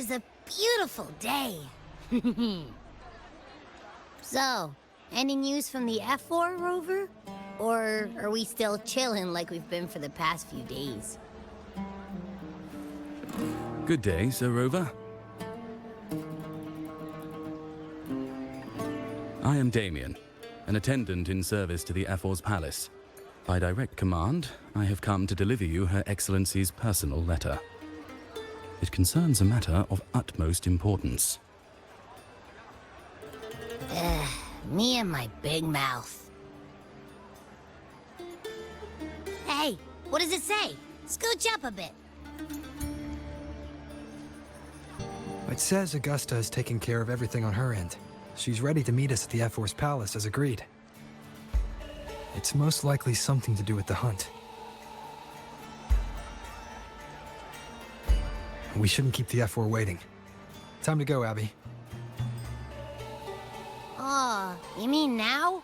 is a beautiful day. So, any news from the F4, Rover? Or are we still chilling like we've been for the past few days? Good day, Sir Rover. I am Damien, an attendant in service to the F4's palace. By direct command, I have come to deliver you Her Excellency's personal letter. It concerns a matter of utmost importance. Me and my big mouth. Hey, what does it say? Scooch up a bit. It says Augusta is taking care of everything on her end. She's ready to meet us at the F4's palace as agreed. It's most likely something to do with the hunt. We shouldn't keep the F4 waiting. Time to go, Abby. Oh, you mean now?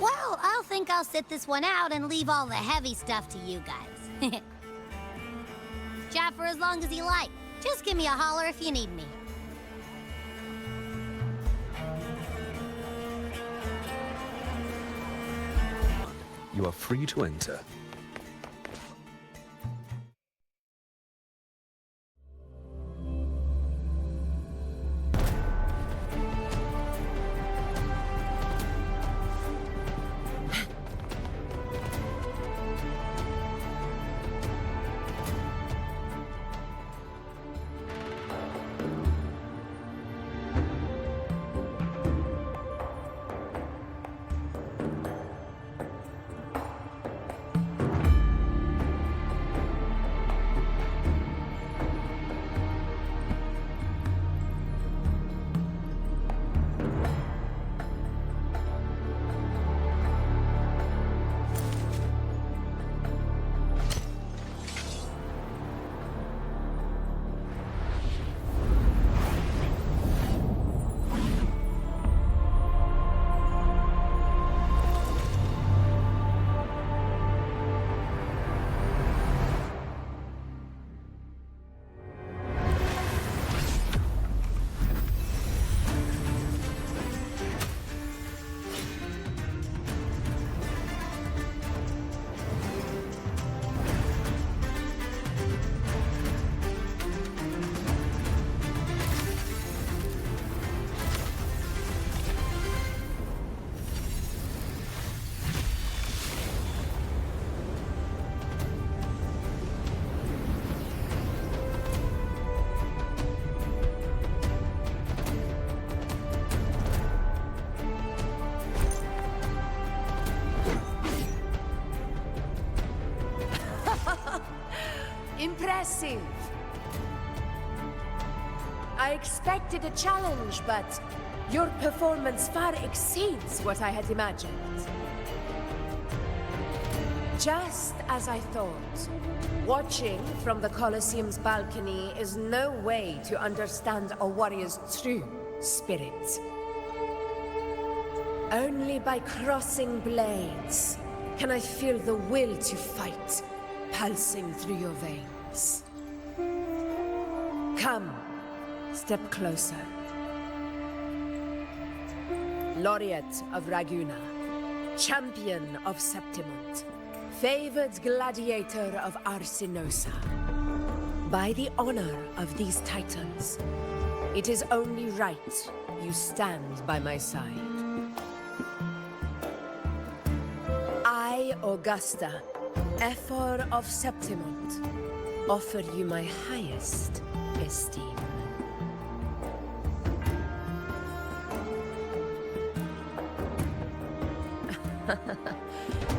Well, I'll think I'll sit this one out and leave all the heavy stuff to you guys. Chat for as long as you like. Just give me a holler if you need me. You are free to enter. Impressive. I expected a challenge, but your performance far exceeds what I had imagined. Just as I thought, watching from the Colosseum's balcony is no way to understand a warrior's true spirit. Only by crossing blades can I feel the will to fight pulsing through your veins. Come, step closer. Laureate of Raguna, champion of Septimont, favored gladiator of Arsinosa. By the honor of these titans, it is only right you stand by my side. I, Augusta, F4 of Septimont, offer you my highest esteem.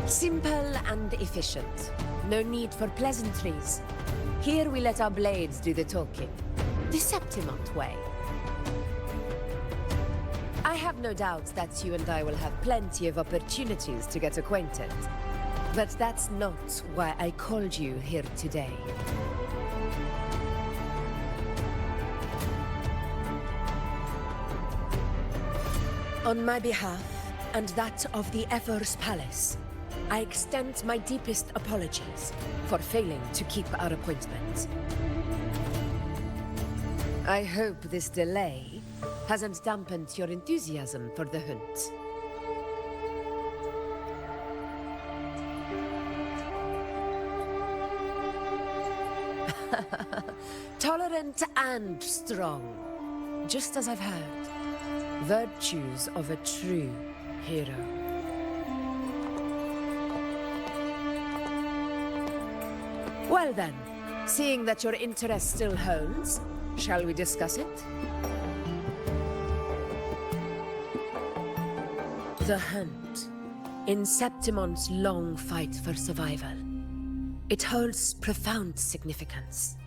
Simple and efficient. No need for pleasantries. Here we let our blades do the talking. The Septimont way. I have no doubt that you and I will have plenty of opportunities to get acquainted. But that's not why I called you here today. On my behalf, and that of the F4's palace, I extend my deepest apologies for failing to keep our appointment. I hope this delay hasn't dampened your enthusiasm for the hunt. Tolerant and strong, just as I've heard. Virtues of a true hero. Well then, seeing that your interest still holds, shall we discuss it? The hunt. In Septimon's long fight for survival. It holds profound significance.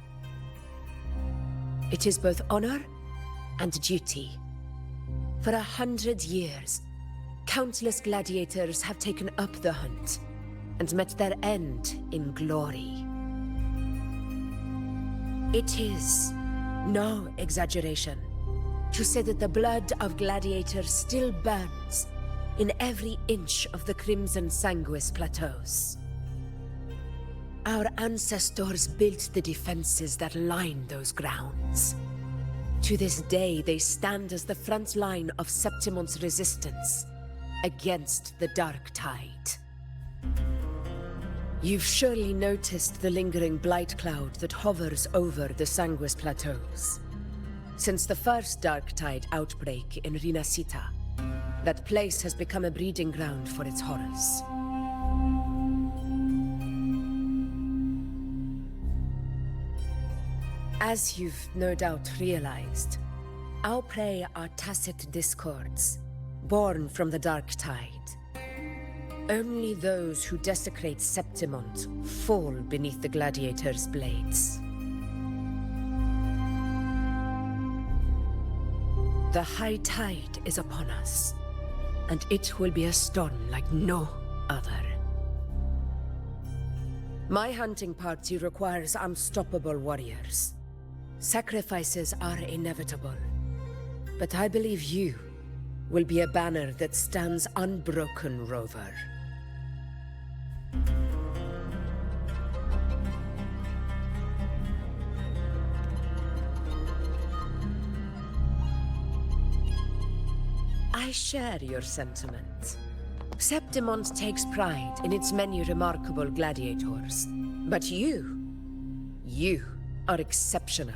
It is both honor and duty. For 100 years, countless gladiators have taken up the hunt and met their end in glory. It is no exaggeration to say that the blood of gladiators still burns in every inch of the Crimson Sanguis plateaus. Our ancestors built the defenses that line those grounds. To this day, they stand as the front line of Septimon's resistance against the Dark Tide. You've surely noticed the lingering blight cloud that hovers over the Sanguis plateaus. Since the first Dark Tide outbreak in Rinasita, that place has become a breeding ground for its horrors. As you've no doubt realized, our prey are tacit discords, born from the Dark Tide. Only those who desecrate Septimont fall beneath the gladiators' blades. The high tide is upon us, and it will be a storm like no other. My hunting party requires unstoppable warriors. Sacrifices are inevitable, but I believe you will be a banner that stands unbroken, Rover. I share your sentiment. Septimont takes pride in its many remarkable gladiators, but you are exceptional.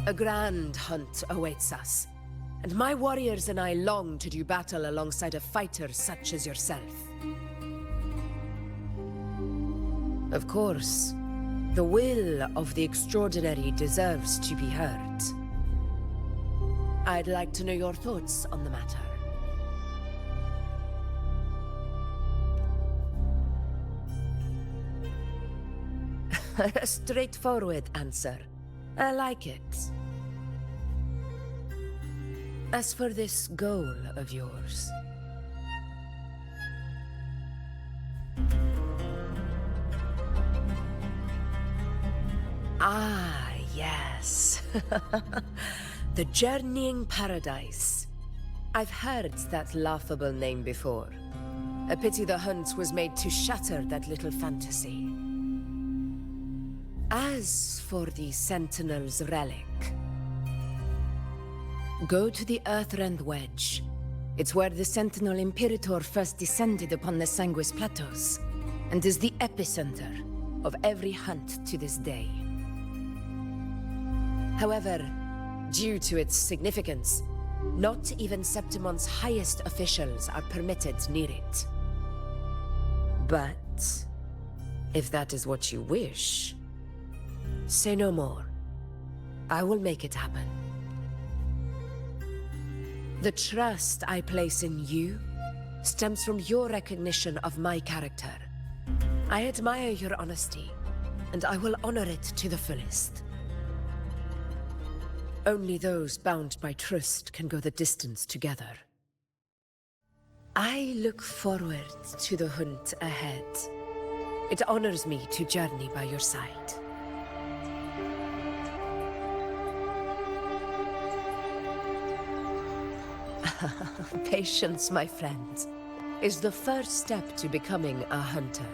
A grand hunt awaits us, and my warriors and I long to do battle alongside a fighter such as yourself. Of course, the will of the extraordinary deserves to be heard. I'd like to know your thoughts on the matter. A straightforward answer. I like it. As for this goal of yours... Ah, yes. The Journeying Paradise. I've heard that laughable name before. A pity the hunt was made to shatter that little fantasy. As for the Sentinel's relic, go to the Earthrend Wedge. It's where the Sentinel Imperator first descended upon the Sanguis Plateaus, and is the epicenter of every hunt to this day. However, due to its significance, not even Septimon's highest officials are permitted near it. But if that is what you wish, say no more. I will make it happen. The trust I place in you stems from your recognition of my character. I admire your honesty, and I will honor it to the fullest. Only those bound by trust can go the distance together. I look forward to the hunt ahead. It honors me to journey by your side. Patience, my friend, is the first step to becoming a hunter.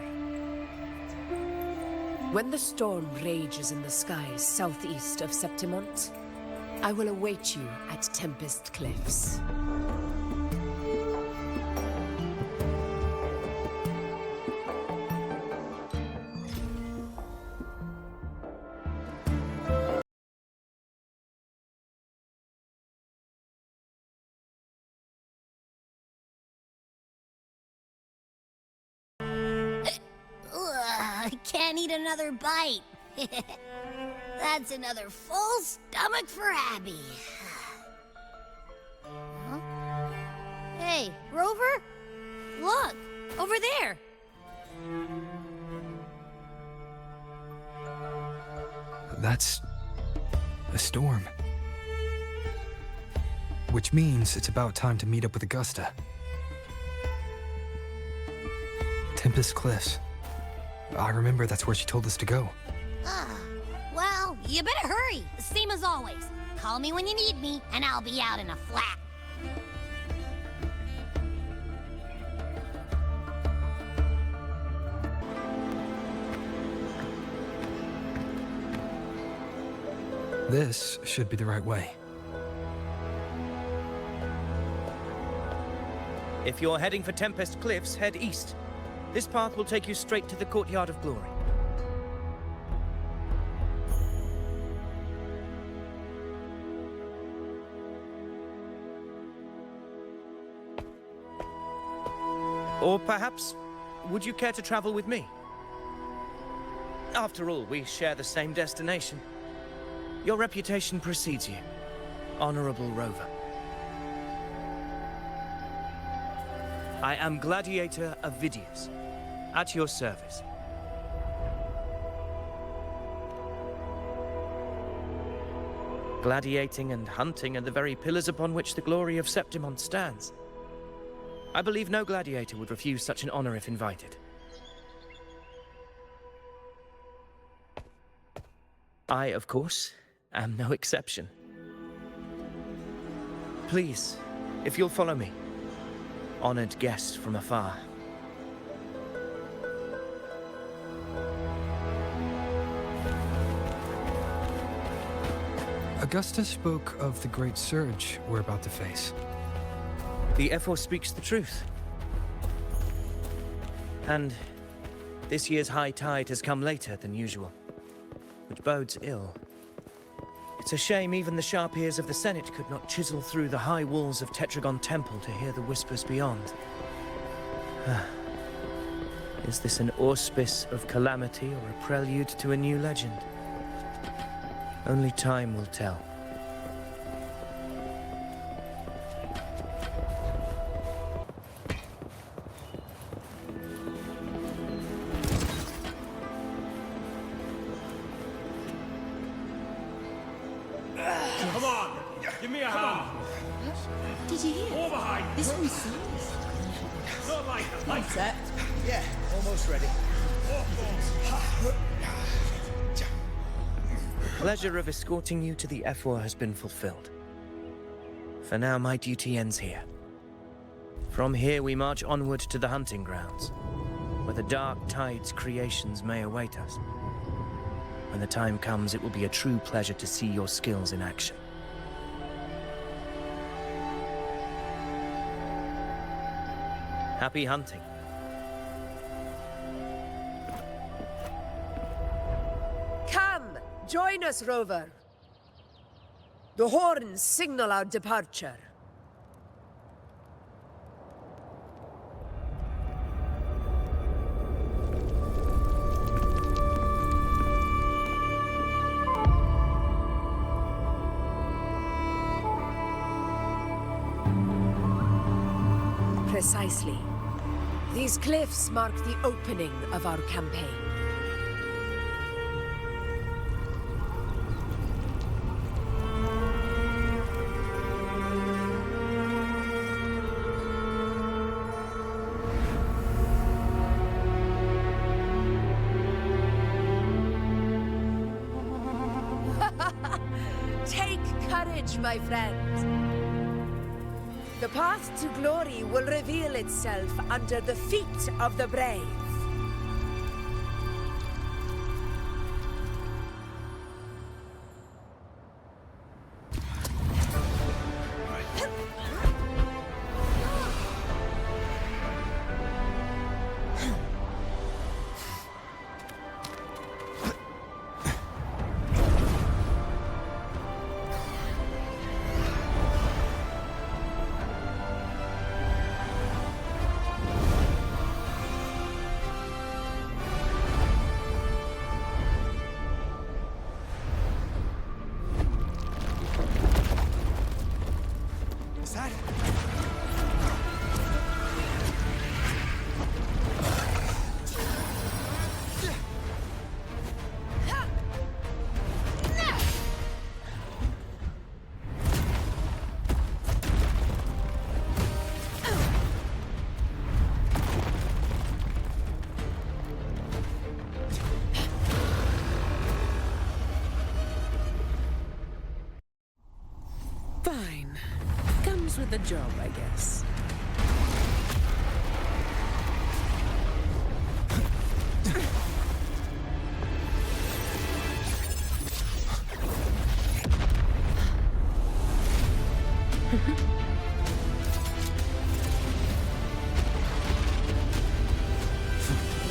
When the storm rages in the skies southeast of Septimont, I will await you at Tempest Cliffs. I can't eat another bite. That's another full stomach for Abby. Huh? Hey, Rover? Look, over there. That's a storm. Which means it's about time to meet up with Augusta. Tempest Cliffs. I remember that's where she told us to go. Well, you better hurry. Same as always. Call me when you need me, and I'll be out in a flat. This should be the right way. If you're heading for Tempest Cliffs, head east. This path will take you straight to the Courtyard of Glory. Or perhaps, would you care to travel with me? After all, we share the same destination. Your reputation precedes you, Honorable Rover. I am Gladiator Avidius, at your service. Gladiating and hunting are the very pillars upon which the glory of Septimont stands. I believe no gladiator would refuse such an honor if invited. I, of course, am no exception. Please, if you'll follow me, honored guest from afar. Augusta spoke of the great surge we're about to face. The Ephor speaks the truth. And this year's high tide has come later than usual, which bodes ill. It's a shame even the sharp ears of the Senate could not chisel through the high walls of Tetragon Temple to hear the whispers beyond. Is this an auspice of calamity or a prelude to a new legend? Only time will tell. Come on! Give me a hand! Did you hear? All behind! This one's serious. Not like a light. Set. Yeah, almost ready. The pleasure of escorting you to the Ephor has been fulfilled. For now, my duty ends here. From here, we march onward to the hunting grounds, where the dark tide's creations may await us. When the time comes, it will be a true pleasure to see your skills in action. Happy hunting. Come, join us, Rover. The horns signal our departure. Precisely. These cliffs mark the opening of our campaign. Take courage, my friend. The path to glory will reveal itself under the feet of the brave. comes with the job, I guess.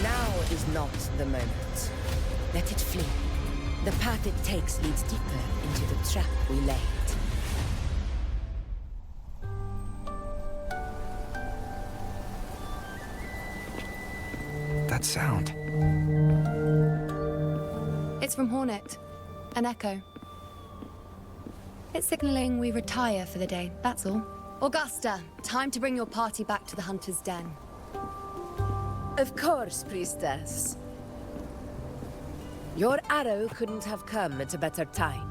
Now is not the moment. Let it flee. The path it takes leads deeper into the trap we laid. That sound. It's from Hornet. An echo. It's signaling we retire for the day, that's all. Augusta, time to bring your party back to the Hunter's Den. Of course, priestess. Your arrow couldn't have come at a better time.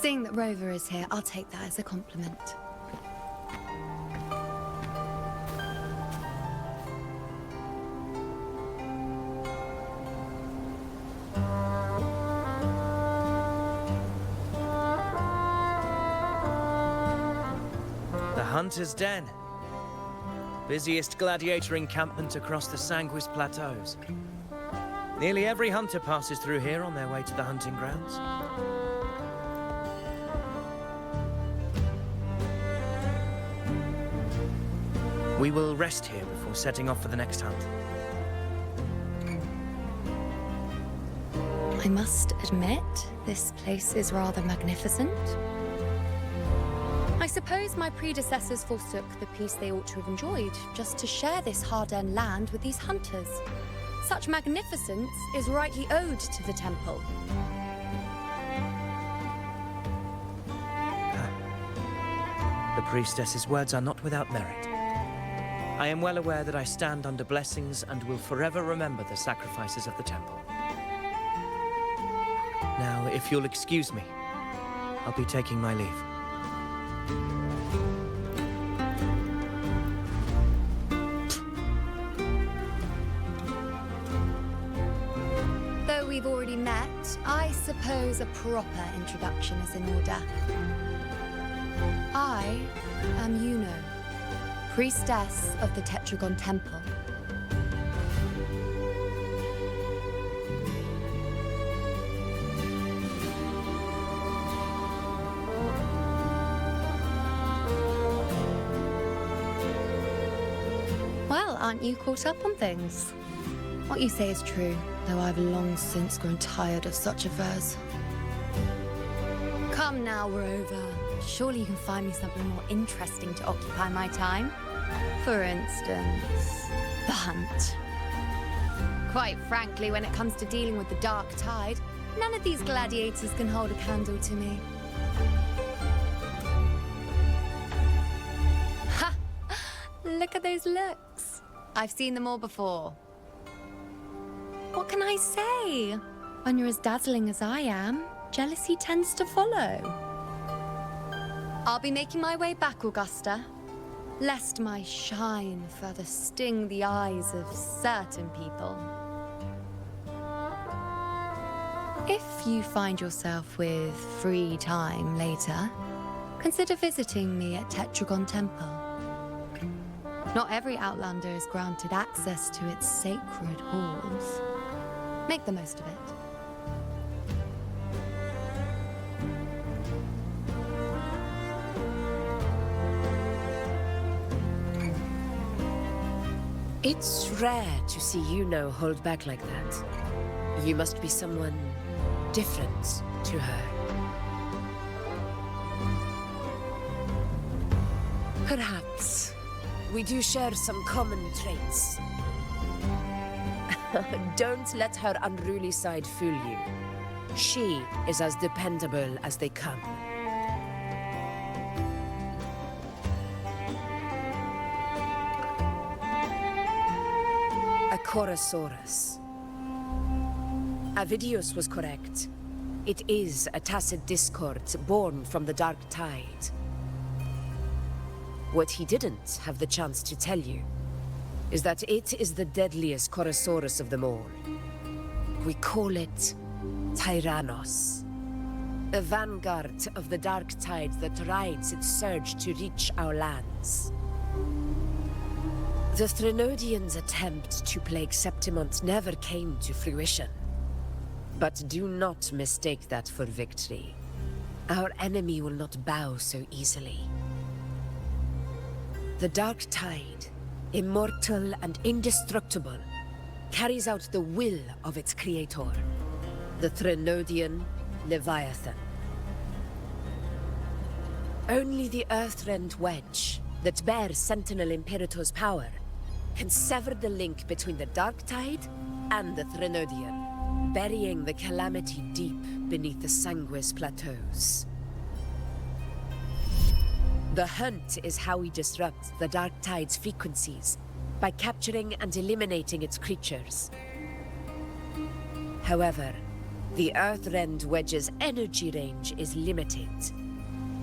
Seeing that Rover is here, I'll take that as a compliment. The Hunter's Den. Busiest gladiator encampment across the Sanguis Plateaus. Nearly every hunter passes through here on their way to the hunting grounds. We will rest here before setting off for the next hunt. I must admit, this place is rather magnificent. I suppose my predecessors forsook the peace they ought to have enjoyed, just to share this hard-earned land with these hunters. Such magnificence is rightly owed to the temple. The priestess's words are not without merit. I am well aware that I stand under blessings and will forever remember the sacrifices of the temple. Now, if you'll excuse me, I'll be taking my leave. Though we've already met, I suppose a proper introduction is in order. I am Yuno, priestess of the Tetragon Temple. Well, aren't you caught up on things? What you say is true, though I've long since grown tired of such affairs. Come now, Rover. Surely you can find me something more interesting to occupy my time. For instance, the hunt. Quite frankly, when it comes to dealing with the dark tide, none of these gladiators can hold a candle to me. Ha! Look at those looks. I've seen them all before. What can I say? When you're as dazzling as I am, jealousy tends to follow. I'll be making my way back, Augusta, lest my shine further sting the eyes of certain people. If you find yourself with free time later, consider visiting me at Tetragon Temple. Not every Outlander is granted access to its sacred halls. Make the most of it. It's rare to see Yuno hold back like that. You must be someone different to her. Perhaps we do share some common traits. Don't let her unruly side fool you. She is as dependable as they come. A Chorosaurus. Avidius was correct. It is a tacit discord born from the dark tide. What he didn't have the chance to tell you is that it is the deadliest Chorosaurus of them all. We call it Tyrannos. A vanguard of the dark tide that rides its surge to reach our lands. The Threnodians' attempt to plague Septimont never came to fruition. But do not mistake that for victory. Our enemy will not bow so easily. The dark tide, immortal and indestructible, carries out the will of its creator, the Threnodian Leviathan. Only the Earthrend Wedge, that bears Sentinel Imperator's power, can sever the link between the dark tide and the Threnodian, burying the calamity deep beneath the Sanguis plateaus. The hunt is how we disrupt the dark tide's frequencies, by capturing and eliminating its creatures. However, the Earthrend Wedge's energy range is limited.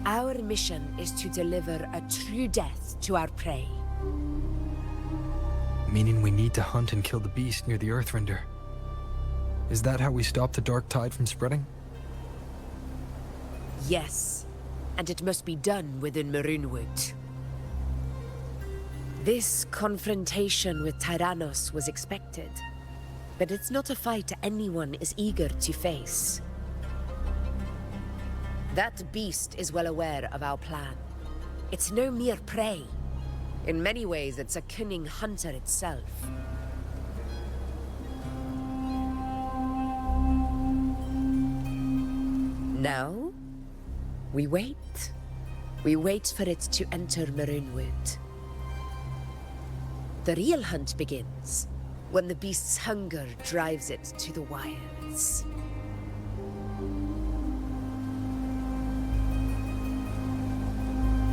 Our mission is to deliver a true death to our prey. Meaning we need to hunt and kill the beast near the Earthrender. Is that how we stop the dark tide from spreading? Yes, and it must be done within Maroonwood. This confrontation with Tyrannos was expected, but it's not a fight anyone is eager to face. That beast is well aware of our plan. It's no mere prey. In many ways, it's a cunning hunter itself. Now, we wait. We wait for it to enter Maroonwood. The real hunt begins when the beast's hunger drives it to the wilds.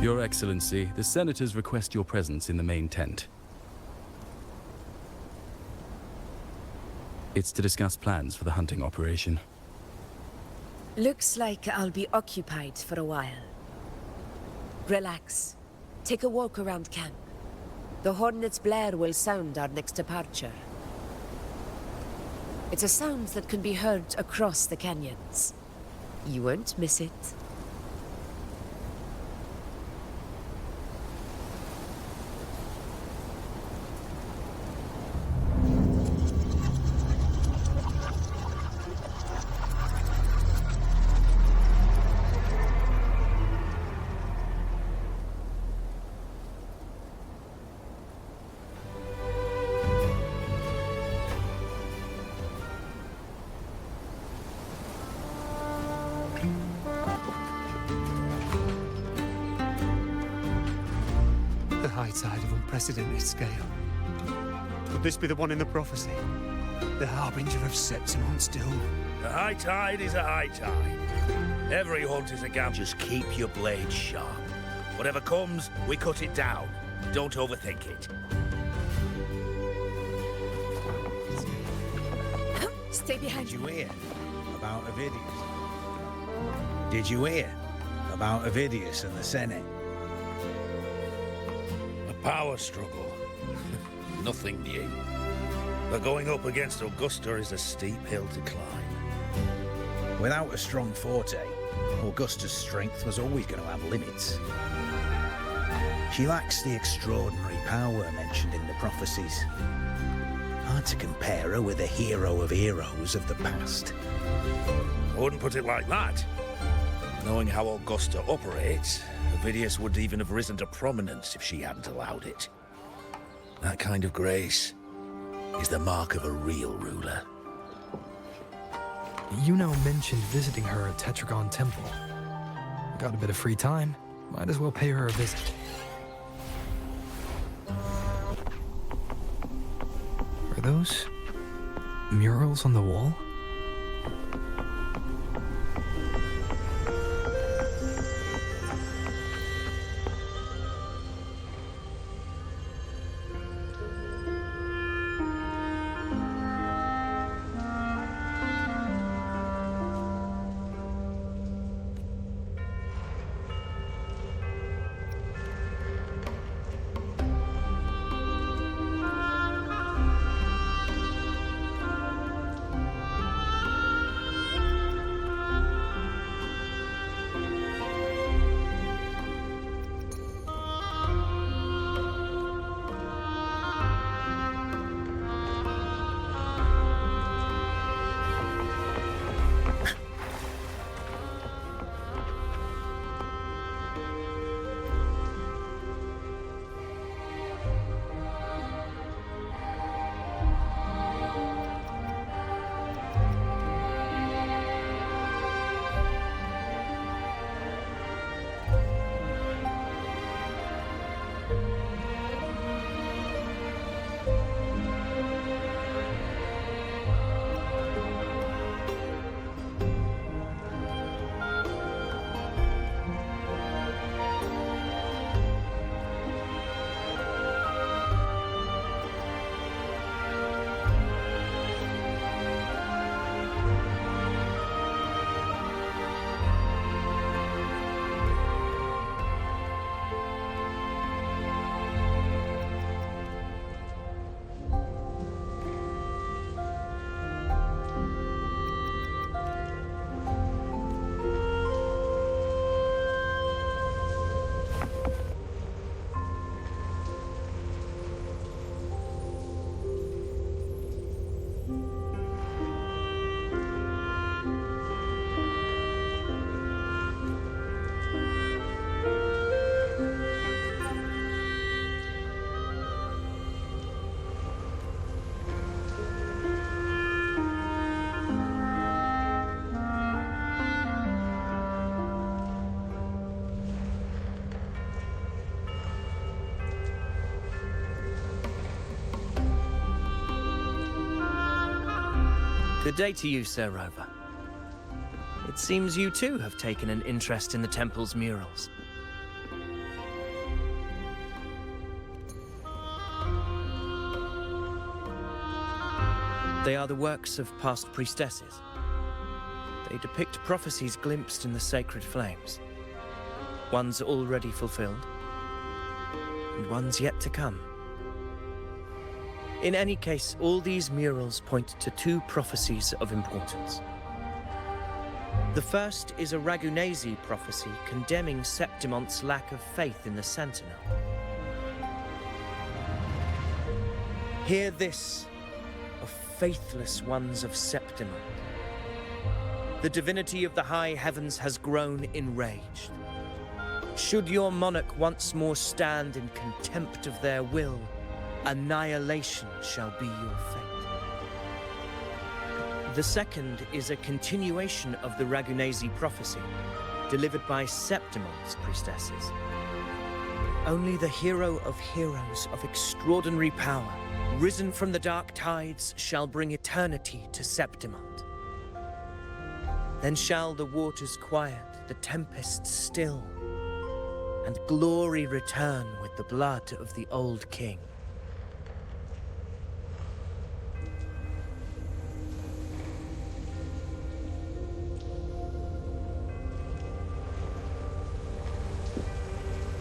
Your Excellency, the Senators request your presence in the main tent. It's to discuss plans for the hunting operation. Looks like I'll be occupied for a while. Relax. Take a walk around camp. The Hornet's blare will sound our next departure. It's a sound that can be heard across the canyons. You won't miss it. The high tide of unprecedented scale. Could this be the one in the prophecy? The harbinger of Septimon's doom? A high tide is a high tide. Every hunt is a gamble. Just keep your blade sharp. Whatever comes, we cut it down. Don't overthink it. Stay behind. Did you hear about Avidius? Did you hear about Avidius and the Senate? A power struggle. Nothing new. But going up against Augusta is a steep hill to climb. Without a strong forte, Augusta's strength was always going to have limits. She lacks the extraordinary power mentioned in the prophecies. Hard to compare her with a hero of heroes of the past. I wouldn't put it like that. Knowing how Augusta operates, Avidius would even have risen to prominence if she hadn't allowed it. That kind of grace is the mark of a real ruler. Yuno mentioned visiting her at Tetragon Temple. Got a bit of free time. Might as well pay her a visit. Are those murals on the wall? Good day to you, Sir Rover. It seems you too have taken an interest in the temple's murals. They are the works of past priestesses. They depict prophecies glimpsed in the sacred flames. Ones already fulfilled, and ones yet to come. In any case, all these murals point to two prophecies of importance. The first is a Ragunesi prophecy condemning Septimonte's lack of faith in the Sentinel. Hear this, O faithless ones of Septimont. The divinity of the high heavens has grown enraged. Should your monarch once more stand in contempt of their will, annihilation shall be your fate. The second is a continuation of the Ragunesi prophecy, delivered by Septimonte's priestesses. Only the hero of heroes of extraordinary power, risen from the dark tides, shall bring eternity to Septimont. Then shall the waters quiet, the tempests still, and glory return with the blood of the old king.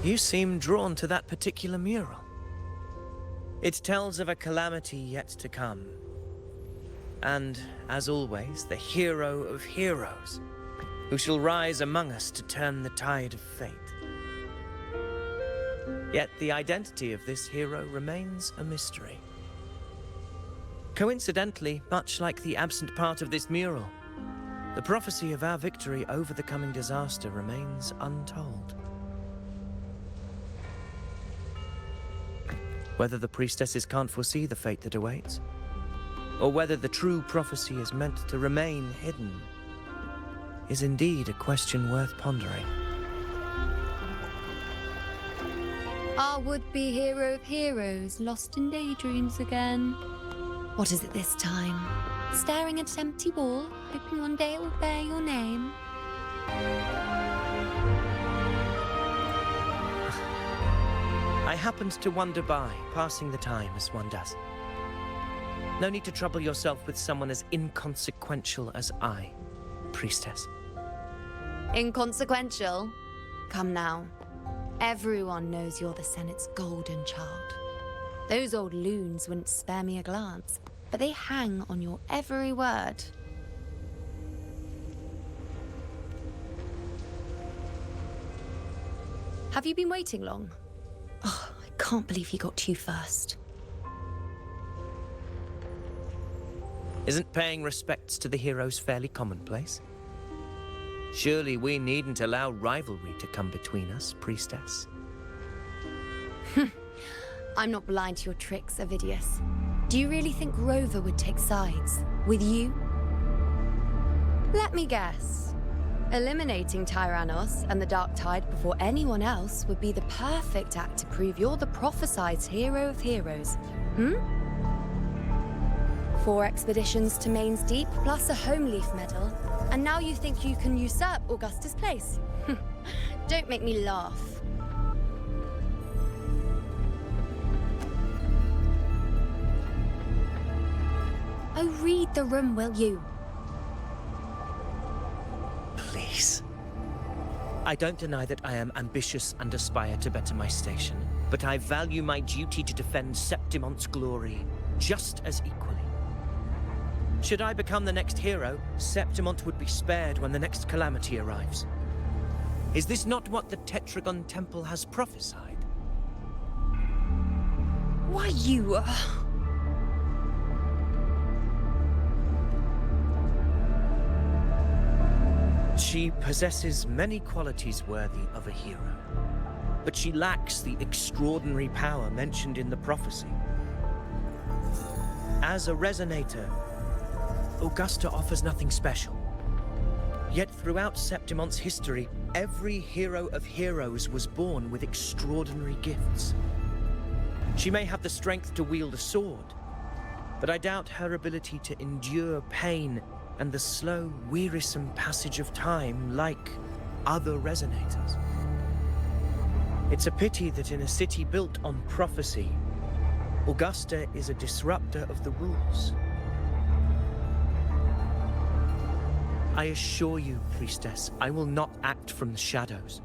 You seem drawn to that particular mural. It tells of a calamity yet to come. And, as always, the hero of heroes, who shall rise among us to turn the tide of fate. Yet the identity of this hero remains a mystery. Coincidentally, much like the absent part of this mural, the prophecy of our victory over the coming disaster remains untold. Whether the priestesses can't foresee the fate that awaits, or whether the true prophecy is meant to remain hidden, is indeed a question worth pondering. Our would-be hero of heroes, lost in daydreams again. What is it this time? Staring at an empty wall, hoping one day it will bear your name? I happened to wander by, passing the time as one does. No need to trouble yourself with someone as inconsequential as I, priestess. Inconsequential? Come now. Everyone knows you're the Senate's golden child. Those old loons wouldn't spare me a glance, but they hang on your every word. Have you been waiting long? Oh, I can't believe he got to you first. Isn't paying respects to the heroes fairly commonplace? Surely we needn't allow rivalry to come between us, priestess. I'm not blind to your tricks, Avidius. Do you really think Rover would take sides with you? Let me guess. Eliminating Tyrannos and the Dark Tide before anyone else would be the perfect act to prove you're the prophesied hero of heroes. Hmm? 4 expeditions to Main's Deep, plus a Home Leaf medal, and now you think you can usurp Augusta's place? Don't make me laugh. Oh, read the room, will you? Please. I don't deny that I am ambitious and aspire to better my station, but I value my duty to defend Septimonte's glory just as equally. Should I become the next hero, Septimont would be spared when the next calamity arrives. Is this not what the Tetragon Temple has prophesied? Why, you... She possesses many qualities worthy of a hero, but she lacks the extraordinary power mentioned in the prophecy. As a resonator, Augusta offers nothing special. Yet throughout Septimonte's history, every hero of heroes was born with extraordinary gifts. She may have the strength to wield a sword, but I doubt her ability to endure pain and the slow, wearisome passage of time like other resonators. It's a pity that in a city built on prophecy, Augusta is a disruptor of the rules. I assure you, Priestess, I will not act from the shadows.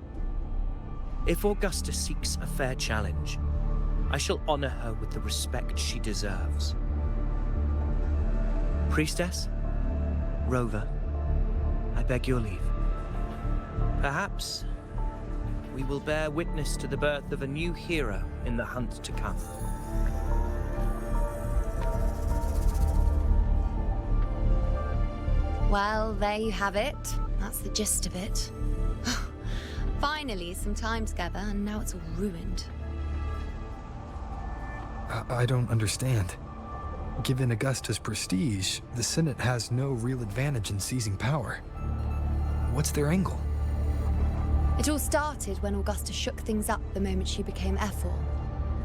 If Augusta seeks a fair challenge, I shall honor her with the respect she deserves. Priestess, Rover, I beg your leave. Perhaps we will bear witness to the birth of a new hero in the hunt to come. Well, there you have it. That's the gist of it. Finally, some time together, and now it's all ruined. I don't understand. Given Augusta's prestige, the Senate has no real advantage in seizing power. What's their angle? It all started when Augusta shook things up the moment she became Ephor,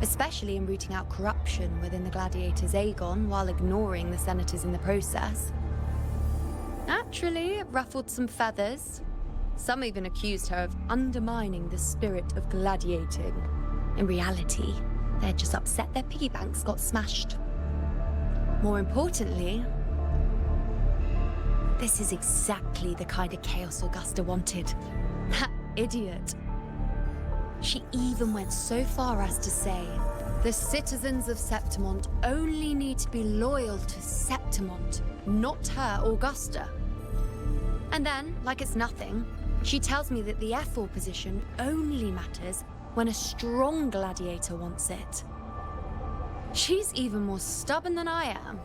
especially in rooting out corruption within the gladiators' Aegon while ignoring the senators in the process. Naturally, it ruffled some feathers. Some even accused her of undermining the spirit of gladiating. In reality, they're just upset their piggy banks got smashed. More importantly, this is exactly the kind of chaos Augusta wanted. That idiot. She even went so far as to say, the citizens of Septimont only need to be loyal to Septimont, not her, Augusta. And then, like it's nothing, she tells me that the Ephor position only matters when a strong gladiator wants it. She's even more stubborn than I am.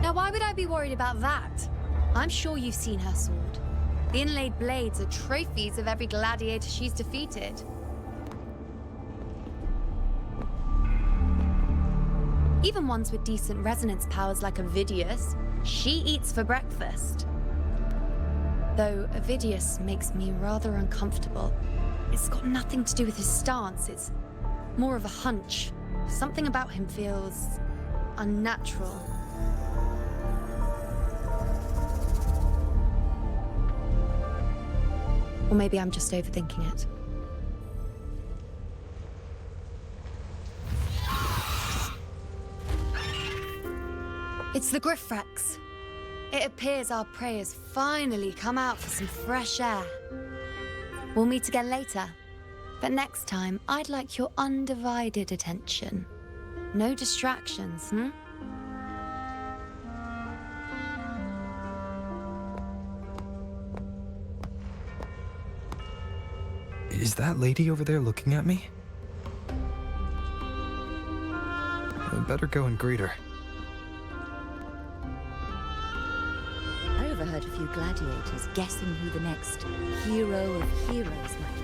Now, why would I be worried about that? I'm sure you've seen her sword. The inlaid blades are trophies of every gladiator she's defeated. Even ones with decent resonance powers like Avidius, she eats for breakfast. Though Avidius makes me rather uncomfortable. It's got nothing to do with his stance, it's more of a hunch. Something about him feels unnatural. Or maybe I'm just overthinking it. It's the Griffrex. It appears our prey has finally come out for some fresh air. We'll meet again later, but next time I'd like your undivided attention. No distractions, Is that lady over there looking at me? I better go and greet her. I overheard a few gladiators guessing who the next hero of heroes might be.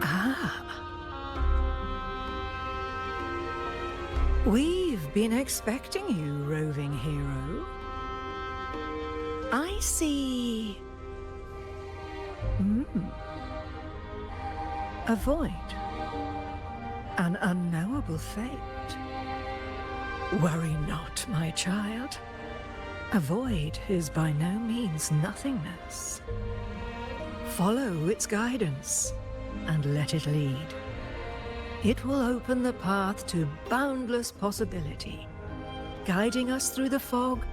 Ah. We've been expecting you, roving hero. I see. A void. An unknowable fate. Worry not, my child. A void is by no means nothingness. Follow its guidance and let it lead. It will open the path to boundless possibility, guiding us through the fog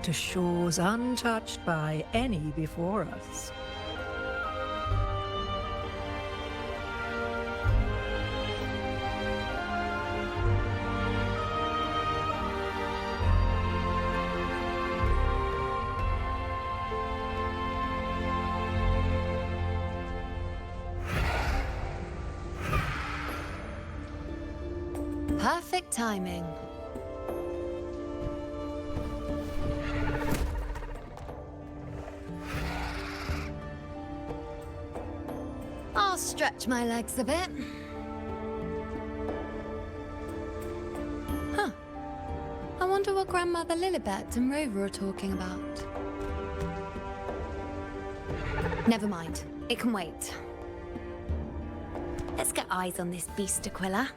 to shores untouched by any before us. Perfect timing. I'll stretch my legs a bit. Huh. I wonder what Grandmother Lilibet and Rover are talking about. Never mind. It can wait. Let's get eyes on this beast, Aquila.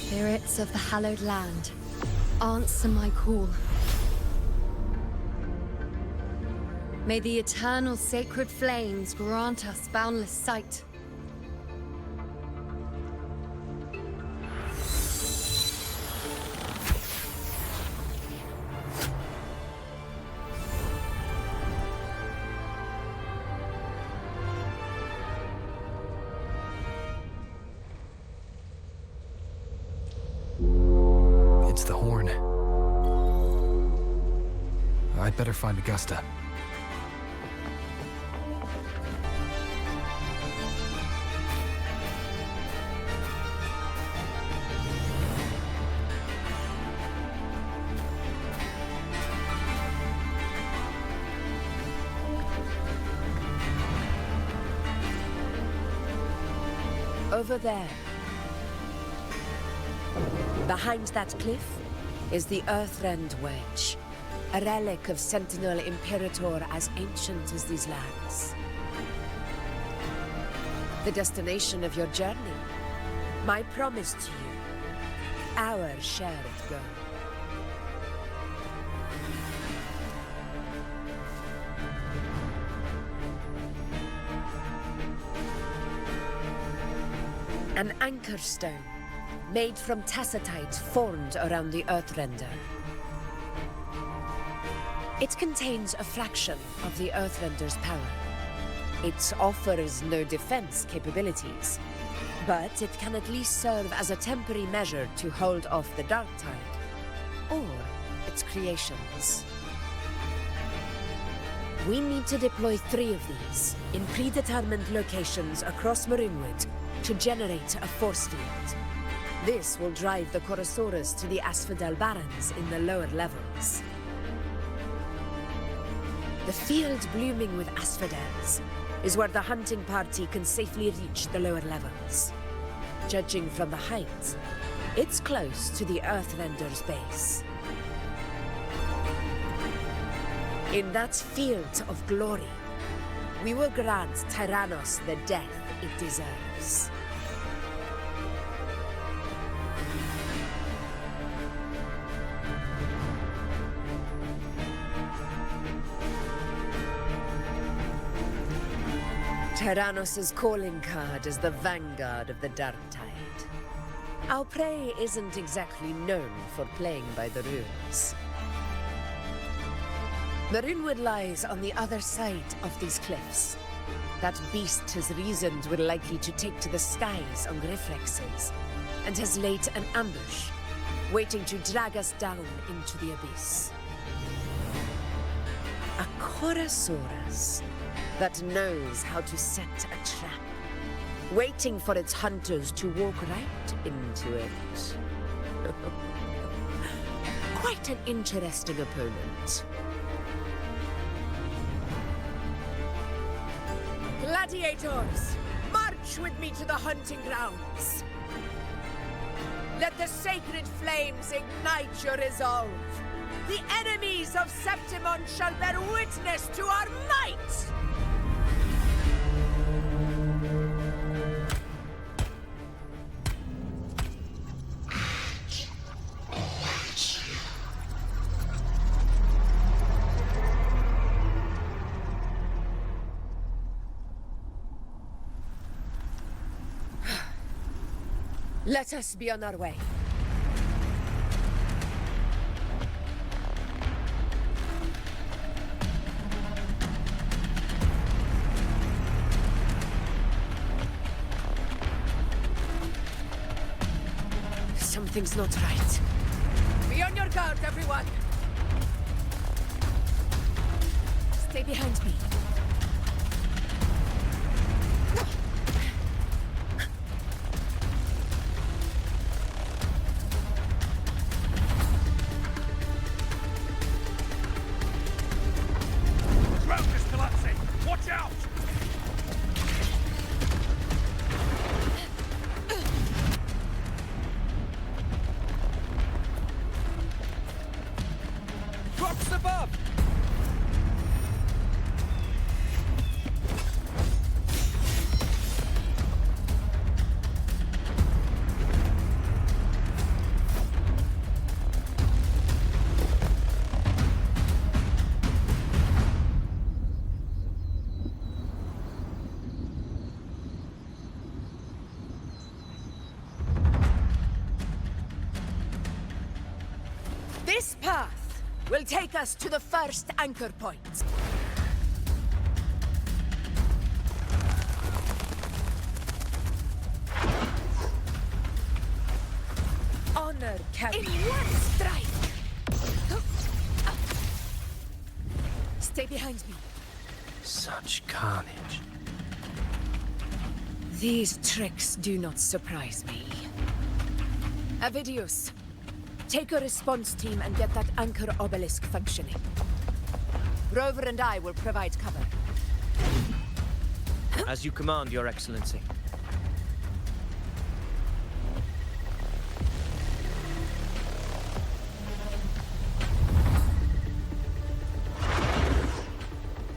Spirits of the hallowed land, answer my call. May the eternal sacred flames grant us boundless sight. It's the horn. I'd better find Augusta. Over there. Behind that cliff is the Earthrend Wedge, a relic of Sentinel Imperator as ancient as these lands. The destination of your journey, my promise to you, our shared goal. An anchor stone, made from tacitite formed around the Earthrender. It contains a fraction of the Earthrender's power. It offers no defense capabilities, but it can at least serve as a temporary measure to hold off the dark tide, or its creations. We need to deploy 3 of these in predetermined locations across Marinwood to generate a force field. This will drive the Chorosaurus to the Asphodel Barrens in the lower levels. The field blooming with asphodels is where the hunting party can safely reach the lower levels. Judging from the height, it's close to the Earthrender's base. In that field of glory, we will grant Tyrannos the death it deserves. Tyrannos' calling card is the vanguard of the dark tide. Our prey isn't exactly known for playing by the rules. Marinwood lies on the other side of these cliffs. That beast has reasoned we're likely to take to the skies on reflexes, and has laid an ambush, waiting to drag us down into the abyss. A Chorosaurus that knows how to set a trap, waiting for its hunters to walk right into it. Quite an interesting opponent. Gladiators, march with me to the hunting grounds. Let the sacred flames ignite your resolve. The enemies of Septimon shall bear witness to our might! Let us be on our way. Something's not right. Be on your guard, everyone! Stay behind me. Watch out! Rocks above! This path will take us to the first anchor point. Honor carry in one strike. Stay behind me. Such carnage. These tricks do not surprise me. Avidius, take a response team and get that anchor obelisk functioning. Rover and I will provide cover. As you command, Your Excellency.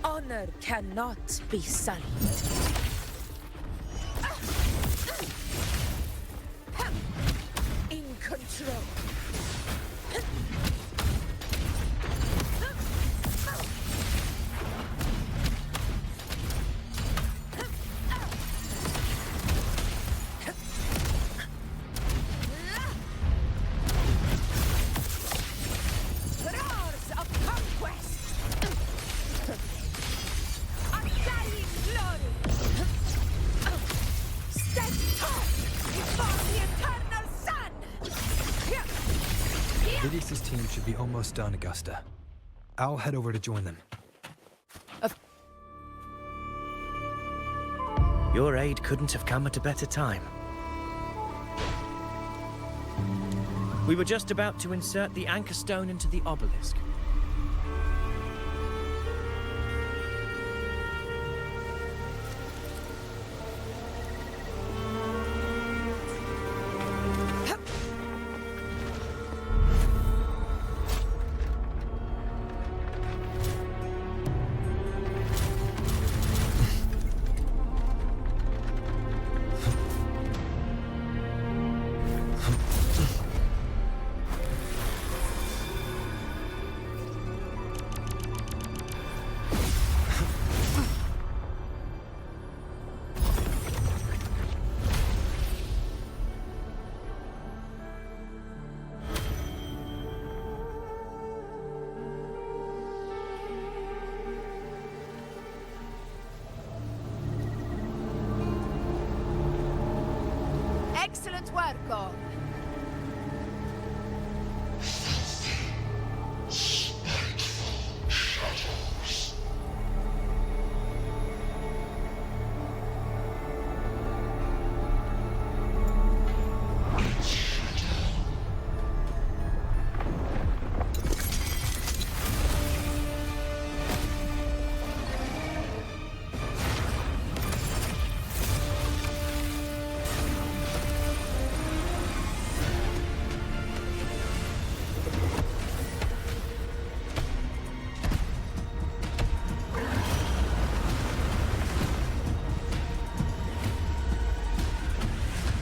Honor cannot be sullied. In control. Roars of conquest! Undying glory! Stand tall before the eternal sun! Vidius' team should be almost done, Augusta. I'll head over to join them. Your aid couldn't have come at a better time. We were just about to insert the anchor stone into the obelisk. Excellent work, all.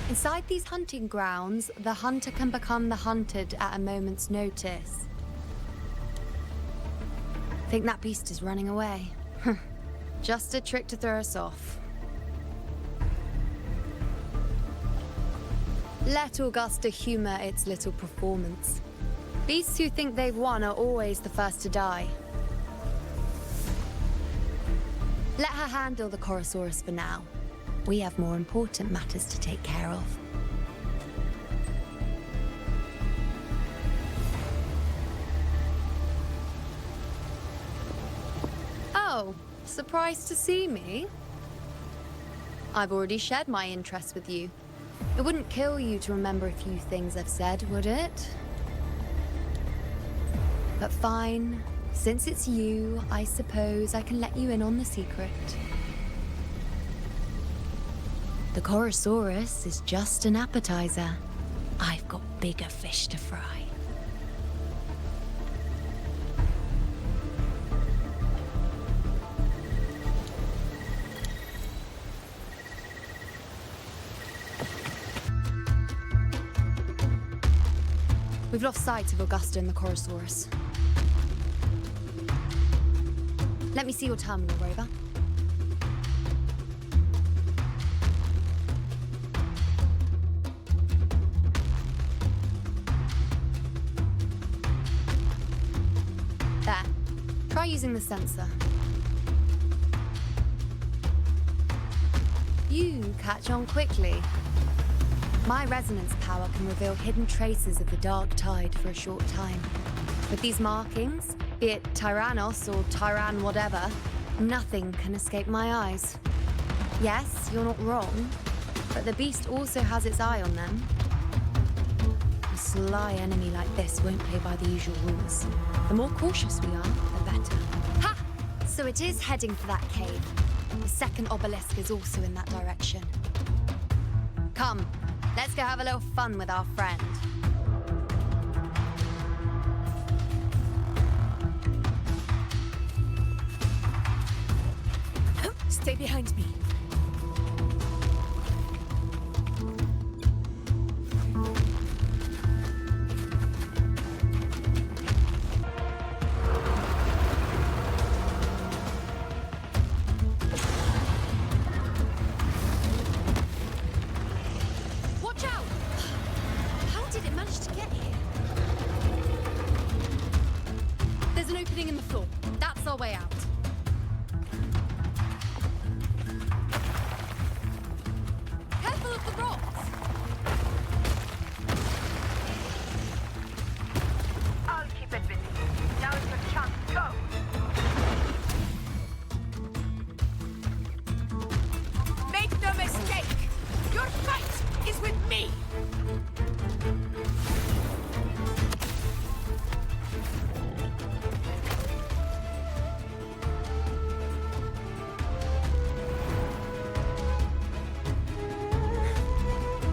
Inside these hunting grounds, the hunter can become the hunted at a moment's notice. Think that beast is running away? Just a trick to throw us off. Let Augusta humor its little performance. Beasts who think they've won are always the first to die. Let her handle the Chorosaurus for now. We have more important matters to take care of. Oh, surprised to see me? I've already shared my interest with you. It wouldn't kill you to remember a few things I've said, would it? But fine. Since it's you, I suppose I can let you in on the secret. The Chorosaurus is just an appetizer. I've got bigger fish to fry. We've lost sight of Augusta and the Chorosaurus. Let me see your terminal, Rover. There. Try using the sensor. You catch on quickly. My resonance power can reveal hidden traces of the dark tide for a short time. With these markings, be it Tyrannos or Tyran whatever, nothing can escape my eyes. Yes, you're not wrong, but the beast also has its eye on them. A sly enemy like this won't play by the usual rules. The more cautious we are, the better. Ha! So it is heading for that cave. The second obelisk is also in that direction. Come. Let's go have a little fun with our friend. Stay behind me.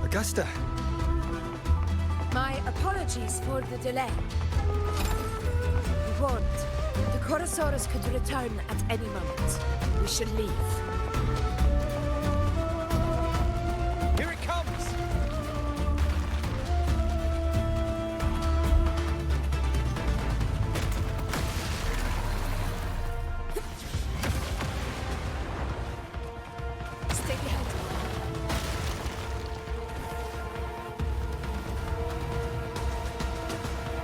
Augusta! My apologies for the delay. We warned. The Chorosaurus could return at any moment. We should leave. Here it comes! Stay behind me.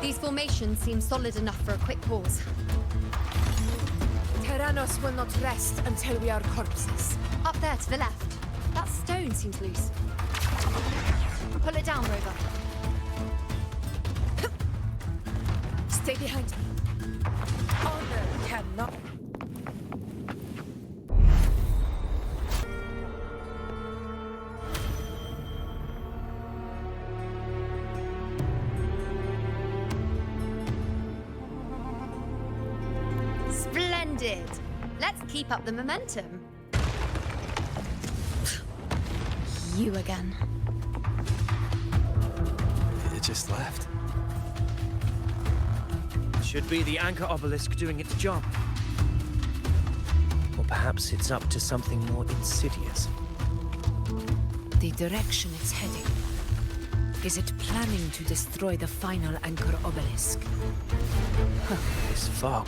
These formations seem solid enough for a quick pause. Tyrannos will not rest until we are corpses. Up there to the left. That stone seems loose. Pull it down, Rover. Stay behind me. Honor cannot... Splendid! Let's keep up the momentum. You again. It just left. Should be the anchor obelisk doing its job. Or perhaps it's up to something more insidious. The direction it's heading. Is it planning to destroy the final anchor obelisk? This fog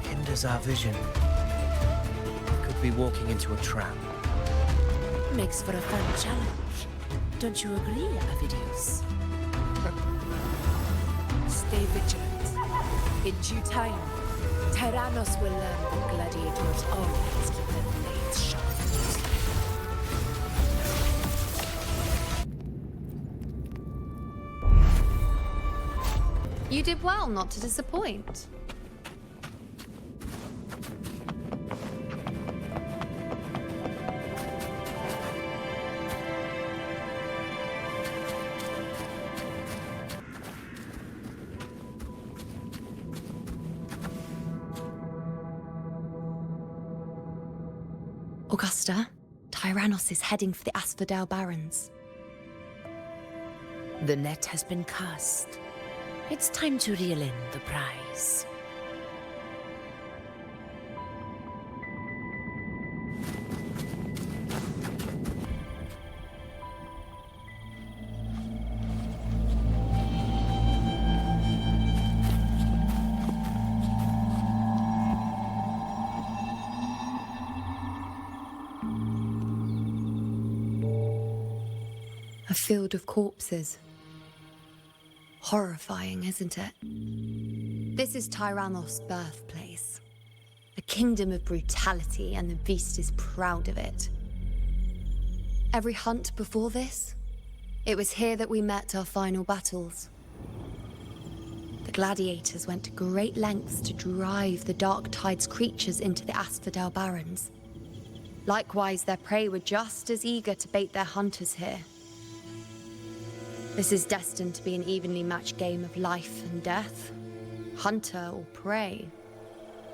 hinders our vision. Could be walking into a trap. Makes for a fun challenge. Don't you agree, Avidius? Stay vigilant. In due time, Tyrannos will learn that gladiators always keep their blades sharp. You did well not to disappoint. Augusta, Tyrannos is heading for the Asphodel Barrens. The net has been cast. It's time to reel in the prize. A field of corpses. Horrifying, isn't it? This is Tyrannos' birthplace. A kingdom of brutality, and the beast is proud of it. Every hunt before this, it was here that we met our final battles. The gladiators went to great lengths to drive the Dark Tide's creatures into the Asphodel Barrens. Likewise, their prey were just as eager to bait their hunters here. This is destined to be an evenly matched game of life and death. Hunter or prey.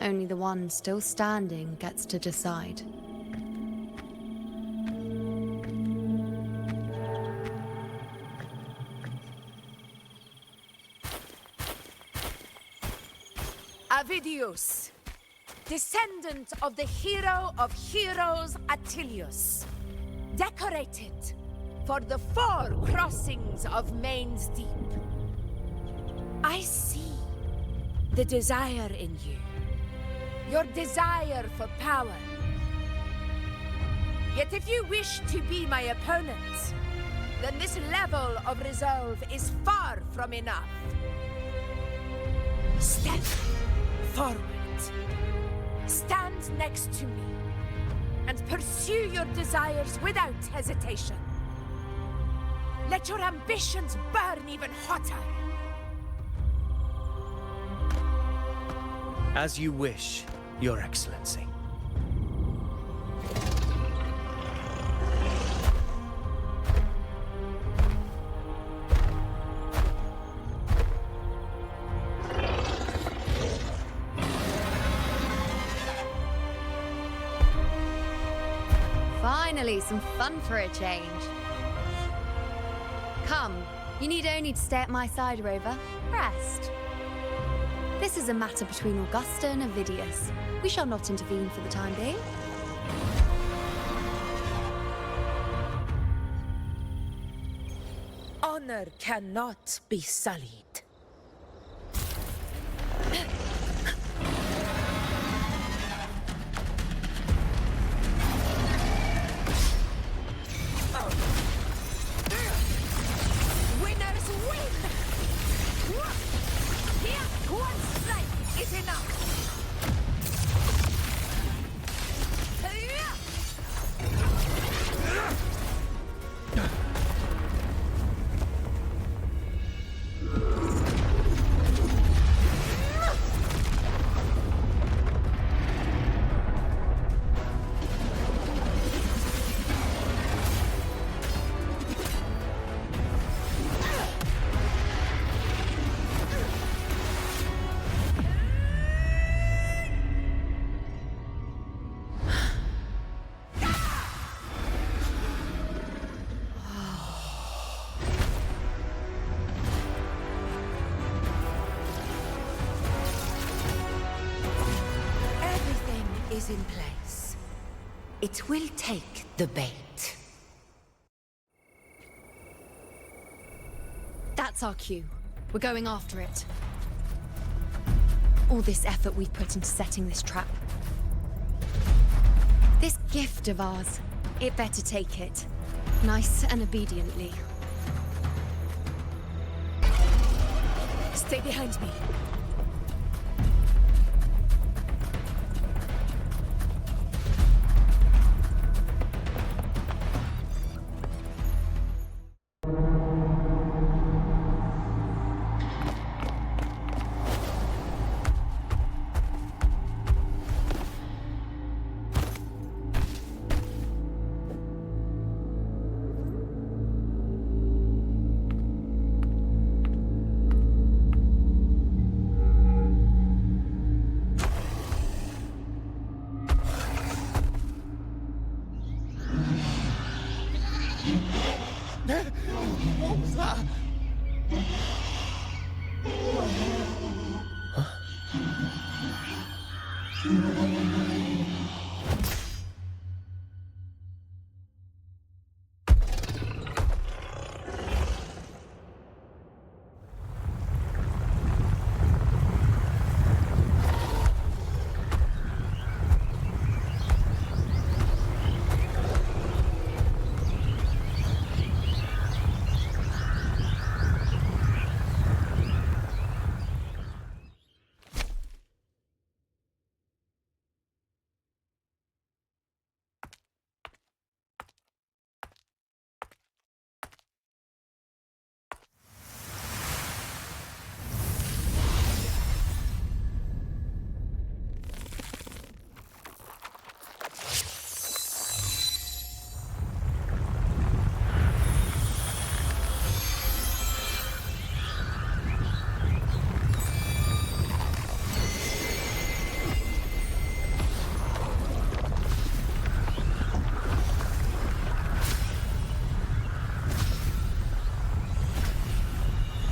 Only the one still standing gets to decide. Avidius, descendant of the hero of heroes Attilius, decorated for the 4 crossings of Main's Deep. I see the desire in you, your desire for power. Yet if you wish to be my opponent, then this level of resolve is far from enough. Step forward. Stand next to me and pursue your desires without hesitation. Let your ambitions burn even hotter. As you wish, Your Excellency. Finally, some fun for a change. Come, you need only to stay at my side, Rover. Rest. This is a matter between Augusta and Avidius. We shall not intervene for the time being. Honor cannot be sullied. Winners win! Here, one strike is enough! Is in place. It will take the bait. That's our cue. We're going after it. All this effort we've put into setting this trap. This gift of ours, it better take it. Nice and obediently. Stay behind me. What was that?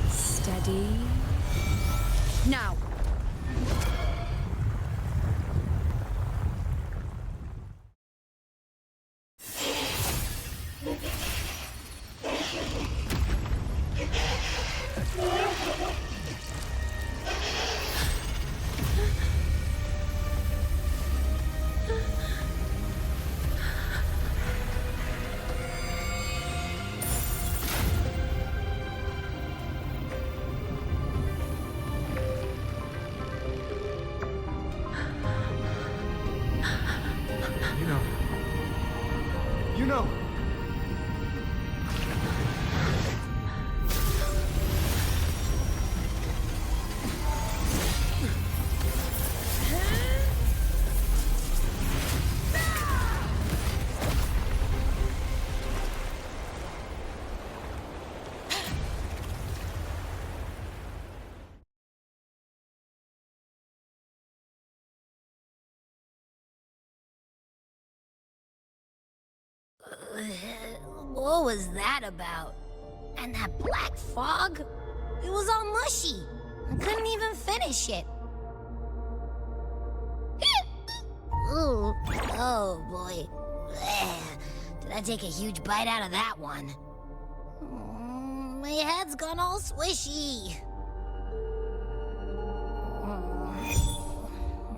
Steady. Now. You know. What was that about? And that black fog? It was all mushy. I couldn't even finish it. Ooh, oh boy. Did I take a huge bite out of that one? My head's gone all swishy.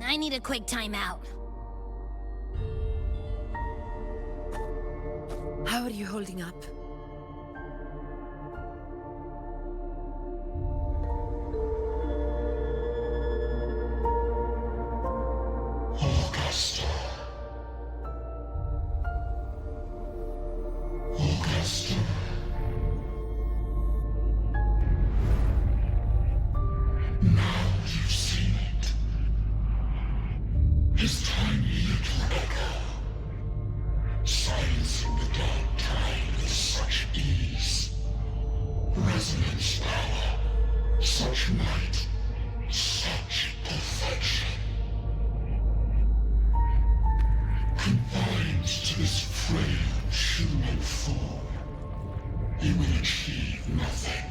I need a quick timeout. How are you holding up? Augusta. Augusta. Now you've seen it. His tiny little echo, silencing the dark tide with such ease. Resonance power, such might, such perfection. Confined to this frail human form, you will achieve nothing.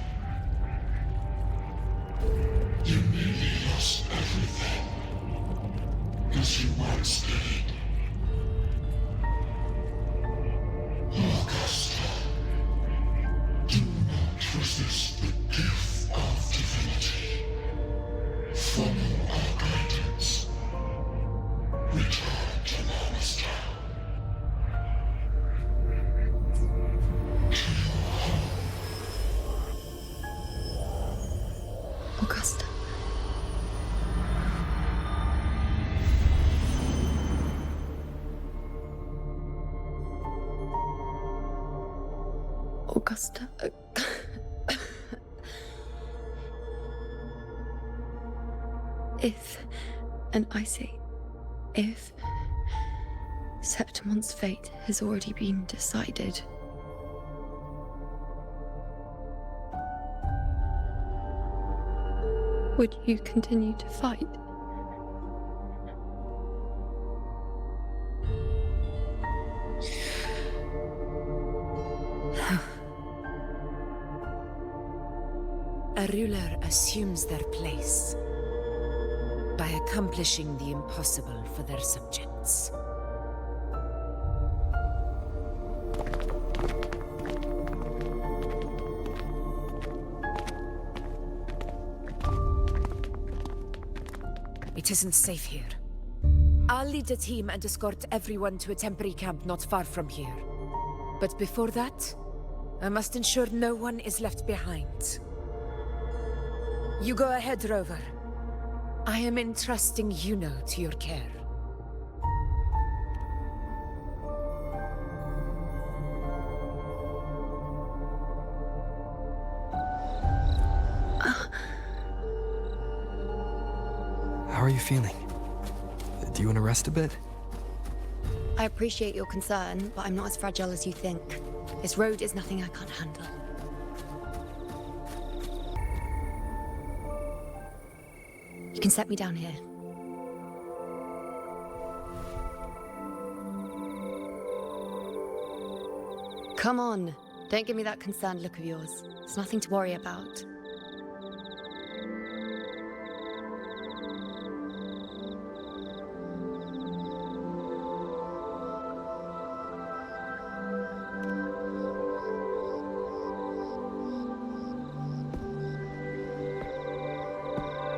You nearly lost everything, as you once did. Augusta, do not resist the gift of divinity. Follow our guidance. Return to Augusta. To your home. Augusta. Augusta. If, and I say, if Septimon's fate has already been decided, would you continue to fight? A ruler assumes their place by accomplishing the impossible for their subjects. It isn't safe here. I'll lead a team and escort everyone to a temporary camp not far from here. But before that, I must ensure no one is left behind. You go ahead, Rover. I am entrusting Yuno to your care. How are you feeling? Do you want to rest a bit? I appreciate your concern, but I'm not as fragile as you think. This road is nothing I can't handle. You can set me down here. Come on. Don't give me that concerned look of yours. It's nothing to worry about.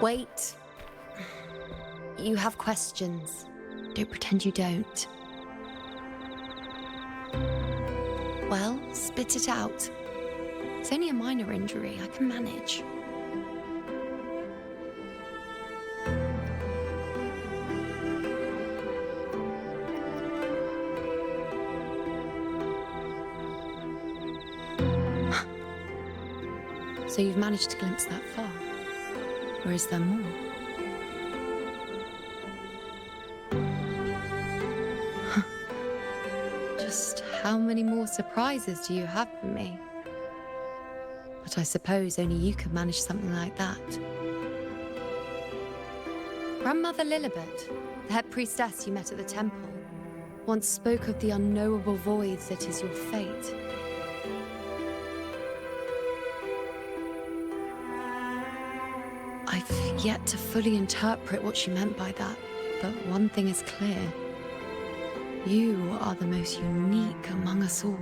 Wait. You have questions. Don't pretend you don't. Well, spit it out. It's only a minor injury. I can manage. So you've managed to glimpse that far? Or is there more? Just how many more surprises do you have for me? But I suppose only you could manage something like that. Grandmother Lilibet, the head priestess you met at the temple, once spoke of the unknowable void that is your fate. I've yet to fully interpret what she meant by that, but one thing is clear. You are the most unique among us all.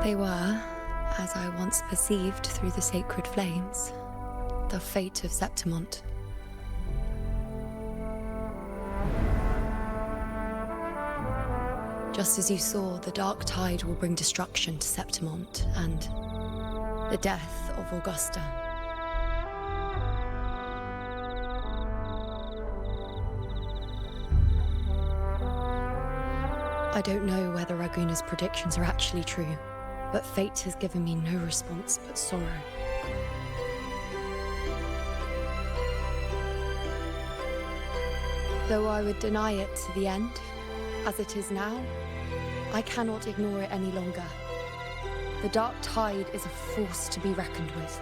They were, as I once perceived through the sacred flames, the fate of Septimont. Just as you saw, the dark tide will bring destruction to Septimont and the death of Augusta. I don't know whether Raguna's predictions are actually true, but fate has given me no response but sorrow. Though I would deny it to the end, as it is now, I cannot ignore it any longer. The dark tide is a force to be reckoned with.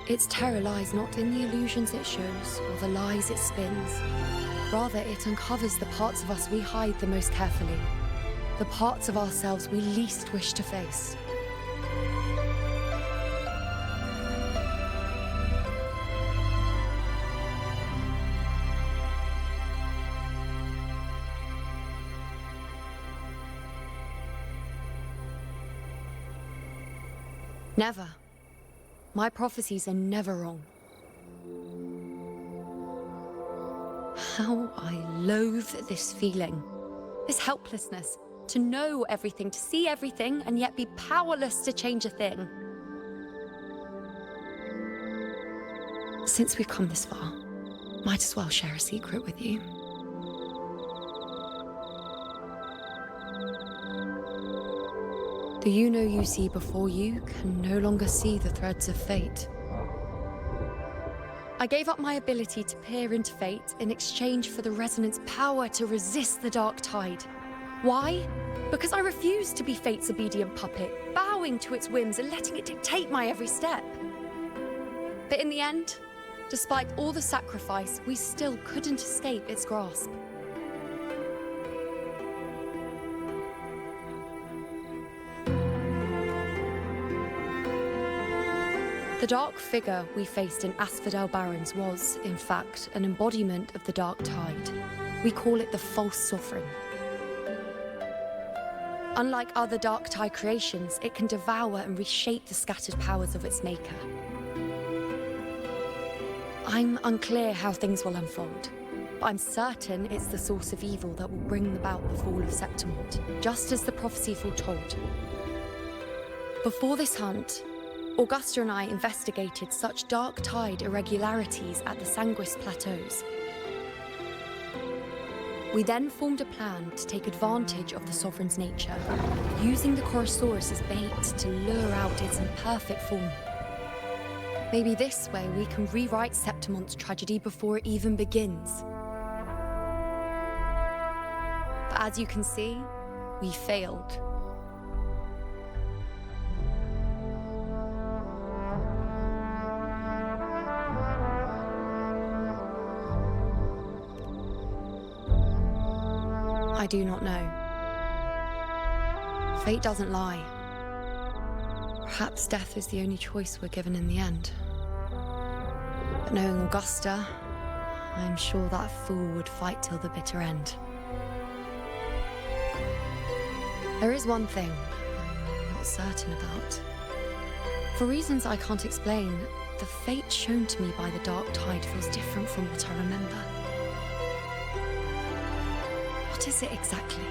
Its terror lies not in the illusions it shows or the lies it spins. Rather, it uncovers the parts of us we hide the most carefully, the parts of ourselves we least wish to face. Never. My prophecies are never wrong. How I loathe this feeling. This helplessness. To know everything, to see everything, and yet be powerless to change a thing. Since we've come this far, might as well share a secret with you. The Yuno you see before you can no longer see the threads of fate. I gave up my ability to peer into fate in exchange for the resonance power to resist the dark tide. Why? Because I refused to be fate's obedient puppet, bowing to its whims and letting it dictate my every step. But in the end, Despite all the sacrifice, we still couldn't escape its grasp. The dark figure we faced in Asphodel Barrens was, in fact, an embodiment of the Dark Tide. We call it the False Sovereign. Unlike other Dark Tide creations, it can devour and reshape the scattered powers of its maker. I'm unclear how things will unfold, but I'm certain it's the source of evil that will bring about the fall of Septimont, just as the prophecy foretold. Before this hunt, Augusta and I investigated such Dark Tide irregularities at the Sanguis Plateaus. We then formed a plan to take advantage of the Sovereign's nature, using the Chorosaurus as bait to lure out its imperfect form. Maybe this way we can rewrite Septimont's tragedy before it even begins. But as you can see, we failed. I do not know. Fate doesn't lie. Perhaps death is the only choice we're given in the end. But knowing Augusta, I'm sure that fool would fight till the bitter end. There is one thing I'm not certain about. For reasons I can't explain, the fate shown to me by the Dark Tide feels different from what I remember. What is it exactly?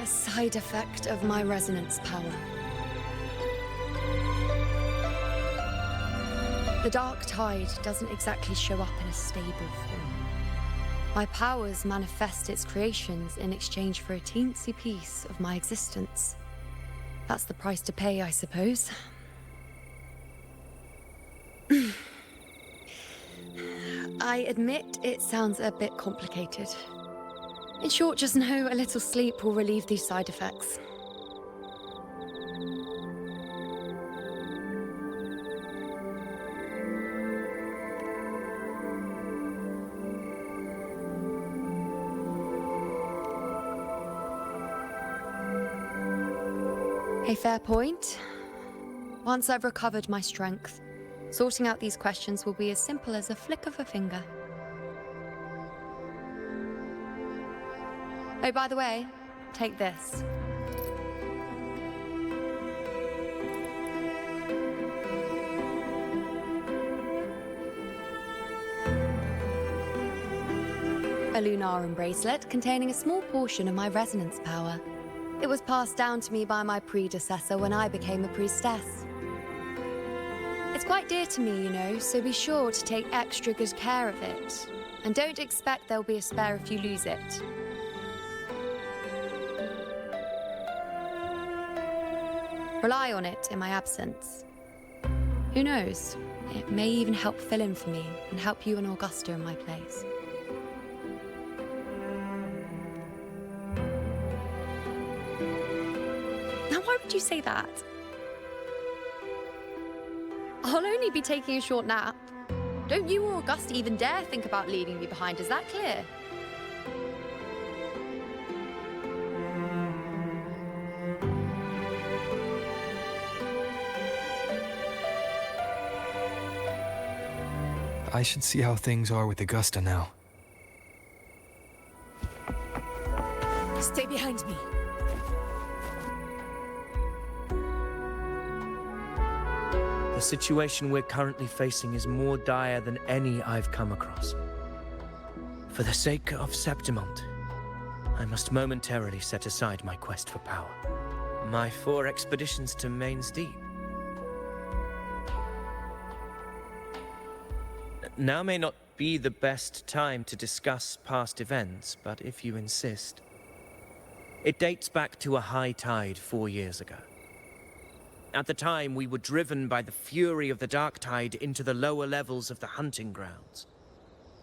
A side effect of my resonance power. The Dark Tide doesn't exactly show up in a stable form. My powers manifest its creations in exchange for a teensy piece of my existence. That's the price to pay, I suppose. I admit it sounds a bit complicated. In short, just know a little sleep will relieve these side effects. A fair point. Once I've recovered my strength, sorting out these questions will be as simple as a flick of a finger. Oh, by the way, take this. A Lunarum bracelet containing a small portion of my resonance power. It was passed down to me by my predecessor when I became a priestess. It's quite dear to me, you know, so be sure to take extra good care of it. And don't expect there'll be a spare if you lose it. Rely on it in my absence. Who knows? It may even help fill in for me and help you and Augusta in my place. Why would you say that? I'll only be taking a short nap. Don't you or Augusta even dare think about leaving me behind, is that clear? I should see how things are with Augusta now. Stay behind me. The situation we're currently facing is more dire than any I've come across. For the sake of Septimont, I must momentarily set aside my quest for power. My 4 expeditions to Main's Deep. Now may not be the best time to discuss past events, but if you insist. It dates back to a high tide 4 years ago. At the time, we were driven by the fury of the Dark Tide into the lower levels of the hunting grounds,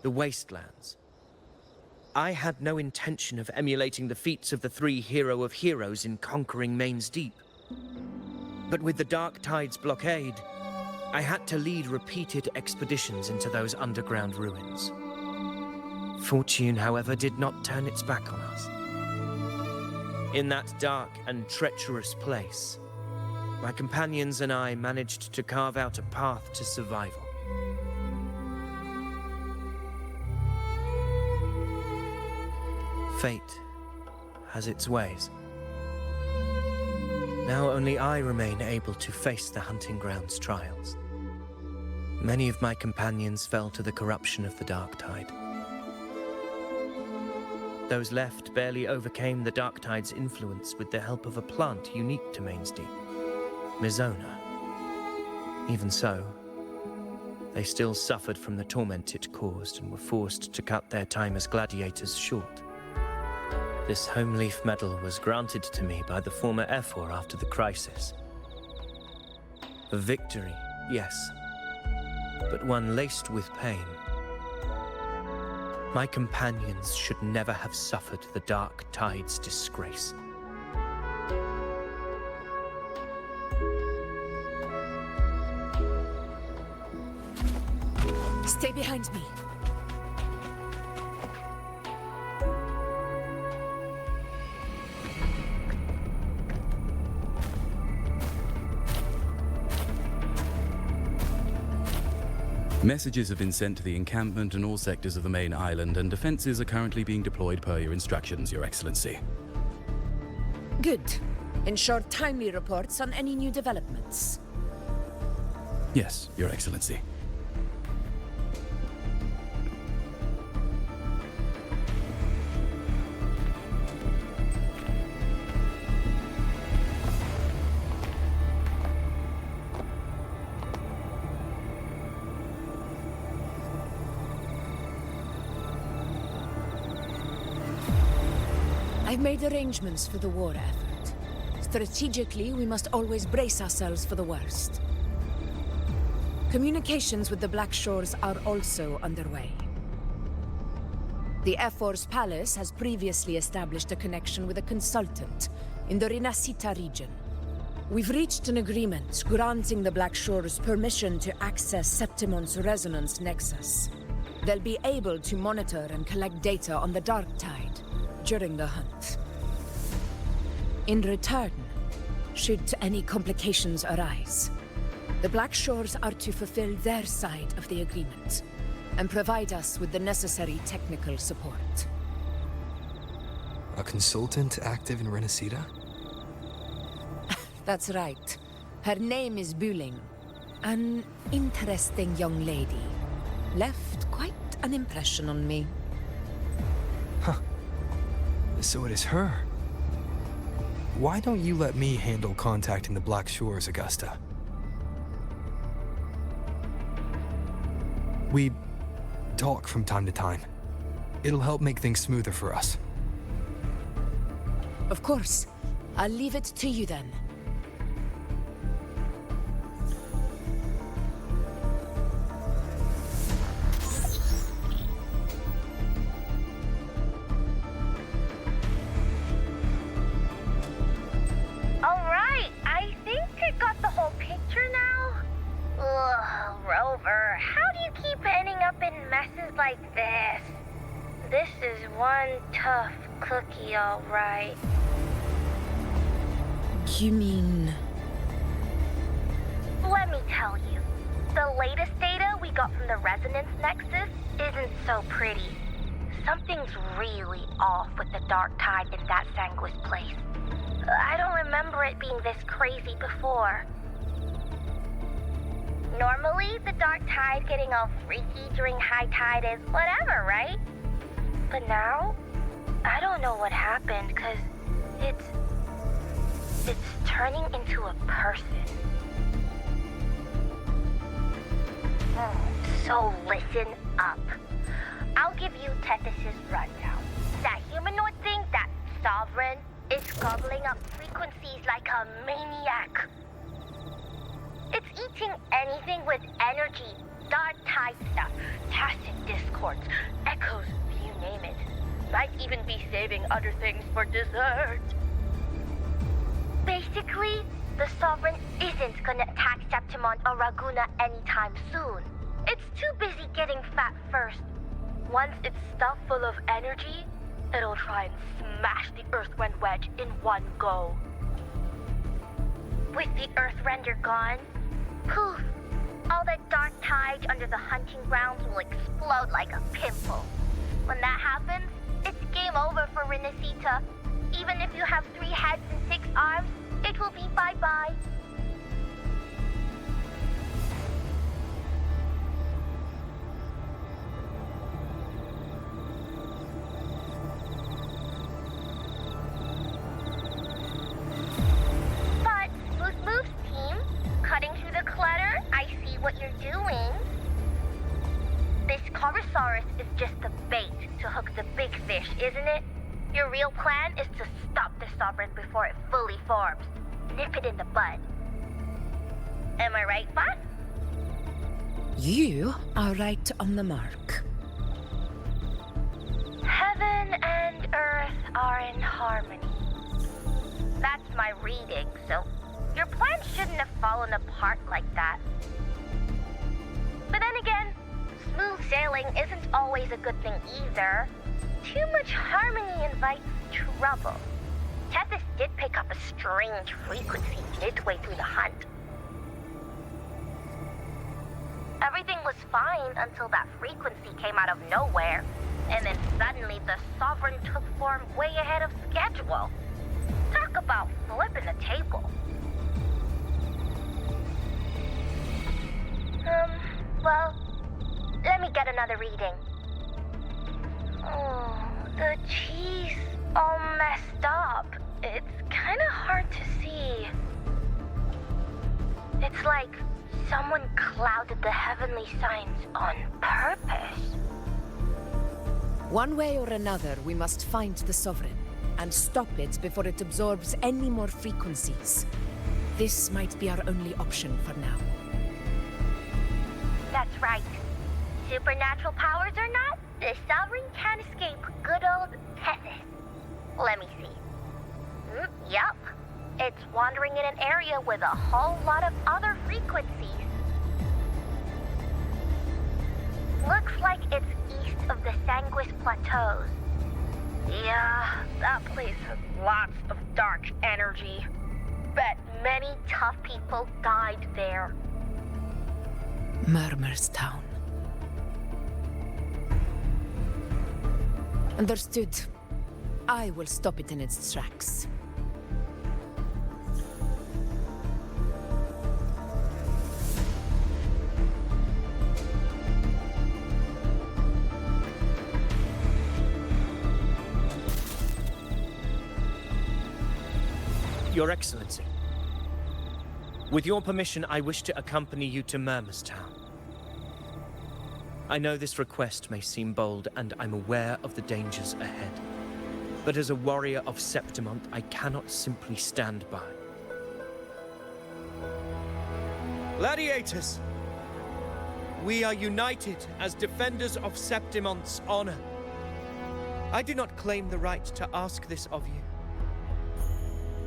the wastelands. I had no intention of emulating the feats of the three hero of heroes in conquering Main's Deep. But with the Dark Tide's blockade, I had to lead repeated expeditions into those underground ruins. Fortune, however, did not turn its back on us. In that dark and treacherous place, my companions and I managed to carve out a path to survival. Fate has its ways. Now only I remain able to face the hunting grounds trials. Many of my companions fell to the corruption of the Dark Tide. Those left barely overcame the Dark Tide's influence with the help of a plant unique to Main's Deep, Mizona. Even so, they still suffered from the torment it caused and were forced to cut their time as gladiators short. This home leaf medal was granted to me by the former Ephor after the crisis. A victory, yes, but one laced with pain. My companions should never have suffered the Dark Tide's disgrace. Stay behind me. Messages have been sent to the encampment and all sectors of the main island, and defenses are currently being deployed per your instructions, Your Excellency. Good. Ensure timely reports on any new developments. Yes, Your Excellency. I've made arrangements for the war effort. Strategically, we must always brace ourselves for the worst. Communications with the Black Shores are also underway. The Ephor's palace has previously established a connection with a consultant in the Rinascita region. We've reached an agreement granting the Black Shores permission to access Septimon's resonance nexus. They'll be able to monitor and collect data on the Dark Tide during the hunt. In return, should any complications arise, the Black Shores are to fulfill their side of the agreement and provide us with the necessary technical support. A consultant active in Rinascita? That's right. Her name is Buling. An interesting young lady. Left quite an impression on me. Huh. So it is her. Why don't you let me handle contacting the Black Shores, Augusta? We talk from time to time. It'll help make things smoother for us. Of course. I'll leave it to you then. Rover, how do you keep ending up in messes like this? This is one tough cookie, all right. You mean... Let me tell you. The latest data we got from the Resonance Nexus isn't so pretty. Something's really off with the Dark Tide in that Sanguis place. I don't remember it being this crazy before. Normally, the Dark Tide getting all freaky during high tide is whatever, right? But now, I don't know what happened, because it's turning into a person. So listen up. I'll give you Tethys' rundown. That humanoid thing, that Sovereign, is gobbling up frequencies like a maniac. It's eating anything with energy, Dark Tide stuff, tacit discords, echoes, you name it. Might even be saving other things for dessert. Basically, the Sovereign isn't gonna attack Septimont or Raguena anytime soon. It's too busy getting fat first. Once it's stuffed full of energy, it'll try and smash the Earthrend wedge in one go. With the Earthrender gone, poof, all that dark tide under the hunting grounds will explode like a pimple. When that happens, it's game over for Renacita. Even if you have 3 heads and 6 arms, it will be bye-bye. But, Smooth Moves team, cutting through the clutter, I see what you're doing. This Corosaurus is just the bait to hook the big fish, isn't it? Your real plan is to stop the Sovereign before it fully forms. Nip it in the bud. Am I right, boss? You are right on the mark. Heaven and Earth are in harmony. That's my reading, so your plan shouldn't have fallen apart like that. But then again, smooth sailing isn't always a good thing either. Too much harmony invites trouble. Tethys did pick up a strange frequency midway through the hunt. Everything was fine until that frequency came out of nowhere, and then suddenly the Sovereign took form way ahead of schedule. Talk about flipping the table. Well, let me get another reading. Oh, the cheese all messed up. It's kind of hard to see. It's like someone clouded the heavenly signs on purpose. One way or another, we must find the Sovereign and stop it before it absorbs any more frequencies. This might be our only option for now. That's right. Supernatural powers or not, the Sovereign can't escape good old Tethys. Let me see. Yup. It's wandering in an area with a whole lot of other frequencies. Looks like it's east of the Sanguis Plateaus. Yeah, that place has lots of dark energy. Bet many tough people died there. Murmur's Town. Understood. I will stop it in its tracks. Your Excellency, with your permission, I wish to accompany you to Murmur's Town. I know this request may seem bold, and I'm aware of the dangers ahead. But as a warrior of Septimont, I cannot simply stand by. Gladiators! We are united as defenders of Septimont's honor. I do not claim the right to ask this of you.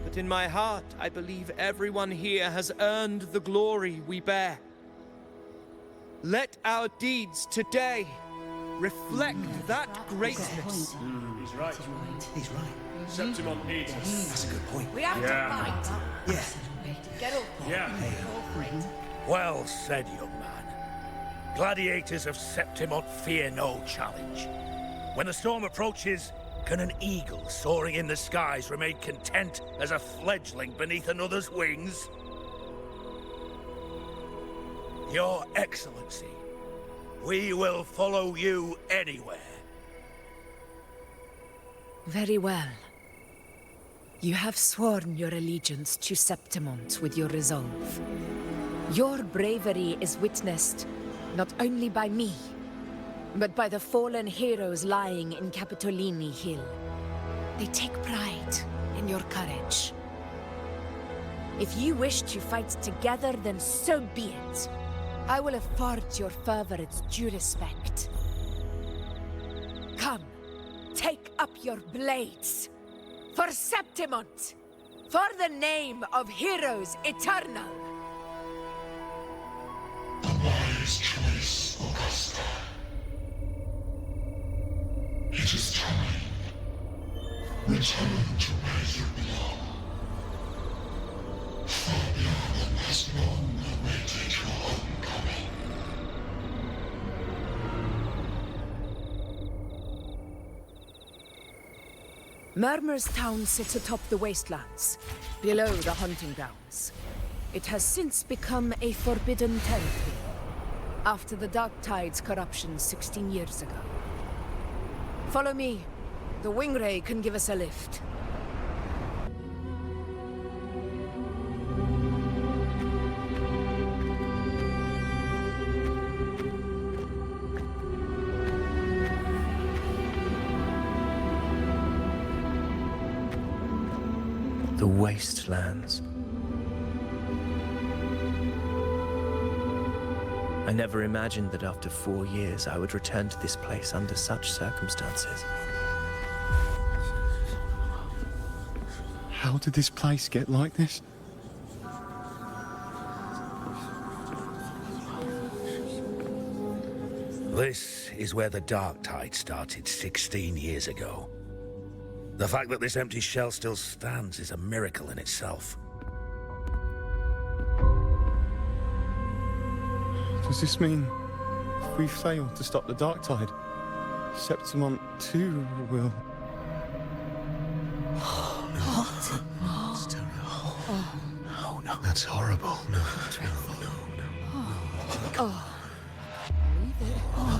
But in my heart, I believe everyone here has earned the glory we bear. Let our deeds today reflect that greatness. He's right. He's right. Septimont needs us. That's a good point. We have to fight. Yeah. Get over. Yeah. Well said, young man. Gladiators of Septimont fear no challenge. When the storm approaches, can an eagle soaring in the skies remain content as a fledgling beneath another's wings? Your Excellency, we will follow you anywhere. Very well. You have sworn your allegiance to Septimont with your resolve. Your bravery is witnessed not only by me, but by the fallen heroes lying in Capitolini Hill. They take pride in your courage. If you wish to fight together, then so be it. I will afford your fervor its due respect. Come, take your blades. For Septimont. For the name of heroes eternal. The wise choice, Augusta. It is time. Return to where you belong. Fabian has long awaited your homecoming. Murmur's town sits atop the wastelands, below the hunting grounds. It has since become a forbidden territory, after the Dark Tide's corruption 16 years ago. Follow me. The Wingray can give us a lift. The wastelands. I never imagined that after 4 years I would return to this place under such circumstances. How did this place get like this? This is where the Dark Tide started 16 years ago. The fact that this empty shell still stands is a miracle in itself. Does this mean if we fail to stop the Dark Tide, Septimont too will... What? It's terrible. Oh, no. That's horrible. No.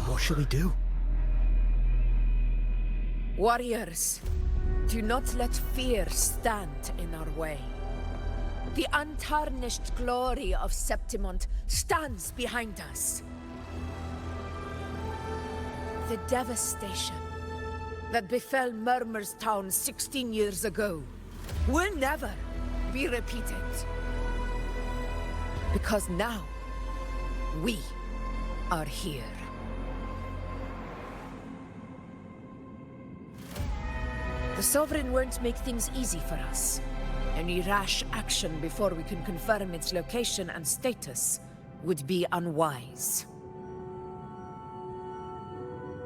What should we do? Warriors, do not let fear stand in our way. The untarnished glory of Septimont stands behind us. The devastation that befell Murmur's town 16 years ago will never be repeated. Because now, we are here. The Sovereign won't make things easy for us. Any rash action before we can confirm its location and status would be unwise.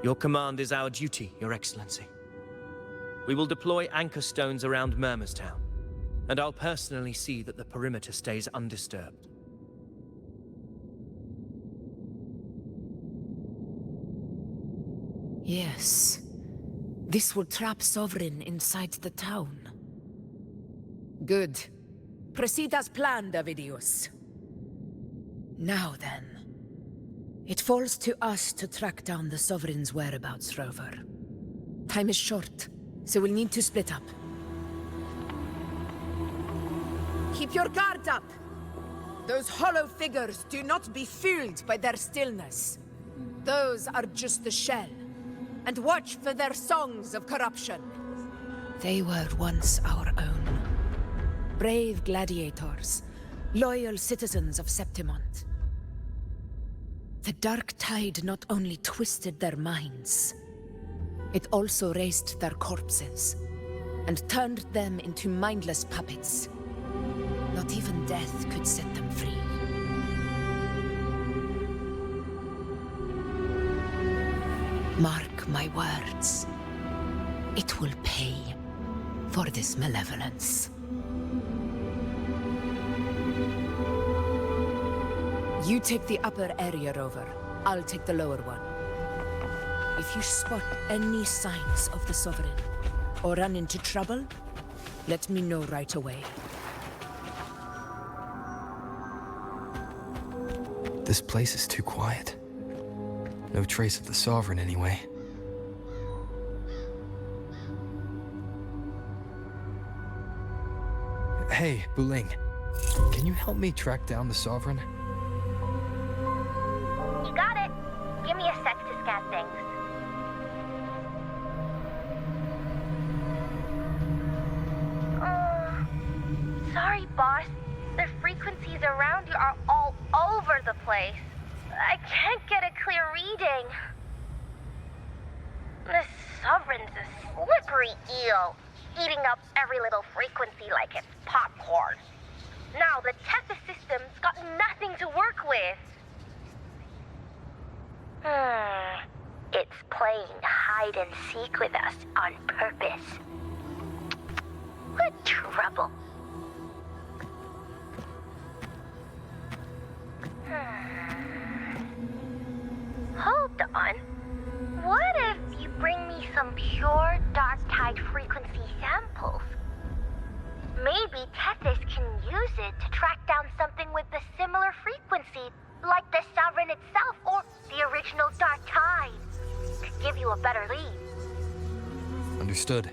Your command is our duty, Your Excellency. We will deploy anchor stones around Murmurstown, and I'll personally see that the perimeter stays undisturbed. Yes. This will trap Sovereign inside the town. Good. Proceed as planned, Avidius. Now then. It falls to us to track down the Sovereign's whereabouts, Rover. Time is short, so we'll need to split up. Keep your guard up! Those hollow figures do not be fooled by their stillness. Those are just the shell. And watch for their songs of corruption. They were once our own. Brave gladiators, loyal citizens of Septimont. The Dark Tide not only twisted their minds, it also raised their corpses and turned them into mindless puppets. Not even death could set them free. Mark my words. It will pay for this malevolence. You take the upper area, Rover. I'll take the lower one. If you spot any signs of the Sovereign, or run into trouble, let me know right away. This place is too quiet. No trace of the Sovereign, anyway. Hey, Buling. Can you help me track down the Sovereign? You got it. Give me a sec to scan things. Sorry, boss. The frequencies around you are all over the place. I can't get a clear reading. This Sovereign's a slippery eel, eating up every little frequency like it's popcorn. Now the Tethys system's got nothing to work with. It's playing hide and seek with us on purpose. What trouble. Hold on. What if you bring me some pure dark tide frequency samples? Maybe Tethys can use it to track down something with a similar frequency, like the Sovereign itself or the original dark tide. Could give you a better lead. Understood.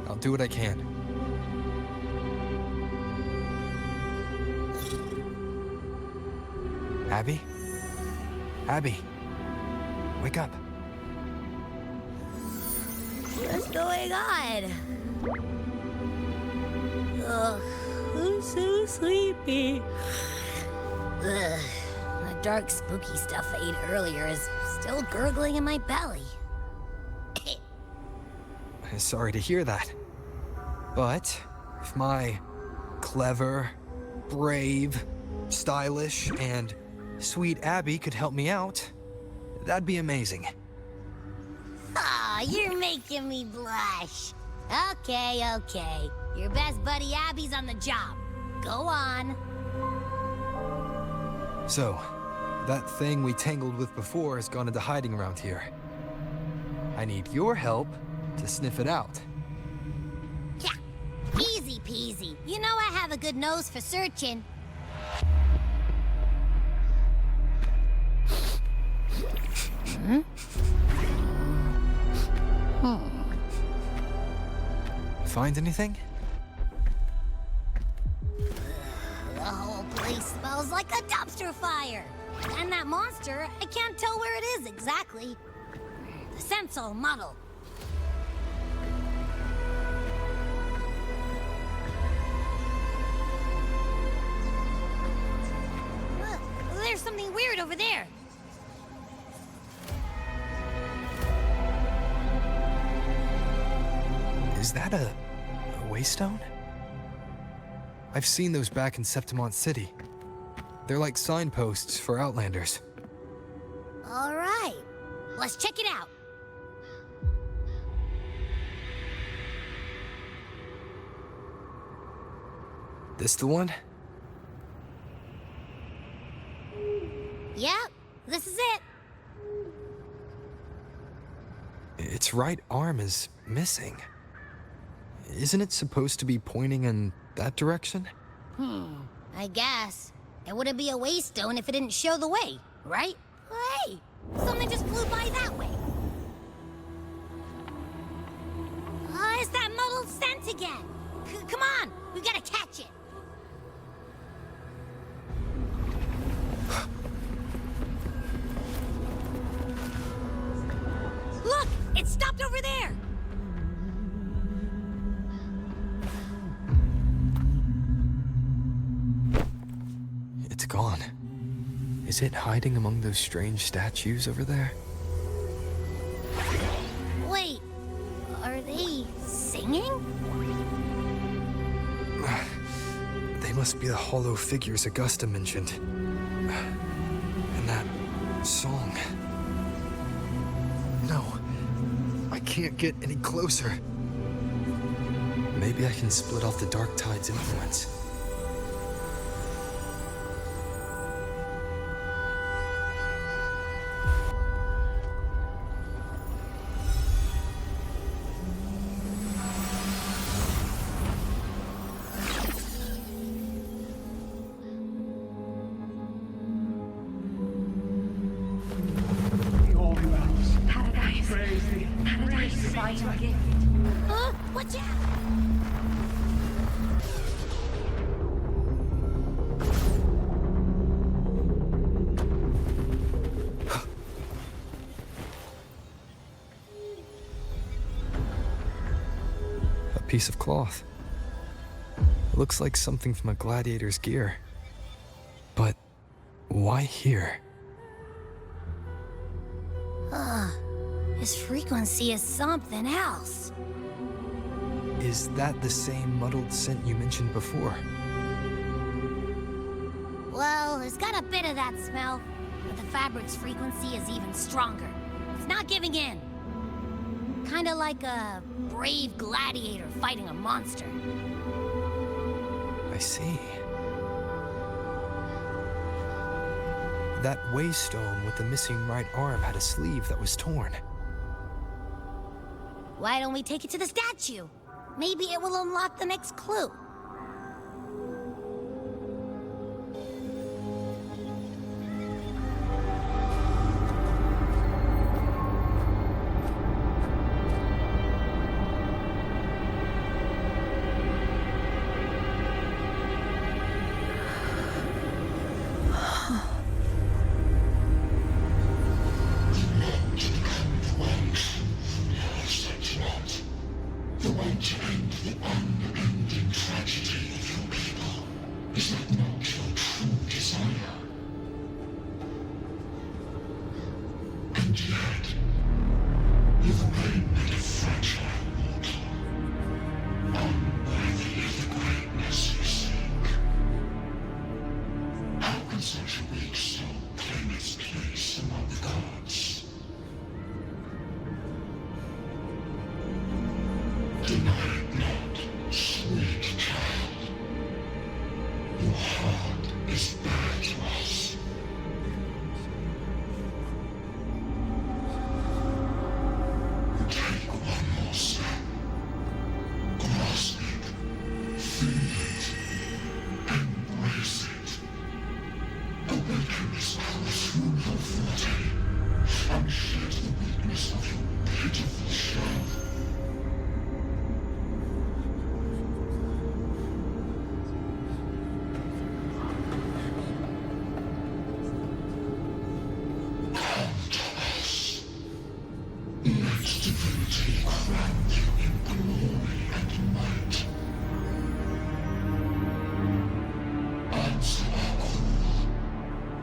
I'll do what I can. Abby? Abby! Wake up. What's going on? Ugh, I'm so sleepy. Ugh, the dark, spooky stuff I ate earlier is still gurgling in my belly. Sorry to hear that. But if my clever, brave, stylish, and sweet Abby could help me out, that'd be amazing. Aw, you're making me blush. Okay. Your best buddy Abby's on the job. Go on. So, that thing we tangled with before has gone into hiding around here. I need your help to sniff it out. Yeah, easy peasy. You know I have a good nose for searching. Find anything? The whole place smells like a dumpster fire. And that monster, I can't tell where it is exactly. The scent's all muddled. There's something weird over there. Is that a waystone? I've seen those back in Septimont City. They're like signposts for Outlanders. All right, let's check it out. This the one? Yep, this is it. Its right arm is missing. Isn't it supposed to be pointing in that direction? I guess. It wouldn't be a waystone if it didn't show the way, right? Hey, something just flew by that way. It's that muddled scent again. Come on, we gotta catch it. Look, it stopped over there. It's gone. Is it hiding among those strange statues over there? Wait, are they singing? They must be the hollow figures Augusta mentioned. And that song. No, I can't get any closer. Maybe I can split off the Dark Tide's influence. Watch out! A piece of cloth. It looks like something from a gladiator's gear. But why here? This frequency is something else. Is that the same muddled scent you mentioned before? Well, it's got a bit of that smell, but the fabric's frequency is even stronger. It's not giving in. Kinda like a brave gladiator fighting a monster. I see. That waystone with the missing right arm had a sleeve that was torn. Why don't we take it to the statue? Maybe it will unlock the next clue. The way to end the unending tragedy of your people. Is that not your true desire? And yet, you remain but a fragile mortal, unworthy of the greatness you seek. How can such a weak soul claim its place among the gods? Deny it not, sweet child. Your heart is bare to us. Take one more step. Grasp it, feel it, embrace it. Awaken this power through your forte, and shed the weakness of your pitiful shell. Divinity crown you in glory and might. Answer our call,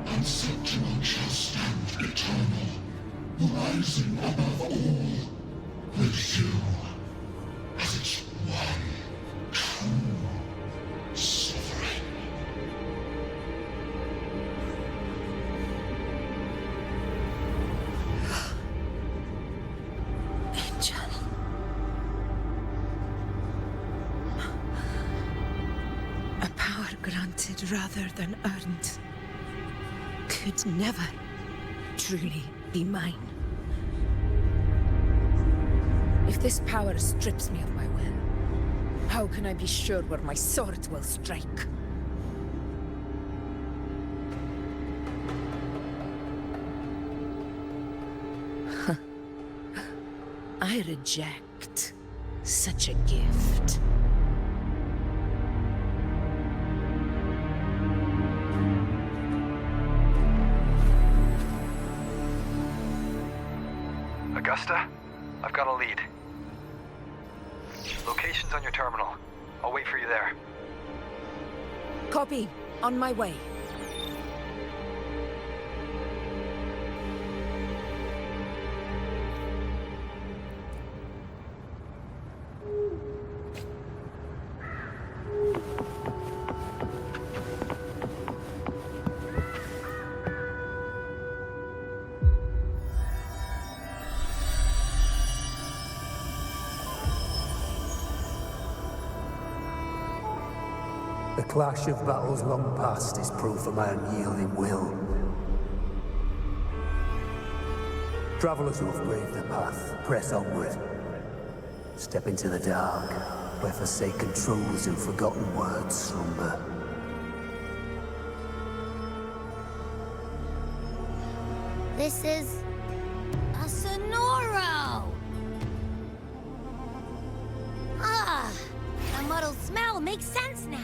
and Septimon shall stand eternal, rising above all, with you as its one true sovereign. Granted rather than earned, could never truly be mine. If this power strips me of my will, how can I be sure where my sword will strike? I reject such a gift. Augusta, I've got a lead. Location's on your terminal. I'll wait for you there. Copy. On my way. The clash of battles long past is proof of my unyielding will. Travelers who have braved the path, press onward. Step into the dark, where forsaken truths and forgotten words slumber. This is a Sonoro! Ah, the muddled smell makes sense now.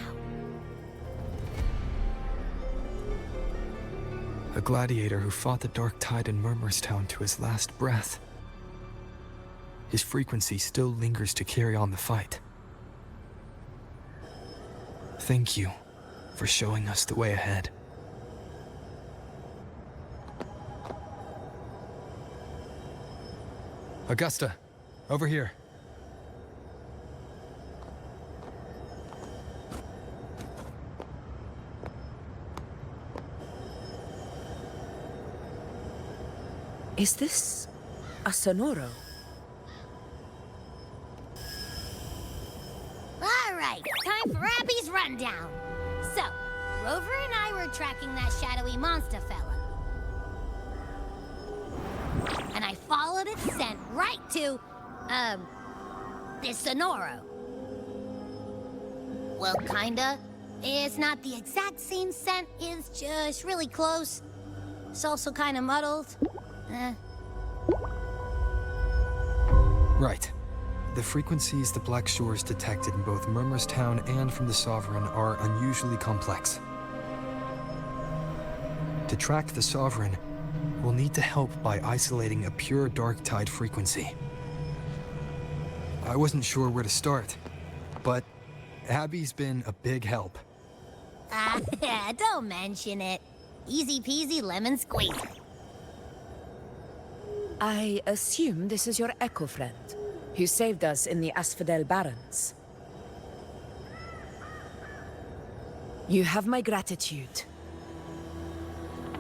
A gladiator who fought the dark tide in Murmurstown to his last breath. His frequency still lingers to carry on the fight. Thank you for showing us the way ahead. Augusta, over here. Is this a Sonoro? All right, time for Abby's rundown. So, Rover and I were tracking that shadowy monster fella. And I followed its scent right to, this Sonoro. Well, kinda. It's not the exact same scent, it's just really close. It's also kinda muddled. Right. The frequencies the Black Shores detected in both Murmur's Town and from the Sovereign are unusually complex. To track the Sovereign, we'll need to help by isolating a pure dark tide frequency. I wasn't sure where to start, but Abby's been a big help. Don't mention it. Easy peasy lemon squeezy. I assume this is your Echo friend, who saved us in the Asphodel Barrens. You have my gratitude.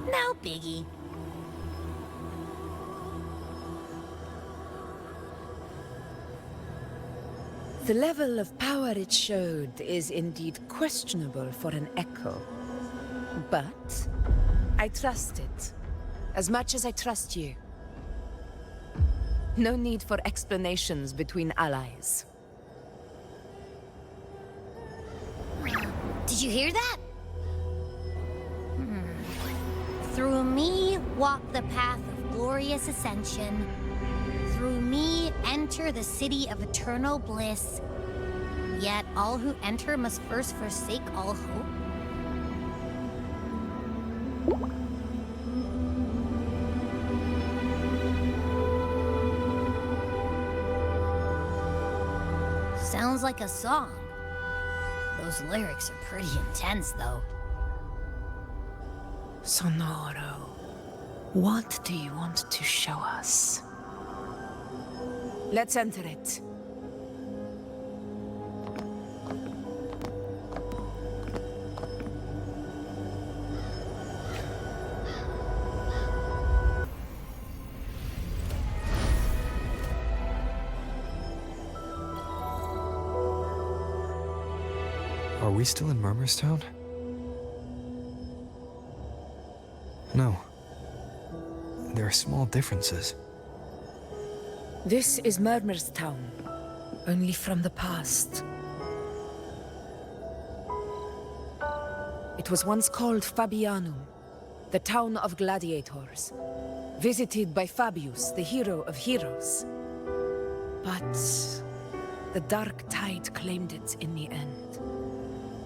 No biggie. The level of power it showed is indeed questionable for an Echo. But I trust it, as much as I trust you. No need for explanations between allies. Did you hear that? Through me walk the path of glorious ascension. Through me enter the city of eternal bliss. Yet all who enter must first forsake all hope. Sounds like a song. Those lyrics are pretty intense, though. Sonoro, what do you want to show us? Let's enter it. Are we still in Murmur's Town? No. There are small differences. This is Murmur's Town, only from the past. It was once called Fabianum, the town of gladiators, visited by Fabius, the hero of heroes. But the dark tide claimed it in the end,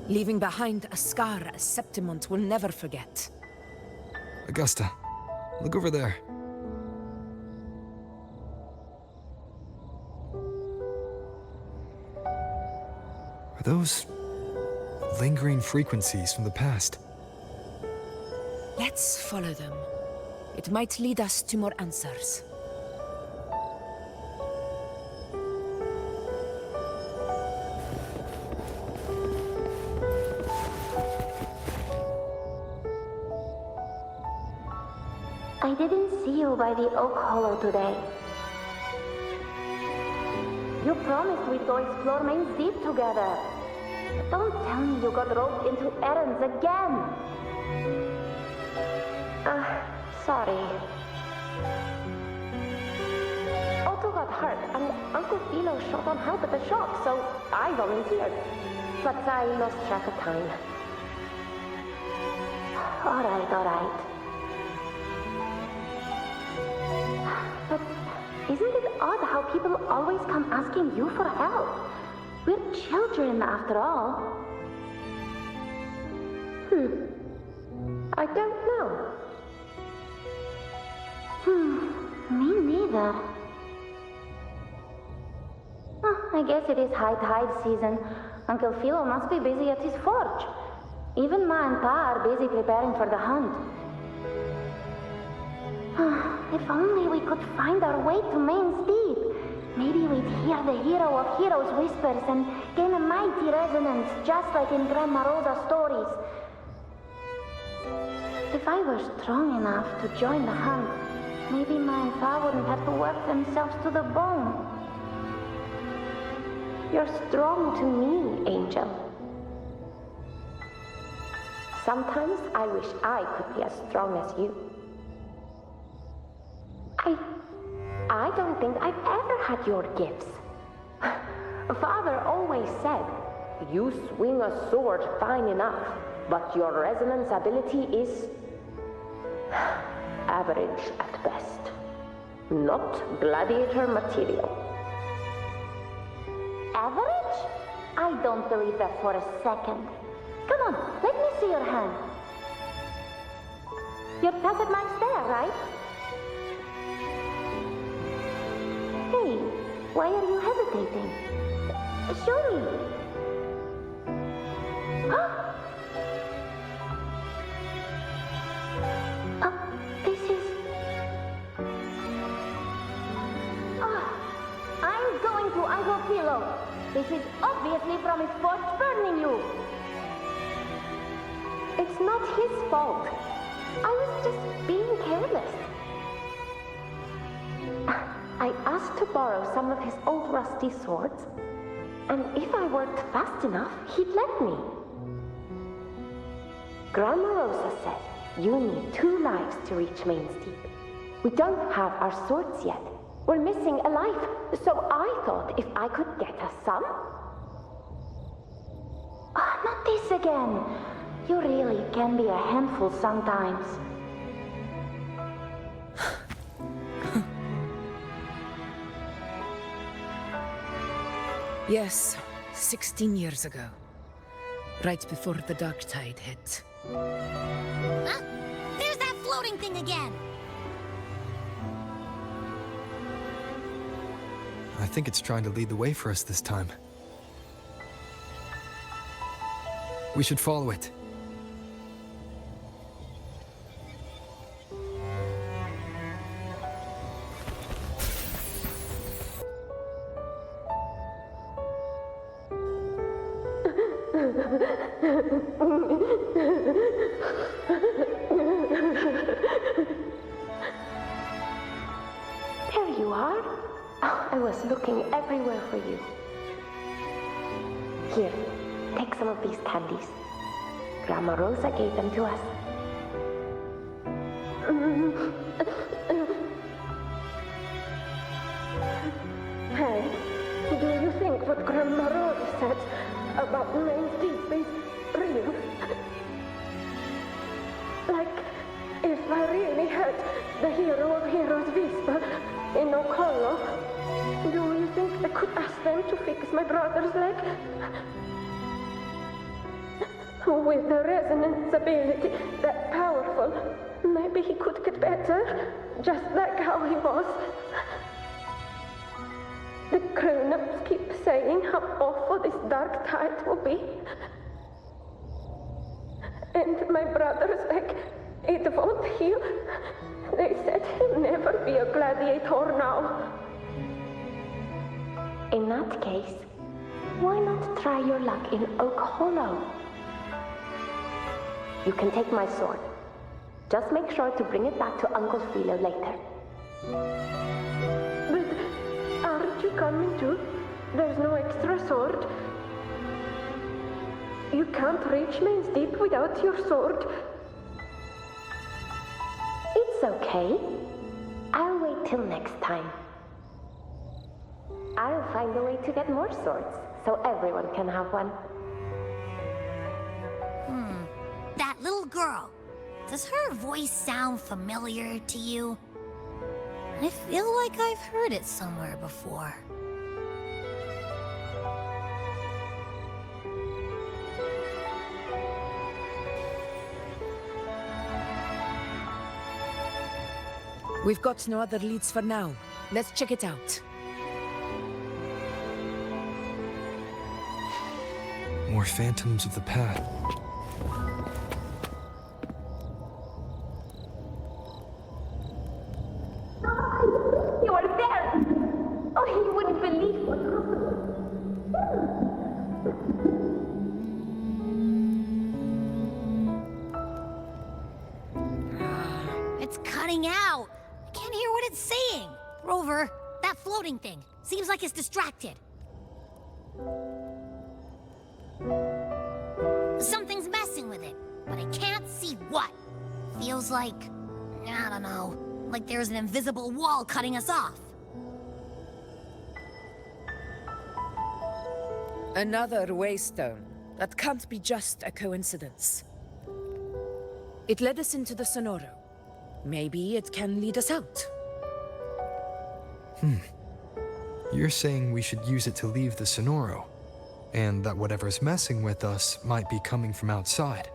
leaving behind a scar Septimont will never forget. Augusta, look over there. Are those lingering frequencies from the past? Let's follow them. It might lead us to more answers. I didn't see you by the Oak Hollow today. You promised we'd go explore Main's Deep together. Don't tell me you got roped into errands again. Sorry. Otto got hurt, and Uncle Philo shot on help at the shop, so I volunteered. But I lost track of time. All right. But isn't it odd how people always come asking you for help? We're children, after all. I don't know. Me neither. I guess it is high tide season. Uncle Philo must be busy at his forge. Even Ma and Pa are busy preparing for the hunt. If only we could find our way to Main's Deep. Maybe we'd hear the hero of heroes whispers and gain a mighty resonance, just like in Grandma Rosa's stories. If I were strong enough to join the hunt, maybe my Pa wouldn't have to work themselves to the bone. You're strong to me, Angel. Sometimes I wish I could be as strong as you. I don't think I've ever had your gifts. Father always said, you swing a sword fine enough, but your resonance ability is average at best. Not gladiator material. Average? I don't believe that for a second. Come on, let me see your hand. Your tacit mark's there, right? Hey, why are you hesitating? Show me. This is... I'm going to Uncle Philo. This is obviously from his forge burning you. It's not his fault. I was just being careless. I asked to borrow some of his old rusty swords, and if I worked fast enough, he'd let me. Grandma Rosa said you need 2 lives to reach Main's Deep. We don't have our swords yet. We're missing a life, so I thought if I could get us some... not this again. You really can be a handful sometimes. Yes, 16 years ago. Right before the dark tide hit. There's that floating thing again! I think it's trying to lead the way for us this time. We should follow it. There you are. Oh, I was looking everywhere for you. Here, take some of these candies. Grandma Rosa gave them to us. Hey, do you think what Grandma Rosa said about Main's Deep is real? Like, if I really had the hero of heroes whisper in Okolo, do you think I could ask them to fix my brother's leg? With the resonance ability that powerful, maybe he could get better, just like how he was. The grown-ups keep saying how awful this dark tide will be. And my brother's leg, it won't heal. They said he'll never be a gladiator now. In that case, why not try your luck in Oak Hollow? You can take my sword. Just make sure to bring it back to Uncle Philo later. But aren't you coming too? There's no extra sword. You can't reach Main's Deep without your sword. It's okay. I'll wait till next time. I'll find a way to get more swords, so everyone can have one. That little girl. Does her voice sound familiar to you? I feel like I've heard it somewhere before. We've got no other leads for now. Let's check it out. More phantoms of the path. cutting out. I can't hear what it's saying. Rover, that floating thing. Seems like it's distracted. Something's messing with it, but I can't see what. Feels like, I don't know, like there's an invisible wall cutting us off. Another waystone. That can't be just a coincidence. It led us into the Sonoro. Maybe it can lead us out. You're saying we should use it to leave the Sonoro, and that whatever's messing with us might be coming from outside.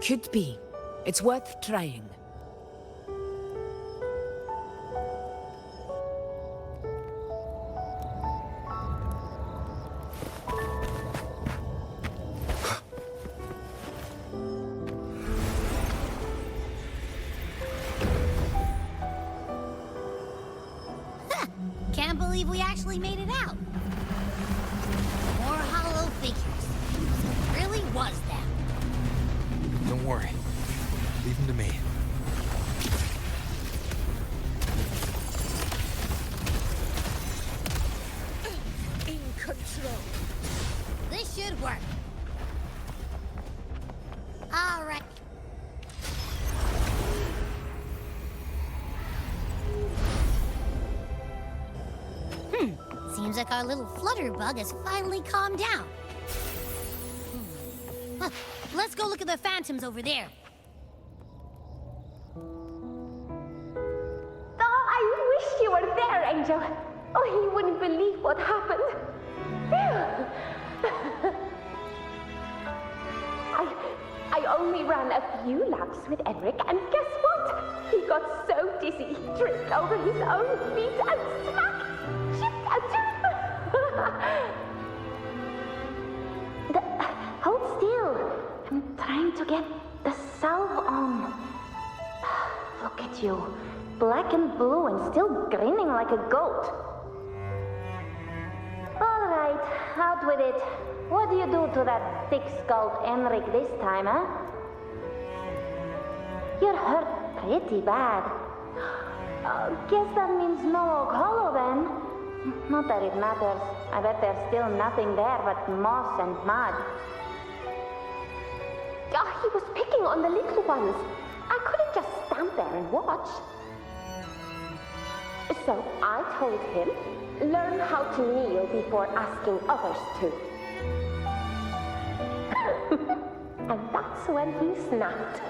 Could be. It's worth trying. Can't believe we actually made it out. More hollow figures. So it really was them. Don't worry. Leave them to me. In control. This should work. All right. Seems like our little flutterbug has finally calmed down. Let's go look at the phantoms over there. Oh, I wish you were there, Angel. Oh, you wouldn't believe what happened. I only ran a few laps with Enric, and guess what? He got so dizzy, he tripped over his own feet and smack! Chipped a tooth! Hold still. I'm trying to get the salve on. Look at you. Black and blue and still grinning like a goat. All right, out with it. What do you do to that thick-skulled Enric this time, huh? You're hurt pretty bad. Guess that means no Oak Hollow then. Not that it matters. I bet there's still nothing there but moss and mud. Oh, he was picking on the little ones. I couldn't just stand there and watch. So I told him, learn how to kneel before asking others to. And that's when he snapped.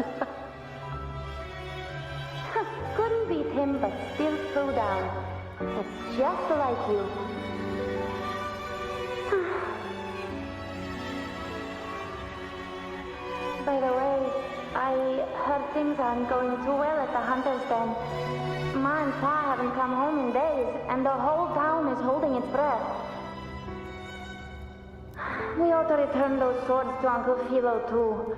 Couldn't beat him, but still threw down. It's just like you. By the way, I heard things aren't going too well at the Hunter's Den. Ma and Pa haven't come home in days, and the whole town is holding its breath. We ought to return those swords to Uncle Philo, too.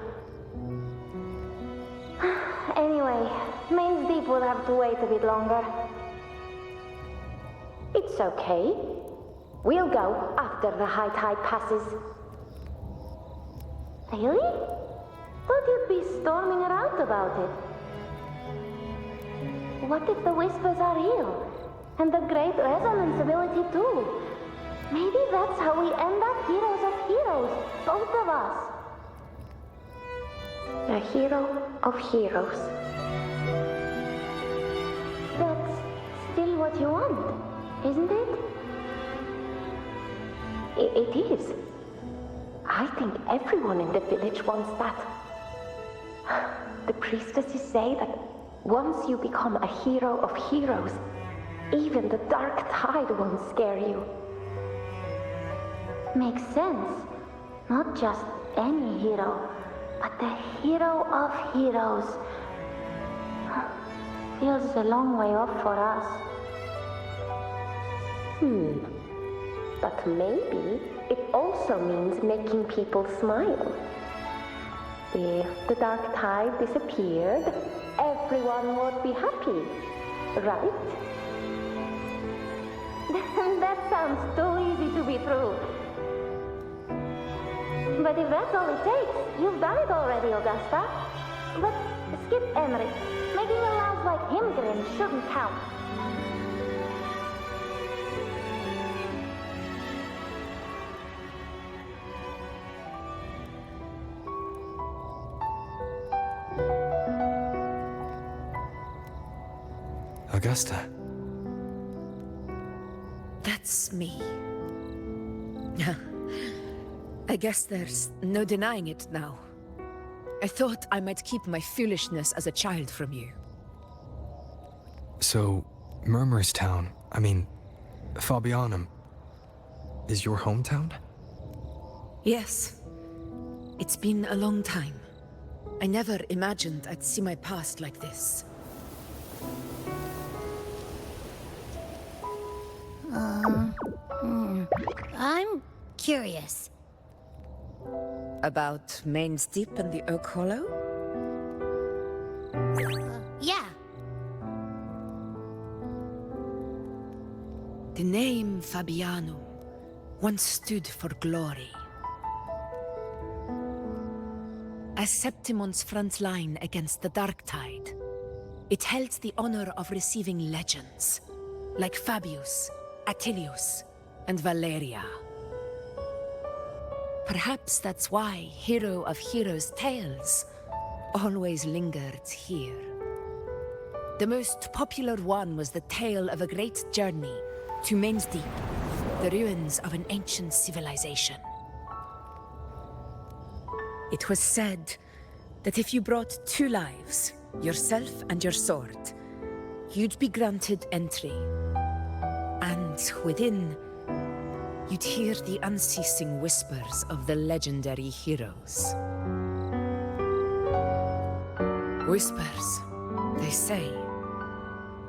Anyway, Main's Deep will have to wait a bit longer. It's okay. We'll go after the high tide passes. Really? Thought you'd be storming around about it. What if the whispers are real? And the great resonance ability too? Maybe that's how we end up heroes of heroes, both of us. A hero of heroes. That's still what you want, isn't it? It is. I think everyone in the village wants that. The priestesses say that once you become a hero of heroes, even the dark tide won't scare you. Makes sense. Not just any hero, but the hero of heroes. Feels a long way off for us. But maybe it also means making people smile. If the dark tide disappeared, everyone would be happy, right? That sounds too easy to be true. But if that's all it takes, you've done it already, Augusta. Let's skip Emmerich. Making a lounge like him grin shouldn't count. Augusta. That's me. I guess there's no denying it now. I thought I might keep my foolishness as a child from you. So, Murmurstown, Fabianum, is your hometown? Yes. It's been a long time. I never imagined I'd see my past like this. I'm curious. About Main's Deep and the Oak Hollow? Yeah. The name Fabianum once stood for glory. As Septimon's front line against the Dark Tide, it held the honor of receiving legends, like Fabius, Attilius, and Valeria. Perhaps that's why Hero of Heroes' tales always lingered here. The most popular one was the tale of a great journey to Main's Deep, the ruins of an ancient civilization. It was said that if you brought 2 lives, yourself and your sword, you'd be granted entry. And within, you'd hear the unceasing whispers of the legendary heroes. Whispers, they say,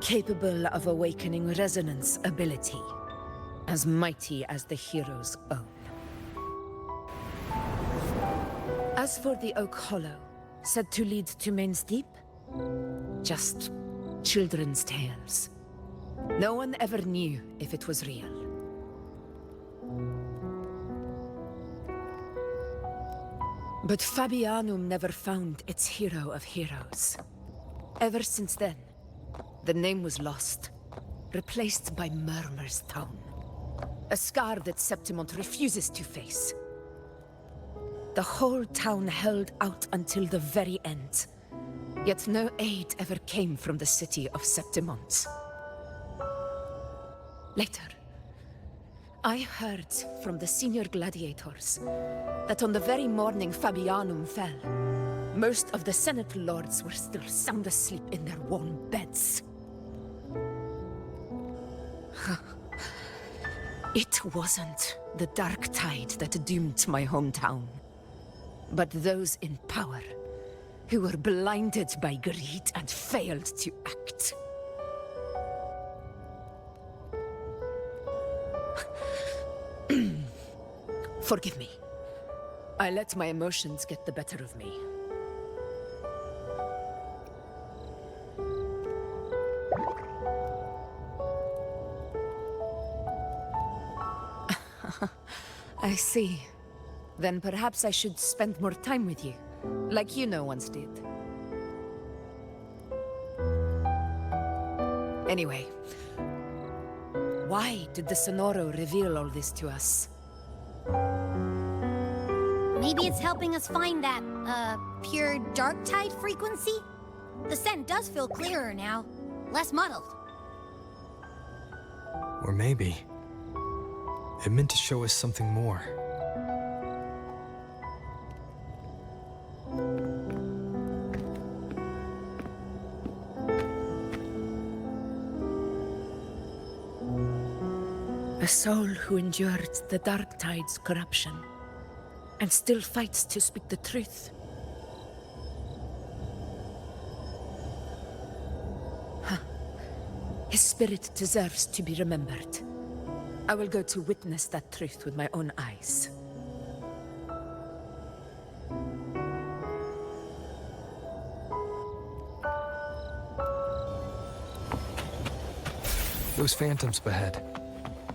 capable of awakening resonance ability, as mighty as the hero's own. As for the Oak Hollow, said to lead to Main's Deep, just children's tales. No one ever knew if it was real. But Fabianum never found its hero of heroes. Ever since then, the name was lost, replaced by Murmurstown. A scar that Septimont refuses to face. The whole town held out until the very end, yet no aid ever came from the city of Septimont. Later, I heard from the senior gladiators that on the very morning Fabianum fell, most of the Senate lords were still sound asleep in their warm beds. It wasn't the Dark Tide that doomed my hometown, but those in power who were blinded by greed and failed to act. Forgive me. I let my emotions get the better of me. I see. Then perhaps I should spend more time with you, like you once did. Anyway, why did the Sonoro reveal all this to us? Maybe it's helping us find that, pure dark tide frequency? The scent does feel clearer now, less muddled. Or maybe it meant to show us something more. A soul who endured the Dark Tide's corruption, and still fights to speak the truth. His spirit deserves to be remembered. I will go to witness that truth with my own eyes. Those phantoms ahead.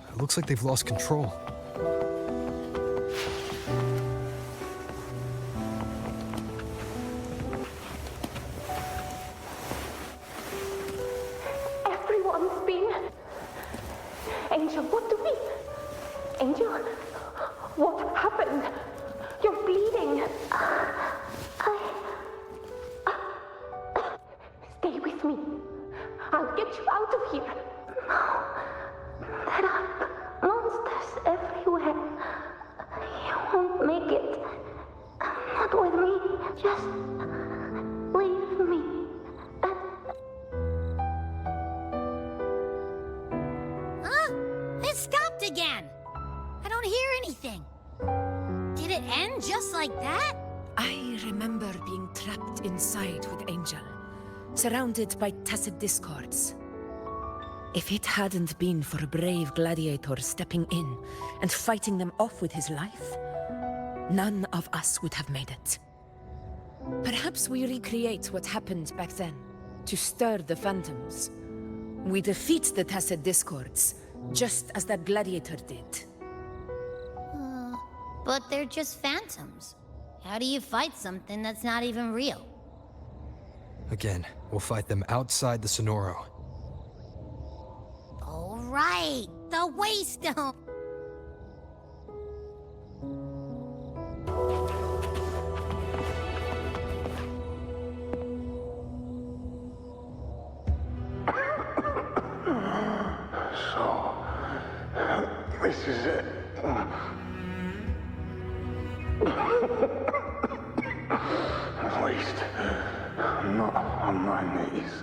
It looks like they've lost control. Angel, what do we... Angel? What happened? You're bleeding. Stay with me. I'll get you out of here. No. There are monsters everywhere. You won't make it. Not with me. Just leave me. Huh? It stopped again. I don't hear anything. Did it end just like that? I remember being trapped inside with Angel, surrounded by tacit discords. If it hadn't been for a brave gladiator stepping in and fighting them off with his life, none of us would have made it. Perhaps we recreate what happened back then, to stir the phantoms. We defeat the tacit discords, just as that gladiator did. But they're just phantoms. How do you fight something that's not even real? Again, we'll fight them outside the Sonoro. All right, the Waystone. So, this is it. At least, I'm not on my knees.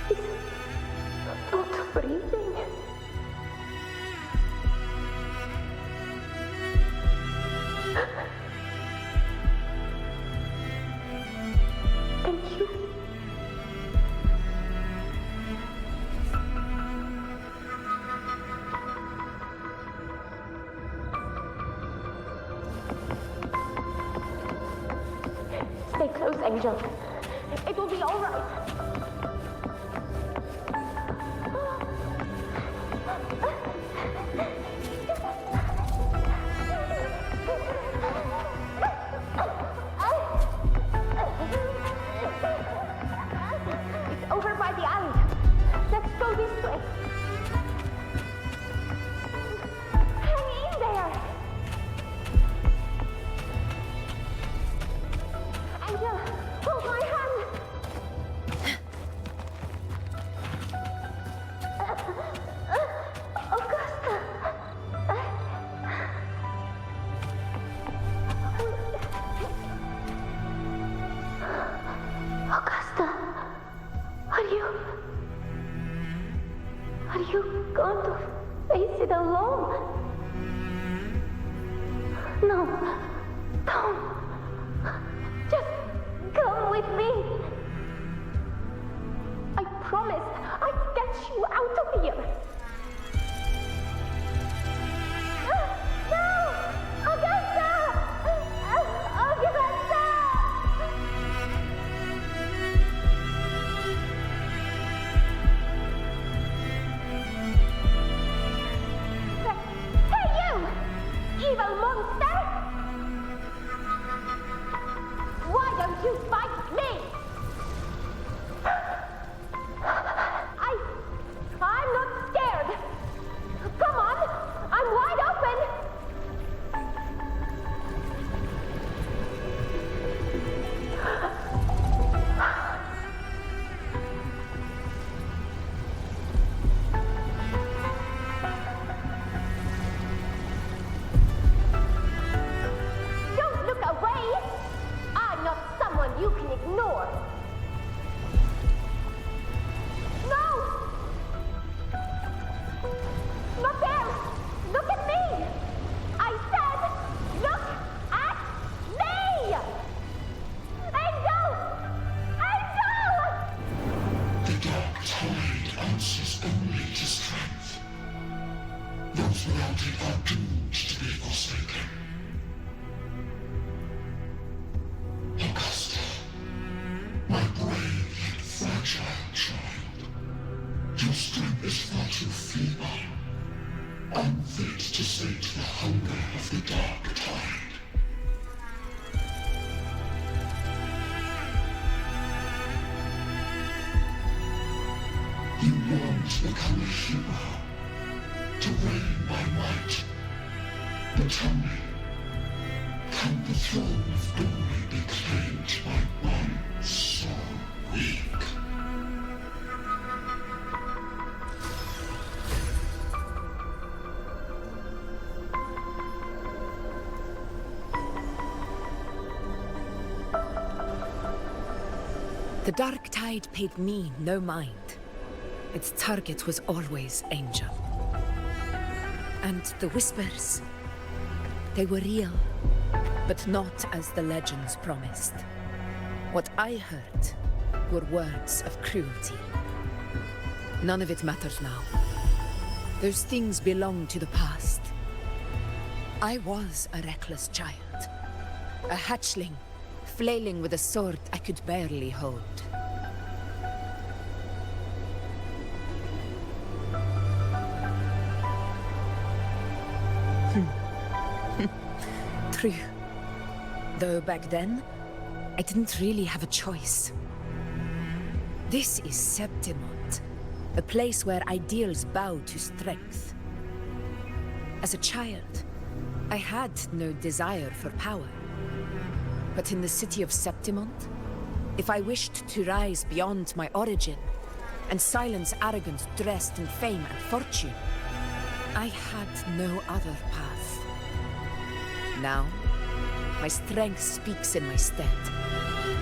He's not breathing. Can you... Stay close, Angel. It will be all right. It's over by the alley. Let's go this way. Hang in there. Angel, hold my hand. Augusta. Augusta, are you going to face it alone? No, don't. Just come with me. I promised I'd get you out of here. No! Augusta! Augusta! Hey, you! Evil monster! Why don't you fight me? I'm not scared. Come on, I'm wide open. Don't look away. I'm not someone you can ignore. No! Not there! Look at me! I said, look at me! Angel! Angel! The dark tide answers only to strength. Those without it are doomed to be forsaken. Augusta, my brave yet fragile child, your strength is far too feeble, unfit to sate the hunger of the dark tide. become a hero to reign by might. But tell me, can the throne of glory be claimed by one so weak? The Dark Tide paid me no mind. Its target was always Angel. And the whispers, they were real, but not as the legends promised. What I heard were words of cruelty. None of it matters now. Those things belong to the past. I was a reckless child, a hatchling, flailing with a sword I could barely hold. True. Though back then, I didn't really have a choice. This is Septimont, a place where ideals bow to strength. As a child, I had no desire for power. But in the city of Septimont, if I wished to rise beyond my origin and silence arrogance dressed in fame and fortune, I had no other path. Now, my strength speaks in my stead,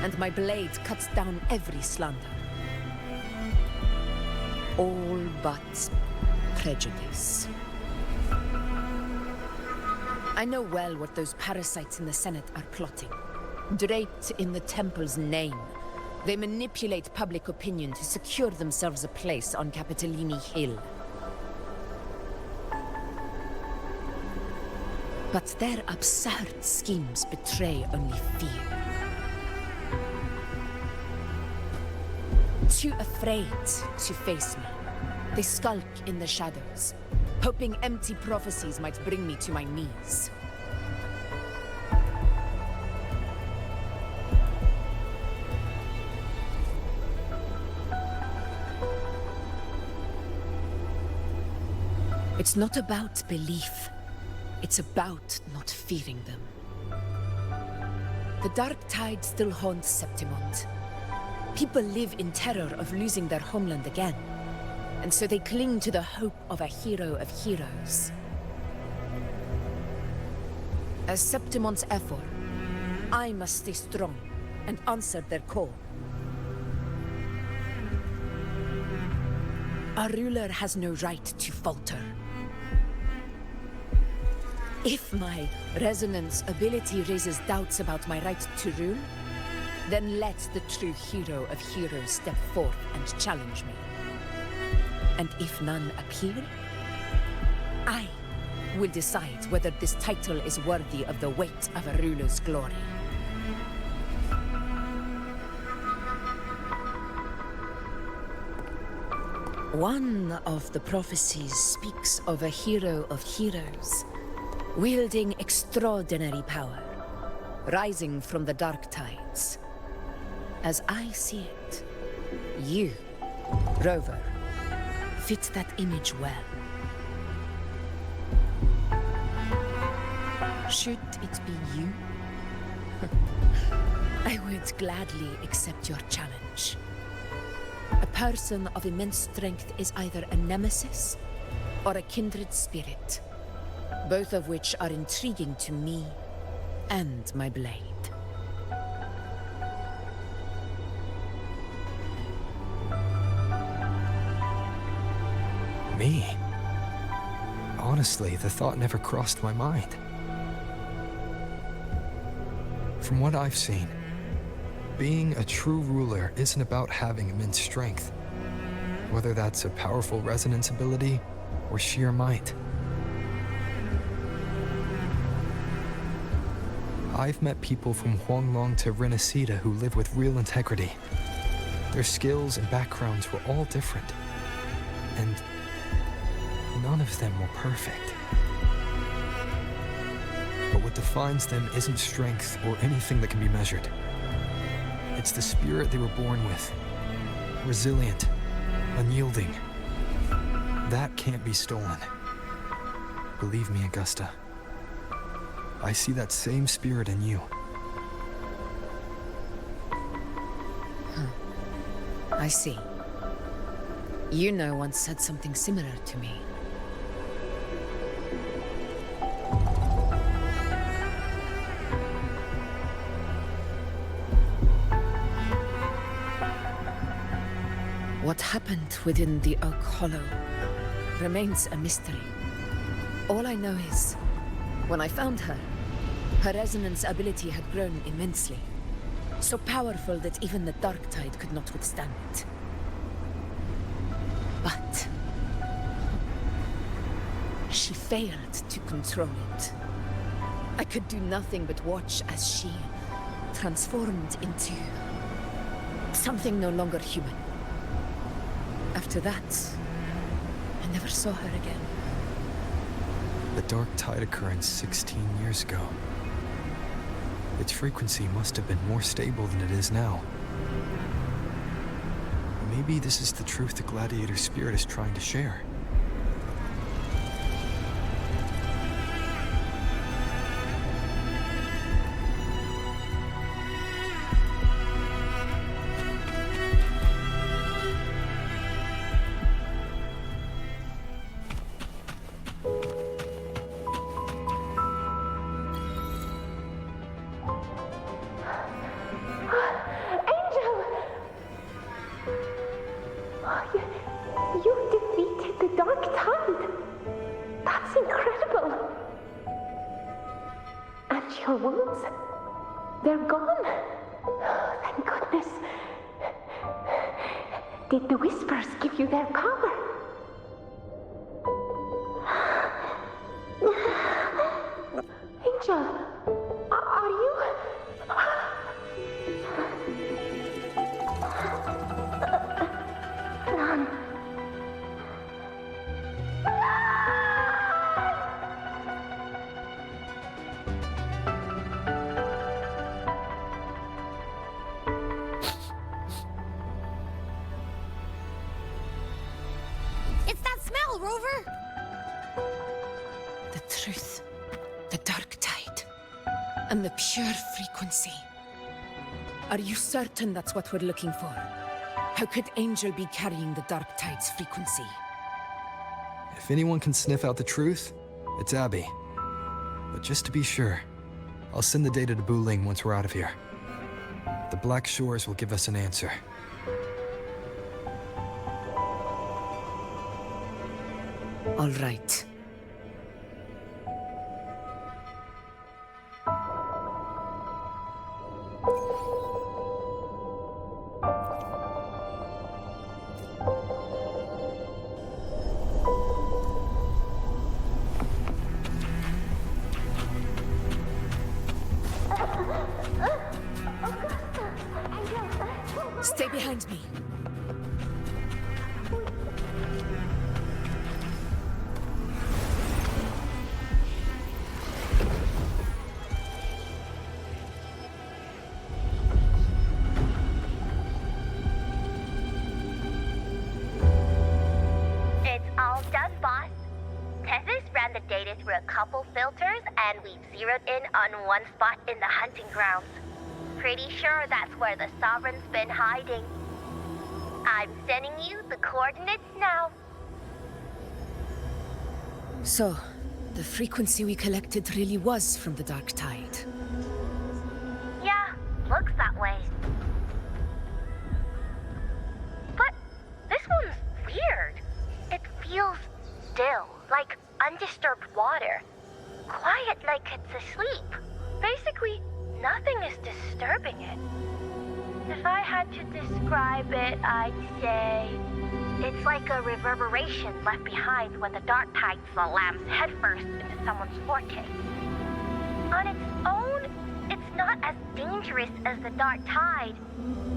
and my blade cuts down every slander. All but prejudice. I know well what those parasites in the Senate are plotting. Draped in the Temple's name, they manipulate public opinion to secure themselves a place on Capitolini Hill. But their absurd schemes betray only fear. Too afraid to face me, they skulk in the shadows, hoping empty prophecies might bring me to my knees. It's not about belief. It's about not fearing them. The Dark Tide still haunts Septimont. People live in terror of losing their homeland again, and so they cling to the hope of a hero of heroes. As Septimont's Ephor, I must stay strong and answer their call. Our ruler has no right to falter. If my resonance ability raises doubts about my right to rule, then let the true hero of heroes step forth and challenge me. And if none appear, I will decide whether this title is worthy of the weight of a ruler's glory. One of the prophecies speaks of a hero of heroes, wielding extraordinary power, rising from the dark tides. As I see it, you, Rover, fit that image well. Should it be you, I would gladly accept your challenge. A person of immense strength is either a nemesis or a kindred spirit, both of which are intriguing to me and my blade. Me? Honestly, the thought never crossed my mind. From what I've seen, being a true ruler isn't about having immense strength, whether that's a powerful resonance ability or sheer might. I've met people from Huanglong to Renacida who live with real integrity. Their skills and backgrounds were all different, and none of them were perfect. But what defines them isn't strength or anything that can be measured. It's the spirit they were born with. Resilient, unyielding, That can't be stolen. Believe me, Augusta. I see that same spirit in you. I see. You know once said something similar to me. What happened within the Oak Hollow remains a mystery. All I know is, when I found her, her resonance ability had grown immensely. So powerful that even the Dark Tide could not withstand it. But she failed to control it. I could do nothing but watch as she transformed into something no longer human. After that, I never saw her again. The Dark Tide occurrence 16 years ago. Its frequency must have been more stable than it is now. Maybe this is the truth the Gladiator spirit is trying to share. Your wounds, they're gone. Thank goodness. Did the Whispers give you their power? Angel, are you? None. Rover? The truth, the Dark Tide, and the pure frequency. Are you certain that's what we're looking for? How could Angel be carrying the Dark Tide's frequency? If anyone can sniff out the truth, it's Abby. But just to be sure, I'll send the data to Wuthering once we're out of here. The Black Shores will give us an answer. All right. Stay behind me. Through a couple filters, and we've zeroed in on one spot in the hunting grounds. Pretty sure that's where the Sovereign's been hiding. I'm sending you the coordinates now. So, the frequency we collected really was from the Dark Tide. Yeah, looks that way. But this one's weird. It feels still, like undisturbed water. Quiet like it's asleep. Basically, nothing is disturbing it. If I had to describe it, I'd say it's like a reverberation left behind when the Dark Tide slams headfirst into someone's forte. On its own, it's not as dangerous as the Dark Tide,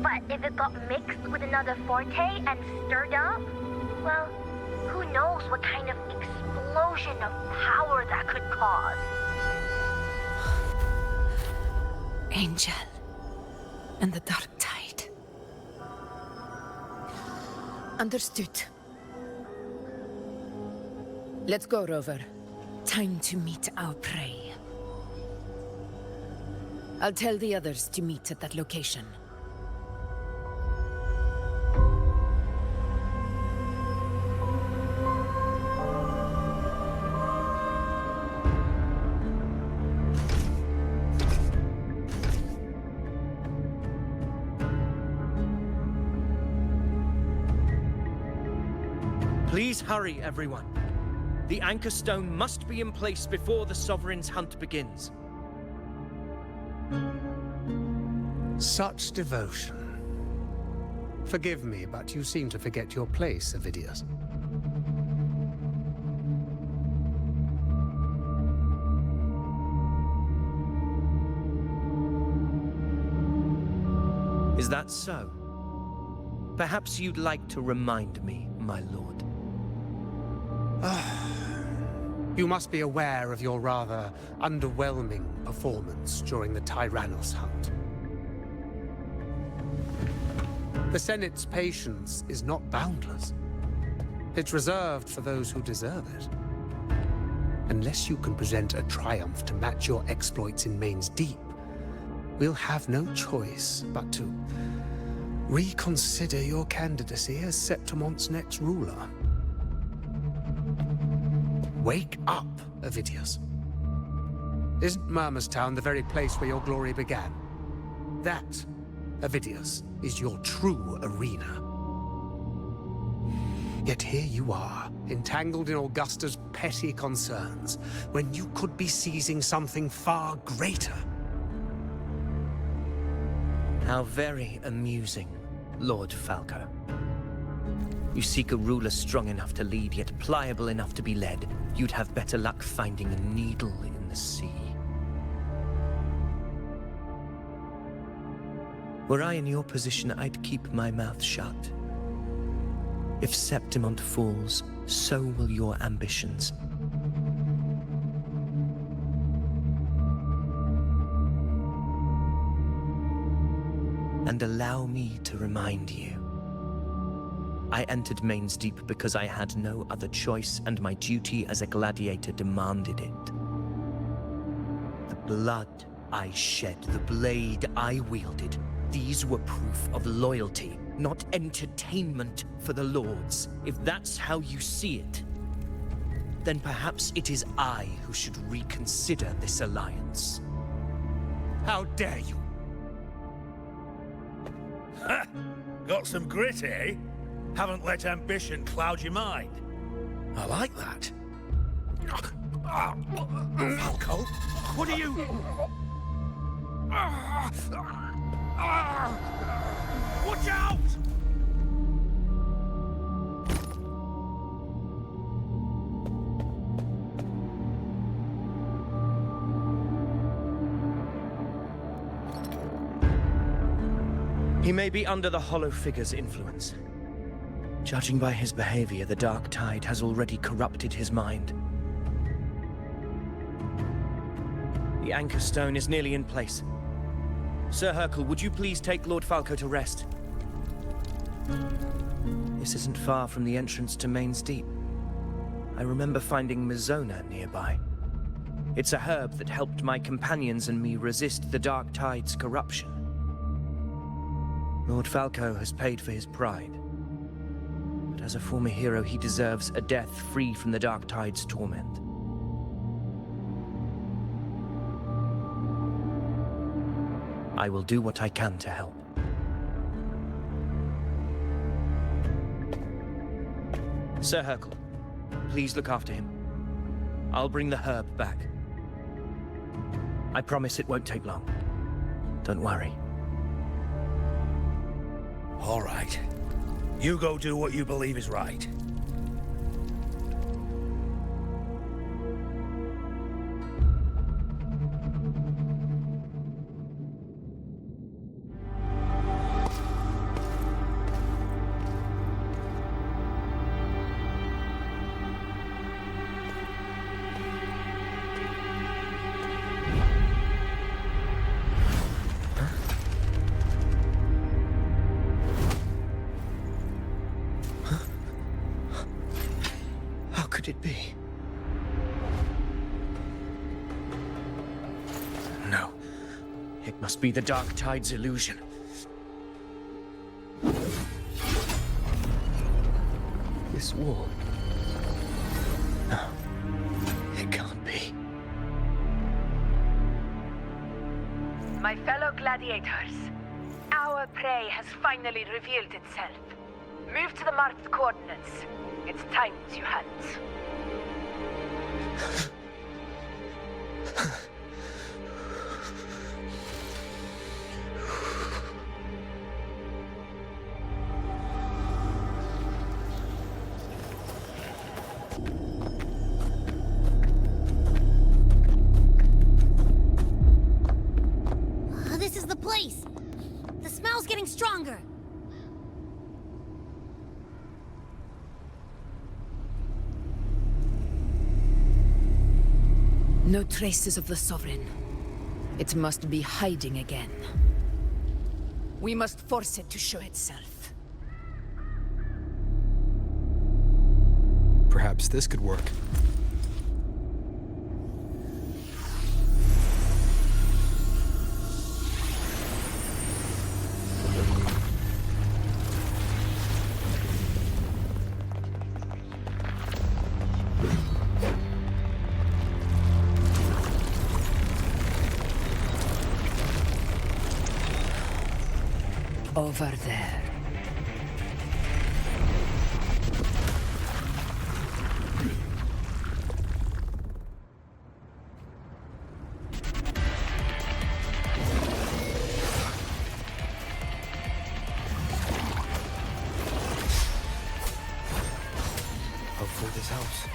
but if it got mixed with another forte and stirred up, well, who knows what kind of explosion of power that could cause. Angel and the Dark Tide. Let's go, Rover. Time to meet our prey. I'll tell the others to meet at that location. Please hurry, everyone. The anchor stone must be in place before the Sovereign's hunt begins. Such devotion. Forgive me, but you seem to forget your place, Avidius. Is that so? Perhaps you'd like to remind me, my lord. You must be aware of your rather underwhelming performance during the Tyrannos hunt. The Senate's patience is not boundless. It's reserved for those who deserve it. Unless you can present a triumph to match your exploits in Main's Deep, we'll have no choice but to reconsider your candidacy as Septimont's next ruler. Wake up, Avidius. Isn't Murmurstown the very place where your glory began? That, Avidius, is your true arena. Yet here you are, entangled in Augusta's petty concerns, when you could be seizing something far greater. How very amusing, Lord Falco. You seek a ruler strong enough to lead, yet pliable enough to be led. You'd have better luck finding a needle in the sea. Were I in your position, I'd keep my mouth shut. If Septimont falls, so will your ambitions. And allow me to remind you. I entered Main's Deep because I had no other choice, and my duty as a gladiator demanded it. The blood I shed, the blade I wielded, these were proof of loyalty, not entertainment for the Lords. If that's how you see it, then perhaps it is I who should reconsider this alliance. How dare you! Ha! Got some grit, eh? Haven't let ambition cloud your mind. I like that. Falco, what are you... Watch out! He may be under the Hollow Figure's influence. Judging by his behavior, the Dark Tide has already corrupted his mind. The anchor stone is nearly in place. Sir Hercule, would you please take Lord Falco to rest? This isn't far from the entrance to Main's Deep. I remember finding Mizona nearby. It's a herb that helped my companions and me resist the Dark Tide's corruption. Lord Falco has paid for his pride. But as a former hero, he deserves a death free from the Dark Tide's torment. I will do what I can to help. Sir Hercule, please look after him. I'll bring the herb back. I promise it won't take long. Don't worry. All right. You go do what you believe is right. It must be the Dark Tide's illusion. This wall. No, it can't be. My fellow gladiators, our prey has finally revealed itself. Move to the marked coordinates. It's time to hunt. This is the place! The smell's getting stronger! No traces of the Sovereign. It must be hiding again. We must force it to show itself. Perhaps this could work. Over there. Hopefully this helps.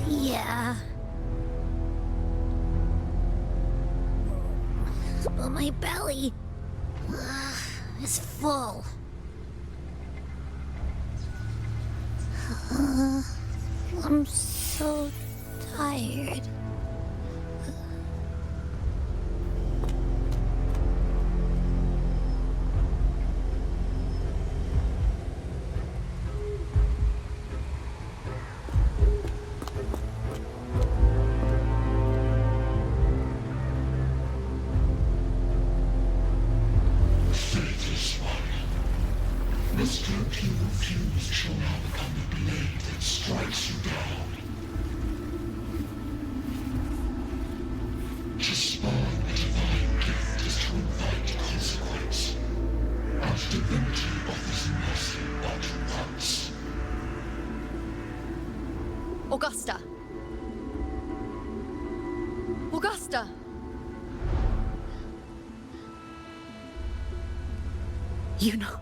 Yeah. But my belly is full. I'm so tired. This group you refuse shall now become the blade that strikes you down. To spawn a divine gift is to invite consequence. And divinity offers mercy but once. Augusta! Augusta! You know,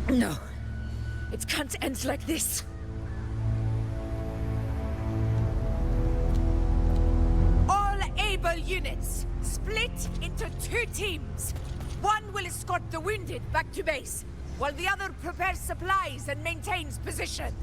No. It can't end like this. All able units, split into 2 teams. One will escort the wounded back to base, while the other prepares supplies and maintains position.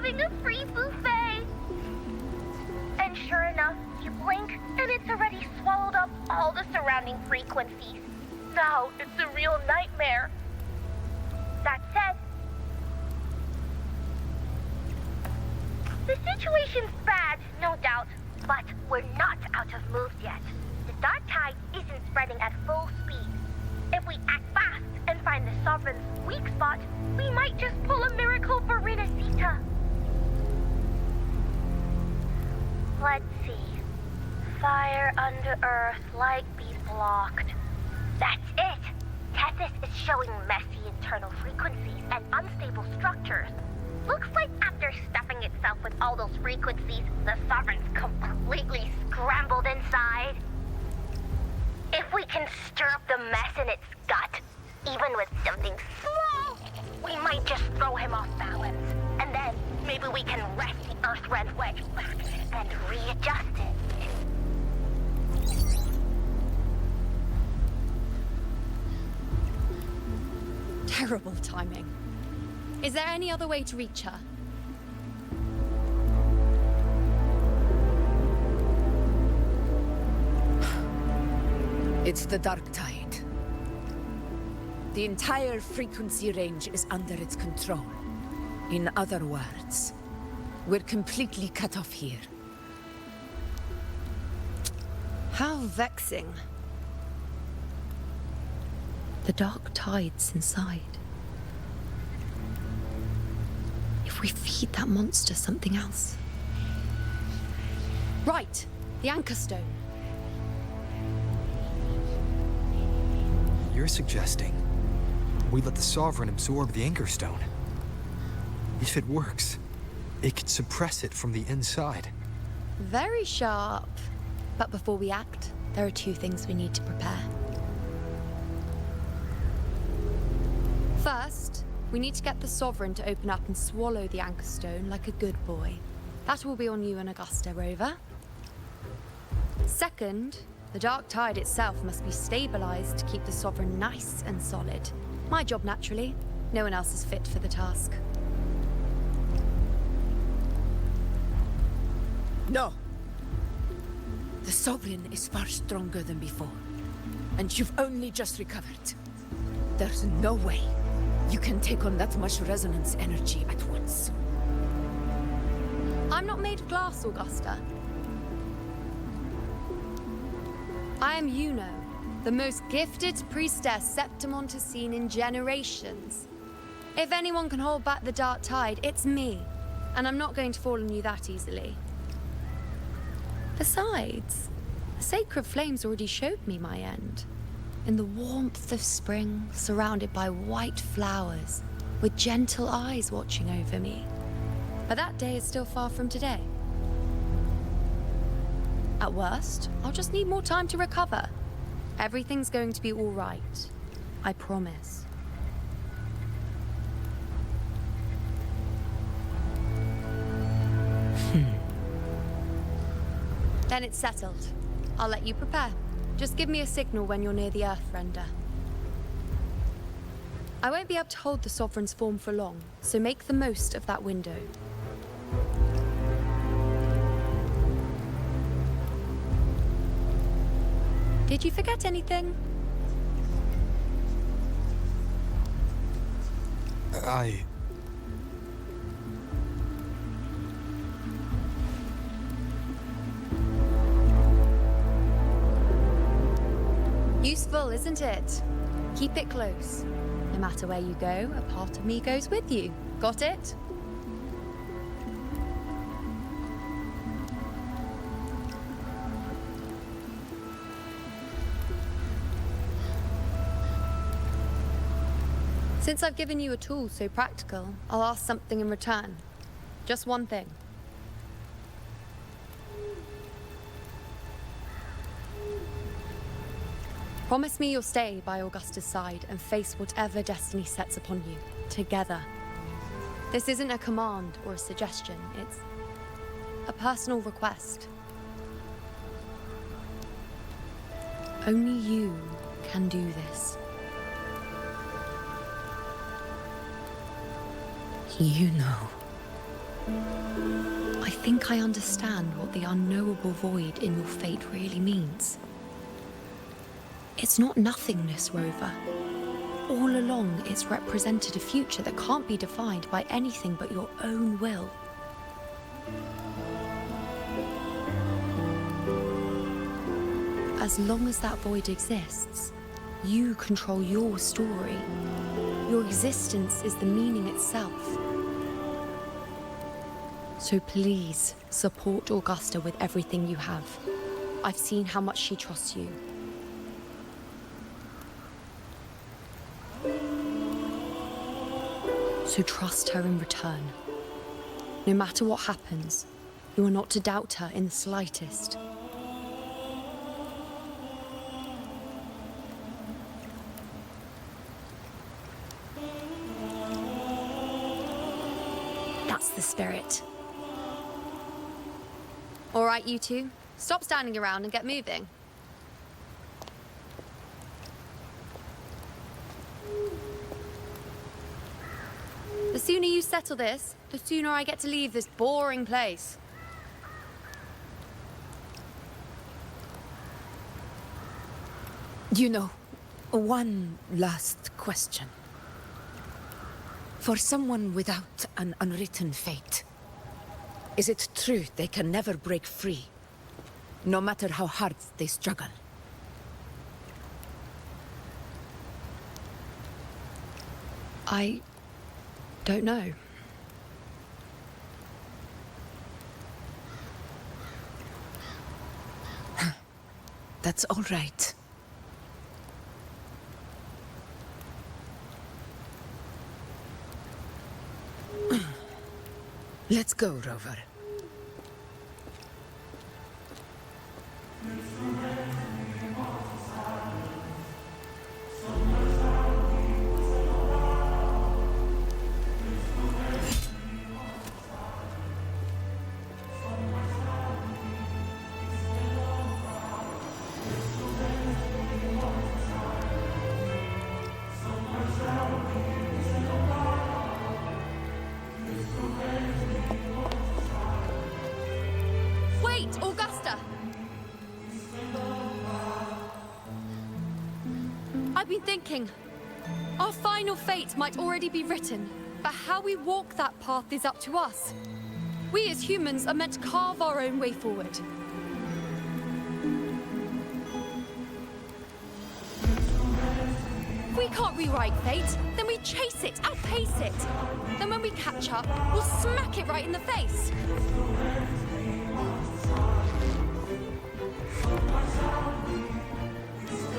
having a free buffet. And sure enough, you blink and it's already swallowed up all the surrounding frequencies. Now it's a real nightmare. That said, the situation's bad, no doubt, but we're not out of moves yet. The dark tide isn't spreading at full speed. If we act fast and find the Sovereign's weak spot, we might just pull a miracle for Renacita. Let's see. Fire under earth, light be blocked. That's it! Tethys is showing messy internal frequencies and unstable structures. Looks like after stuffing itself with all those frequencies, the Sovereign's completely scrambled inside. If we can stir up the mess in its gut, even with something small, we might just throw him off balance. And then maybe we can wrest the Earth-Rend wedge back and readjust it. Terrible timing. Is there any other way to reach her? It's the dark tide. The entire frequency range is under its control. In other words, we're completely cut off here. How vexing. The dark tide's inside. If we feed that monster something else. Right, the anchor stone. You're suggesting we let the Sovereign absorb the Anchor Stone. If it works, it could suppress it from the inside. Very sharp. But before we act, there are two things we need to prepare. First, we need to get the Sovereign to open up and swallow the Anchor Stone like a good boy. That will be on you and Augusta, Rover. Second, the dark tide itself must be stabilized to keep the Sovereign nice and solid. My job, naturally. No one else is fit for the task. No! The Sovereign is far stronger than before. And you've only just recovered. There's no way you can take on that much resonance energy at once. I'm not made of glass, Augusta. I am Yuno, the most gifted priestess Septimont has seen in generations. If anyone can hold back the dark tide, it's me. And I'm not going to fall on you that easily. Besides, the sacred flames already showed me my end. In the warmth of spring, surrounded by white flowers, with gentle eyes watching over me. But that day is still far from today. At worst, I'll just need more time to recover. Everything's going to be all right. I promise. Then it's settled. I'll let you prepare. Just give me a signal when you're near the Earth-Render. I won't be able to hold the Sovereign's form for long, so make the most of that window. Did you forget anything? Useful, isn't it? Keep it close. No matter where you go, a part of me goes with you. Got it? Since I've given you a tool so practical, I'll ask something in return. Just one thing. Promise me you'll stay by Augusta's side and face whatever destiny sets upon you, together. This isn't a command or a suggestion, it's a personal request. Only you can do this. You know. I think I understand what the unknowable void in your fate really means. It's not nothingness, Rover. All along, it's represented a future that can't be defined by anything but your own will. As long as that void exists, you control your story. Your existence is the meaning itself. So please, support Augusta with everything you have. I've seen how much she trusts you. So trust her in return. No matter what happens, you are not to doubt her in the slightest. That's the spirit. All right, you two. Stop standing around and get moving. The sooner you settle this, the sooner I get to leave this boring place. You know, one last question. For someone without an unwritten fate, is it true they can never break free, no matter how hard they struggle? I don't know. That's all right. Let's go, Rover. Wait, Augusta! I've been thinking. Our final fate might already be written, but how we walk that path is up to us. We as humans are meant to carve our own way forward. If we can't rewrite fate, then we chase it, outpace it. Then when we catch up, we'll smack it right in the face.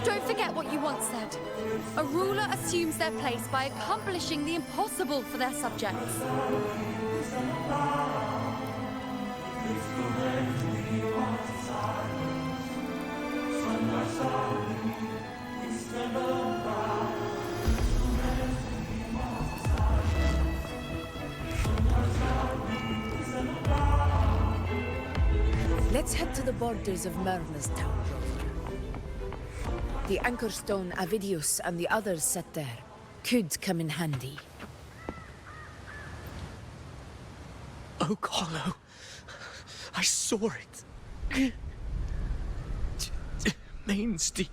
Don't forget what you once said. A ruler assumes their place by accomplishing the impossible for their subjects. Let's head to the borders of Myrna's town, Rover. The anchor stone Avidius and the others set there could come in handy. Oh, Carlo. I saw it. Mainsty.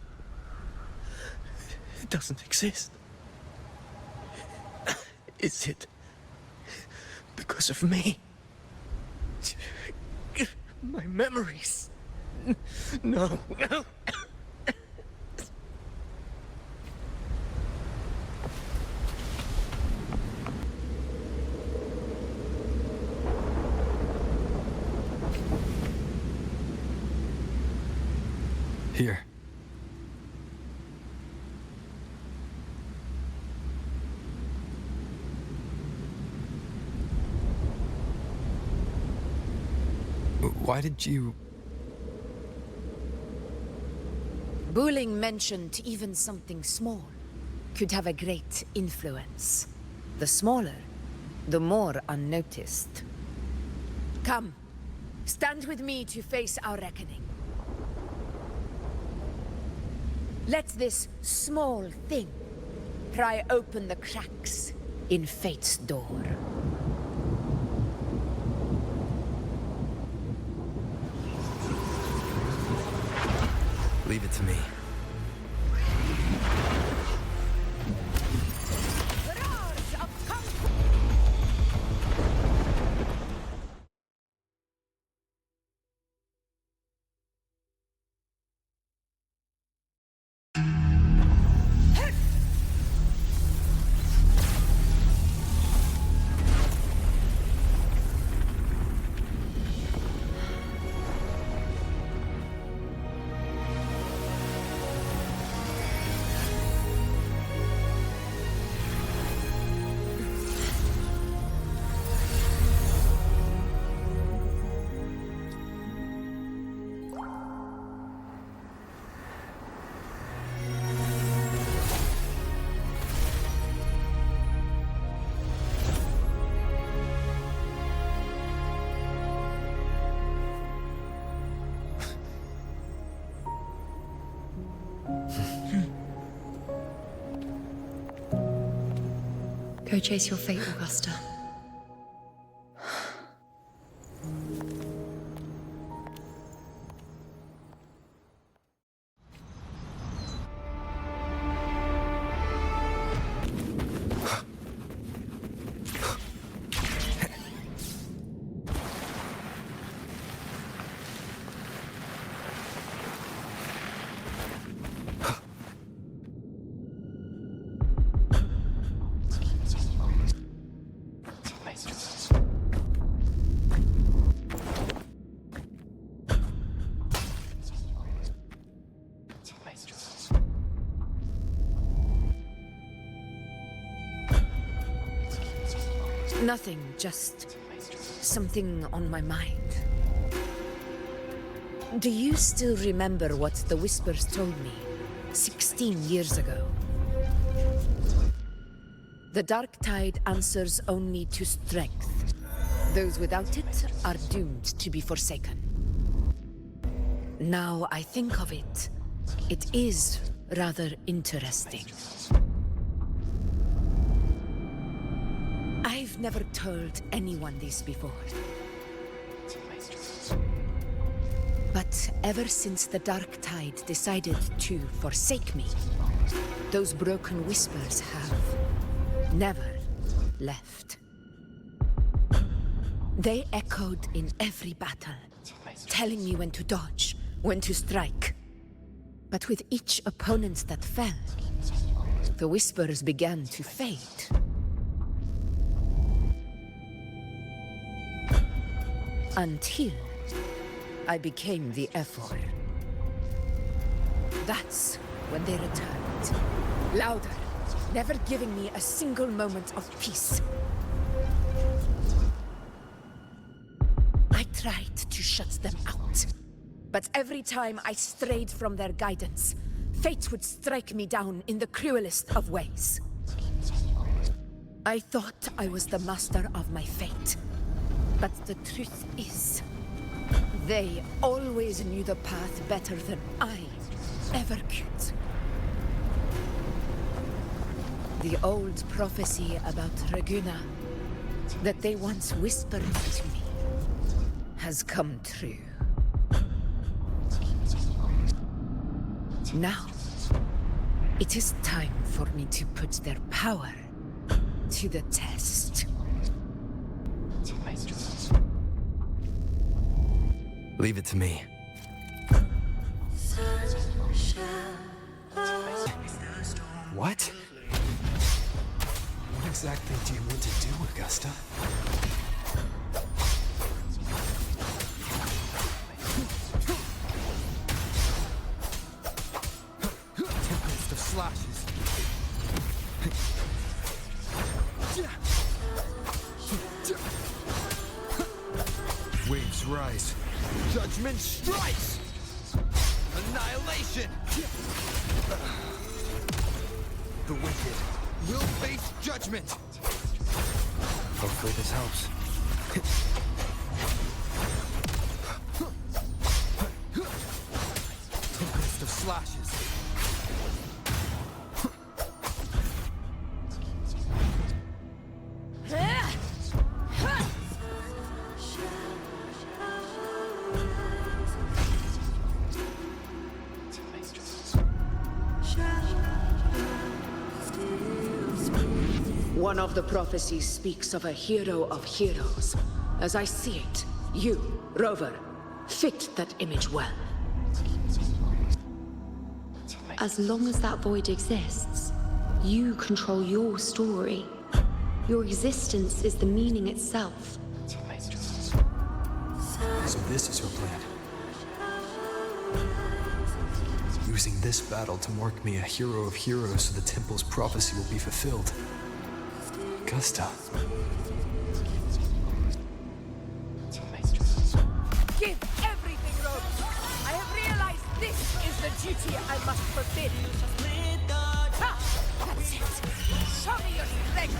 It doesn't exist. Is it because of me? My memories. No. Here. Why did you... Booling mentioned even something small could have a great influence. The smaller, the more unnoticed. Come, stand with me to face our reckoning. Let this small thing pry open the cracks in fate's door. Leave it to me. Go chase your fate, Augusta. Nothing, just something on my mind. Do you still remember what the Whispers told me 16 years ago? The dark tide answers only to strength. Those without it are doomed to be forsaken. Now I think of it, it is rather interesting. I've never told anyone this before. But ever since the dark tide decided to forsake me, those broken whispers have never left. They echoed in every battle, telling me when to dodge, when to strike. But with each opponent that fell, the whispers began to fade. Until I became the Ephor. That's when they returned. Louder, never giving me a single moment of peace. I tried to shut them out. But every time I strayed from their guidance, fate would strike me down in the cruelest of ways. I thought I was the master of my fate. But the truth is, they always knew the path better than I ever could. The old prophecy about Raguna, that they once whispered to me, has come true. Now, it is time for me to put their power to the test. Leave it to me. What? What exactly do you want to do, Augusta? Tempest of slashes. Waves rise. Judgment strikes! Annihilation! The wicked will face judgment! Hopefully this helps. Tempest of slashes. One of the prophecies speaks of a hero of heroes. As I see it, you, Rover, fit that image well. As long as that void exists, you control your story. Your existence is the meaning itself. So this is your plan. Using this battle to mark me a hero of heroes so the temple's prophecy will be fulfilled. Augusta. Give everything, Rover. I have realized this is the duty I must fulfill. Ha! That's it. Show me your strength.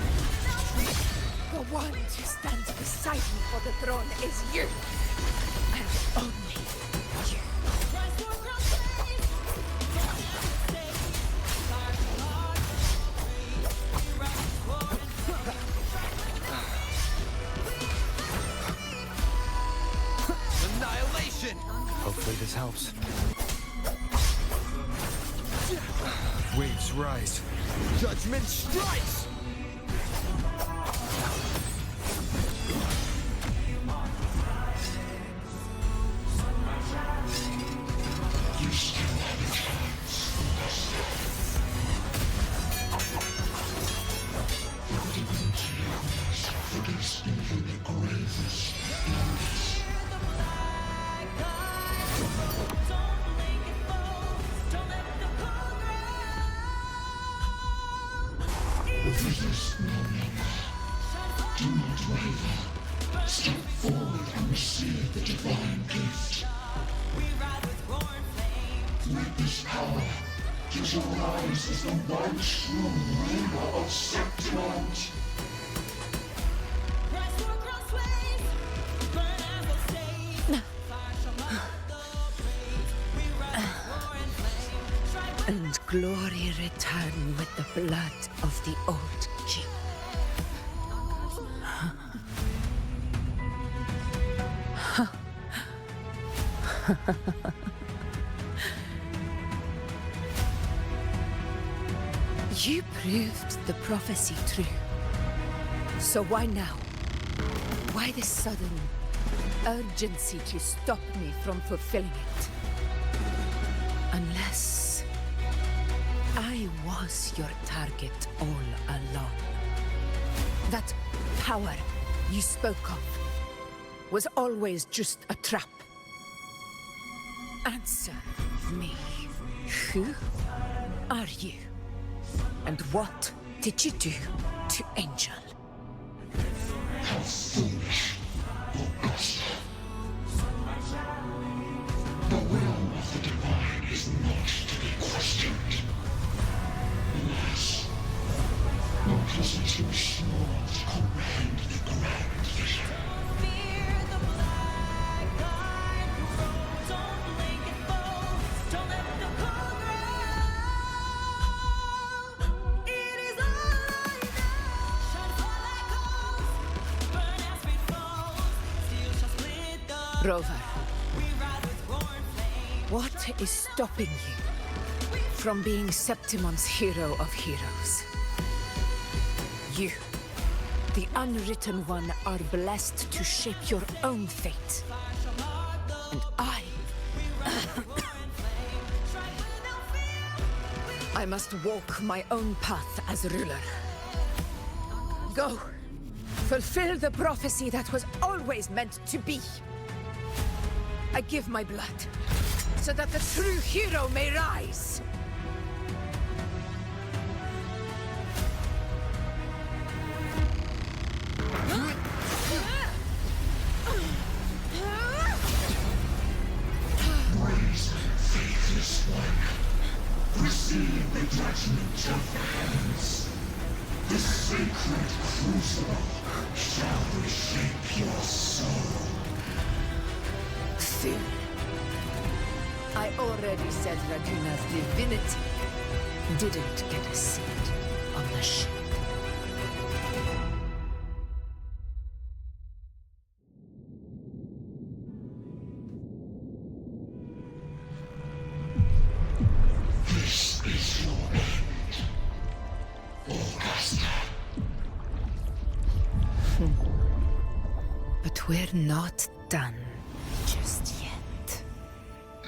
The one who stands beside me for the throne is you. And only you. Annihilation! Hopefully this helps. Waves rise. Judgment strikes! You still have a chance. Against even the gravest enemies. Resist no longer. Do not waver. Step forward and receive the divine gift. With this power, you shall rise as the one true ruler of Septimont. And glory return with the blood of the old king. You proved the prophecy true. So why now? Why this sudden urgency to stop me from fulfilling it? Unless I was your target all along. That power you spoke of was always just a trap. Answer me. Who are you? And what did you do to Angel? How foolish, Augusta. The will of the divine is not to be questioned. Alas, your cousin too small to comprehend the grand vision. Rover, what is stopping you from being Septimon's hero of heroes? You, the unwritten one, are blessed to shape your own fate. And I must walk my own path as ruler. Go, fulfill the prophecy that was always meant to be. I give my blood, so that the true hero may rise. Raise, faithless one. Receive the judgment of the heavens. The sacred crucible shall reshape your soul. Fool. I already said Raguna's divinity didn't get a seat on the ship. This is your end, Augusta. We're not done just yet.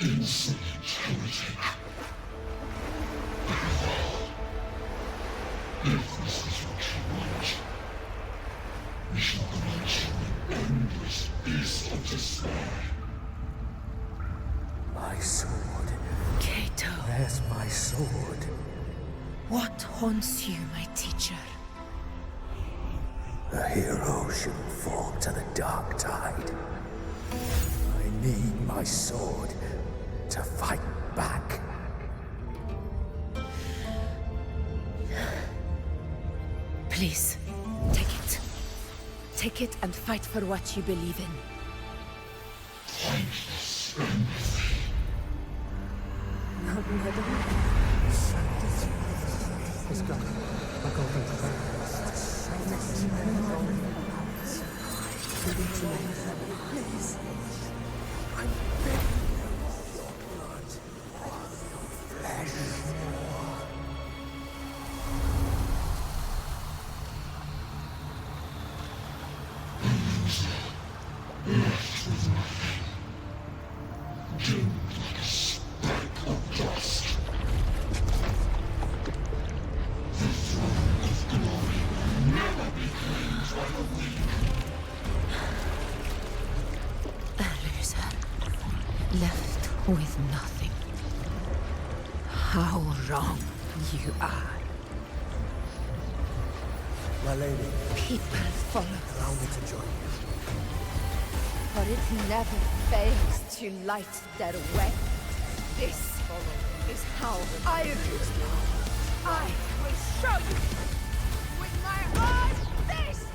Insolent heretic. If this is what you want, we shall grant you an endless beast of despair. My sword. Cato. Where's my sword? What haunts you, my teacher? A hero shouldn't fall to the dark tide. I need my sword to fight back. Please, take it. Take it and fight for what you believe in. Thankless empathy. Left with nothing. Dimmed like a speck of dust. The throne of glory will never be claimed by the weak. A loser. Left with nothing. How wrong you are. My lady, People follow allow me to join you. for it never fails to light their way. This is how I rule. I will show you with my own fist!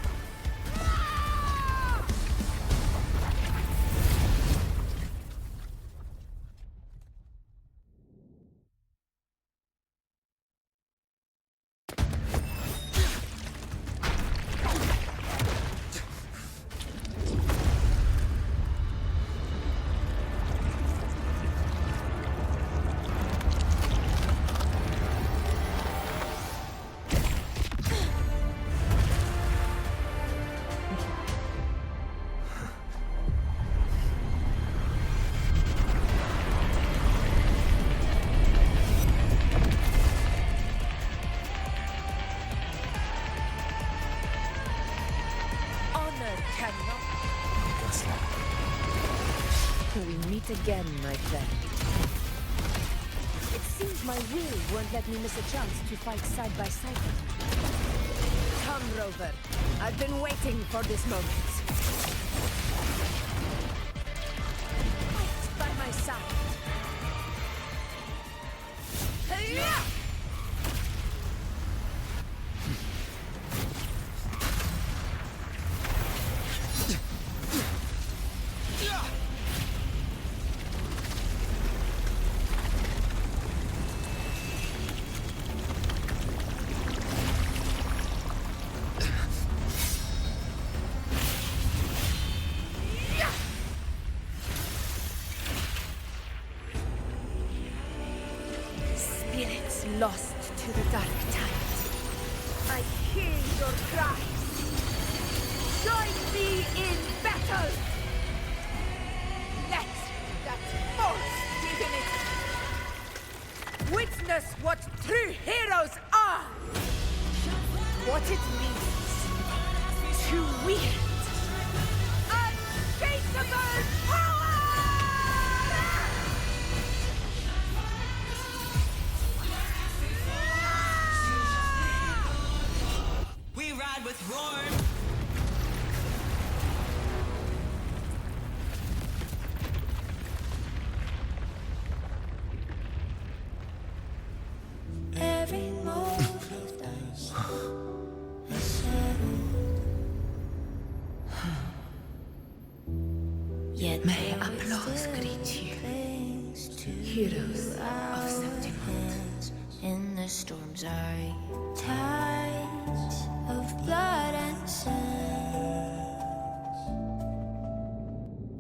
We meet again, my friend. It seems my will won't let me miss a chance to fight side by side with you. Come, Rover. I've been waiting for this moment. Fight by my side. Hey-ya! Spirits lost to the dark tide. I hear your cries. Join me in battle! Let that false divinity witness what true heroes are! What it means to wield unshakable power! We ride with Rover. Every move you've done is settled. Yet May applause greet you, heroes of Septimont. in the storms are tides of blood and sand.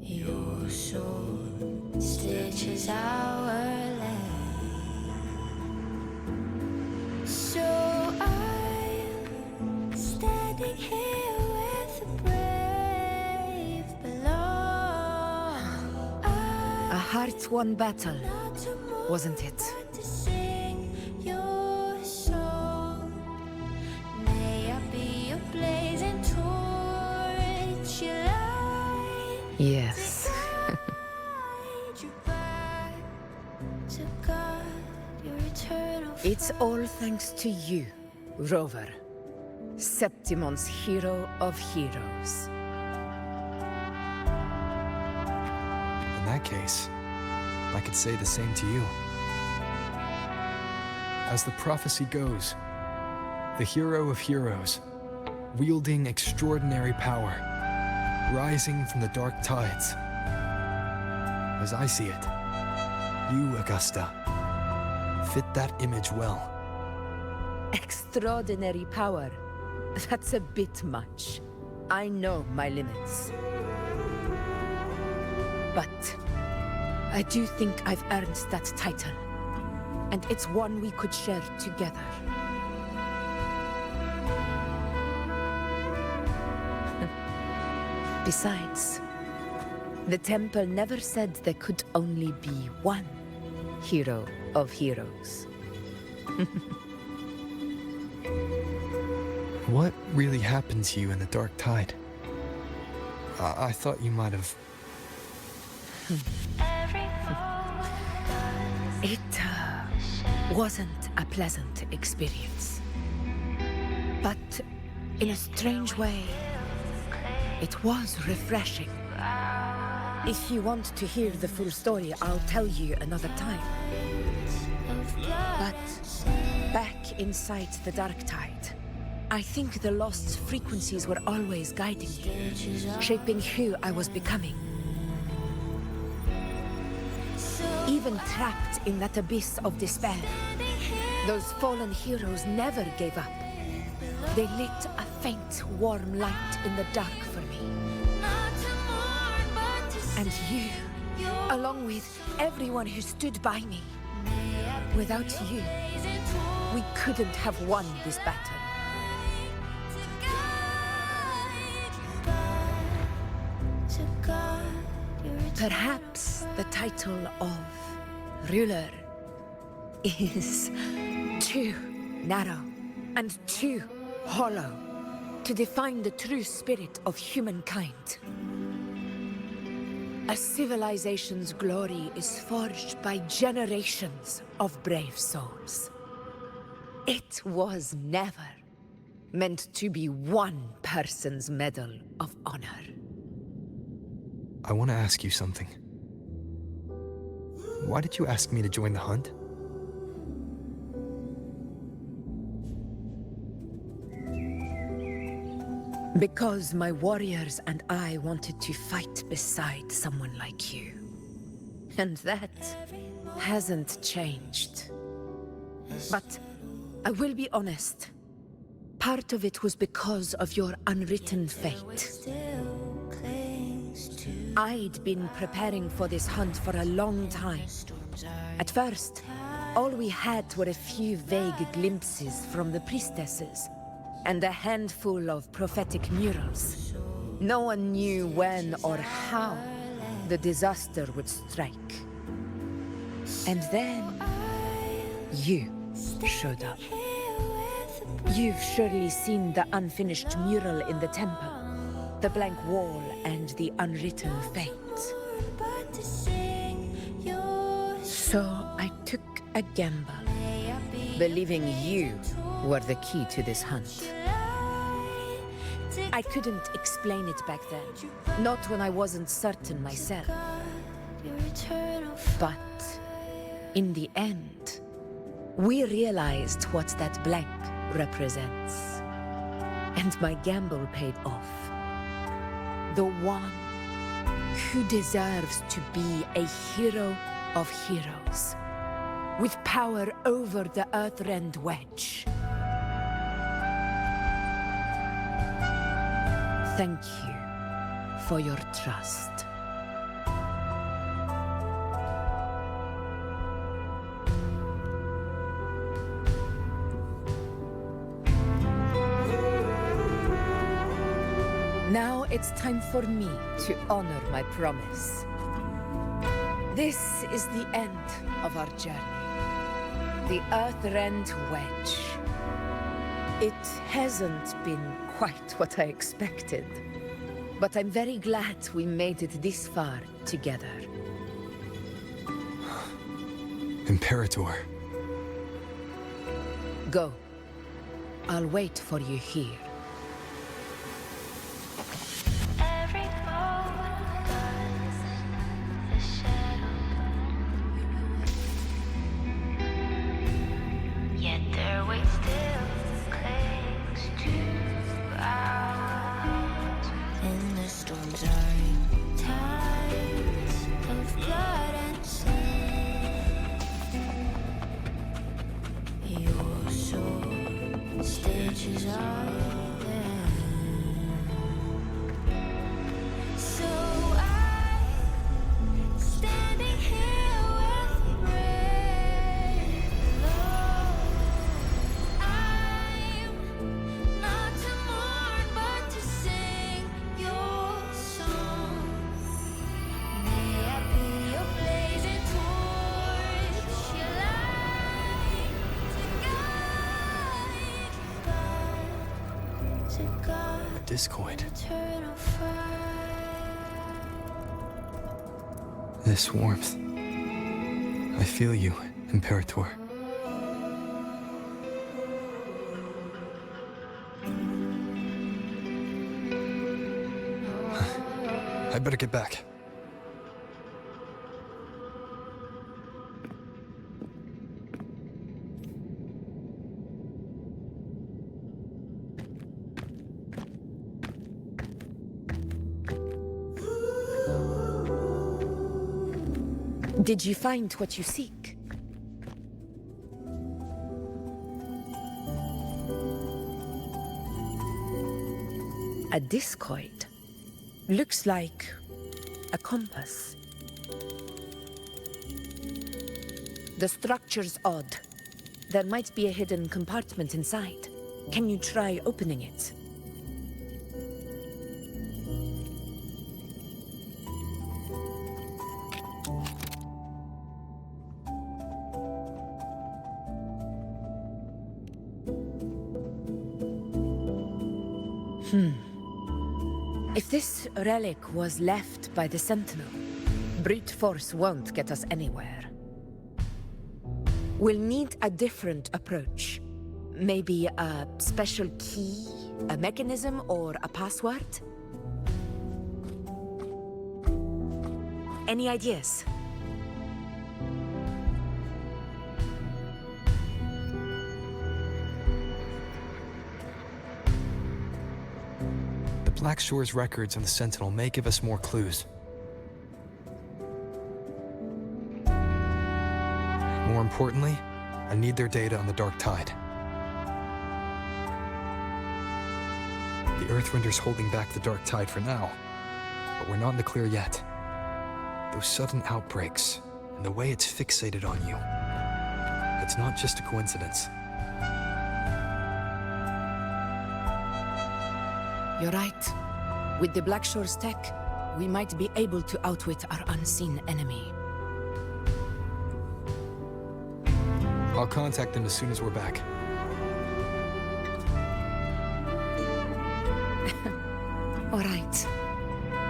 Your sword stitches our land. So I'm standing here with a brave hard-won battle, wasn't it? To sing your song. May I be a blazing torch you light. Yes. You back to God, your eternal It's all thanks to you, Rover. Septimon's hero of heroes. In that case, I could say the same to you. As the prophecy goes, the hero of heroes, wielding extraordinary power, rising from the dark tides. As I see it, you, Augusta, fit that image well. Extraordinary power. That's a bit much. I know my limits. But I do think I've earned that title. And it's one we could share together. Besides, the temple never said there could only be one hero of heroes. What really happened to you in the dark tide? I thought you might have... It wasn't a pleasant experience. But in a strange way, it was refreshing. If you want to hear the full story, I'll tell you another time. But back inside the dark tide, I think the lost frequencies were always guiding me, shaping who I was becoming. Even trapped in that abyss of despair, those fallen heroes never gave up. They lit a faint, warm light in the dark for me. And you, along with everyone who stood by me. Without you, we couldn't have won this battle. Perhaps the title of ruler is too narrow and too hollow to define the true spirit of humankind. A civilization's glory is forged by generations of brave souls. It was never meant to be one person's medal of honor. I want to ask you something. Why did you ask me to join the hunt? Because my warriors and I wanted to fight beside someone like you. And that hasn't changed. But I will be honest. Part of it was because of your unwritten fate. I'd been preparing for this hunt for a long time. At first, all we had were a few vague glimpses from the priestesses, and a handful of prophetic murals. No one knew when or how the disaster would strike. And then, you showed up. You've surely seen the unfinished mural in the temple, the blank wall and the unwritten fate. So I took a gamble, believing you were the key to this hunt. I couldn't explain it back then, not when I wasn't certain myself. But in the end, we realized what that blank represents. And my gamble paid off. The one who deserves to be a hero of heroes, with power over the Earthrend Wedge. Thank you for your trust. Now it's time for me to honor my promise. This is the end of our journey. The Earthrend Wedge. It hasn't been quite what I expected, but I'm very glad we made it this far together. Imperator. Go. I'll wait for you here. Every moment dies a shadow, yet their weight still clings to ours. And the storms are in tides of blood and sin. Your soul stitches on. So I'm standing here with brave love. I'm not to mourn, but to sing your song. May I be your blazing torch, your light to guide A discoid. eternal fire. This warmth. I feel you, Imperator. I better get back. Did you find what you seek? A discoid. Looks like a compass. The structure's odd. There might be a hidden compartment inside. Can you try opening it? If this relic was left by the Sentinel, brute force won't get us anywhere. We'll need a different approach. Maybe a special key, a mechanism, or a password? Any ideas? Black Shore's records on the Sentinel may give us more clues. More importantly, I need their data on the Dark Tide. The Earthrender's holding back the Dark Tide for now, but we're not in the clear yet. Those sudden outbreaks, and the way it's fixated on you, it's not just a coincidence. You're right. With the Black Shore's tech, we might be able to outwit our unseen enemy. I'll contact them as soon as we're back. All right.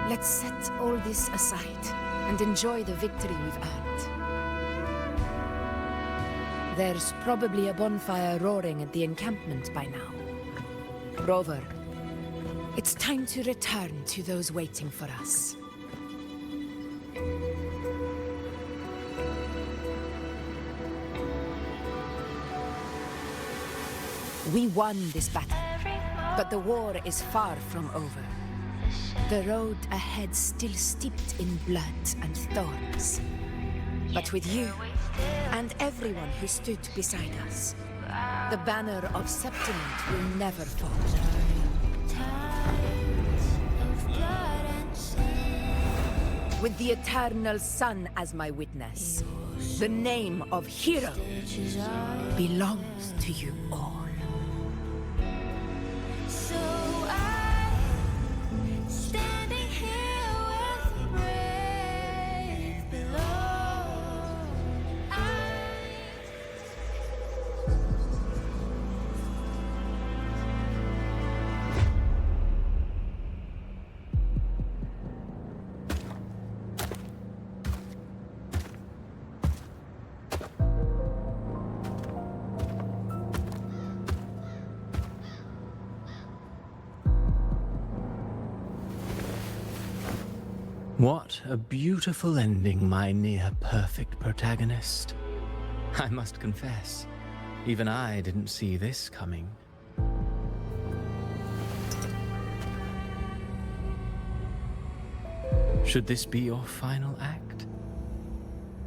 Let's set all this aside and enjoy the victory we've earned. There's probably a bonfire roaring at the encampment by now. Rover, it's time to return to those waiting for us. We won this battle, but the war is far from over. The road ahead still steeped in blood and thorns. But with you, and everyone who stood beside us, the banner of Septimont will never fall. With the eternal sun as my witness, the name of hero belongs to you all. So I'm standing here with brave below. What a beautiful ending, my near-perfect protagonist. I must confess, even I didn't see this coming. Should this be your final act?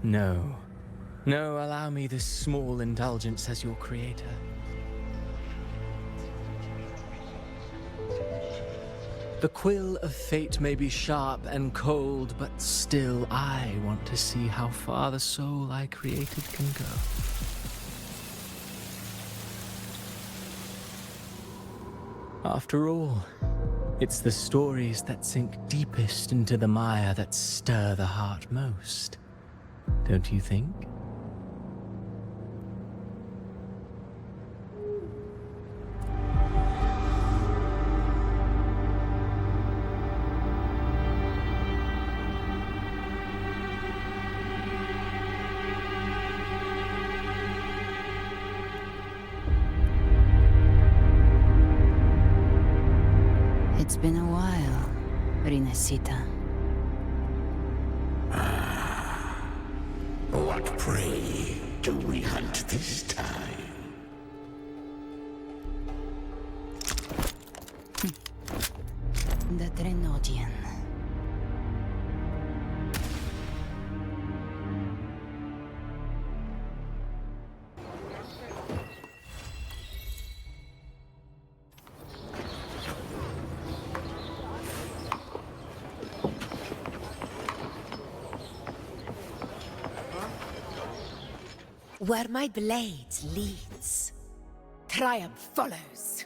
No. No, allow me this small indulgence as your creator. The quill of fate may be sharp and cold, but still I want to see how far the soul I created can go. After all, it's the stories that sink deepest into the mire that stir the heart most, don't you think? It's been a while, Rinesita. What prey do we hunt this time? The Drenodian. Where my blade leads, triumph follows.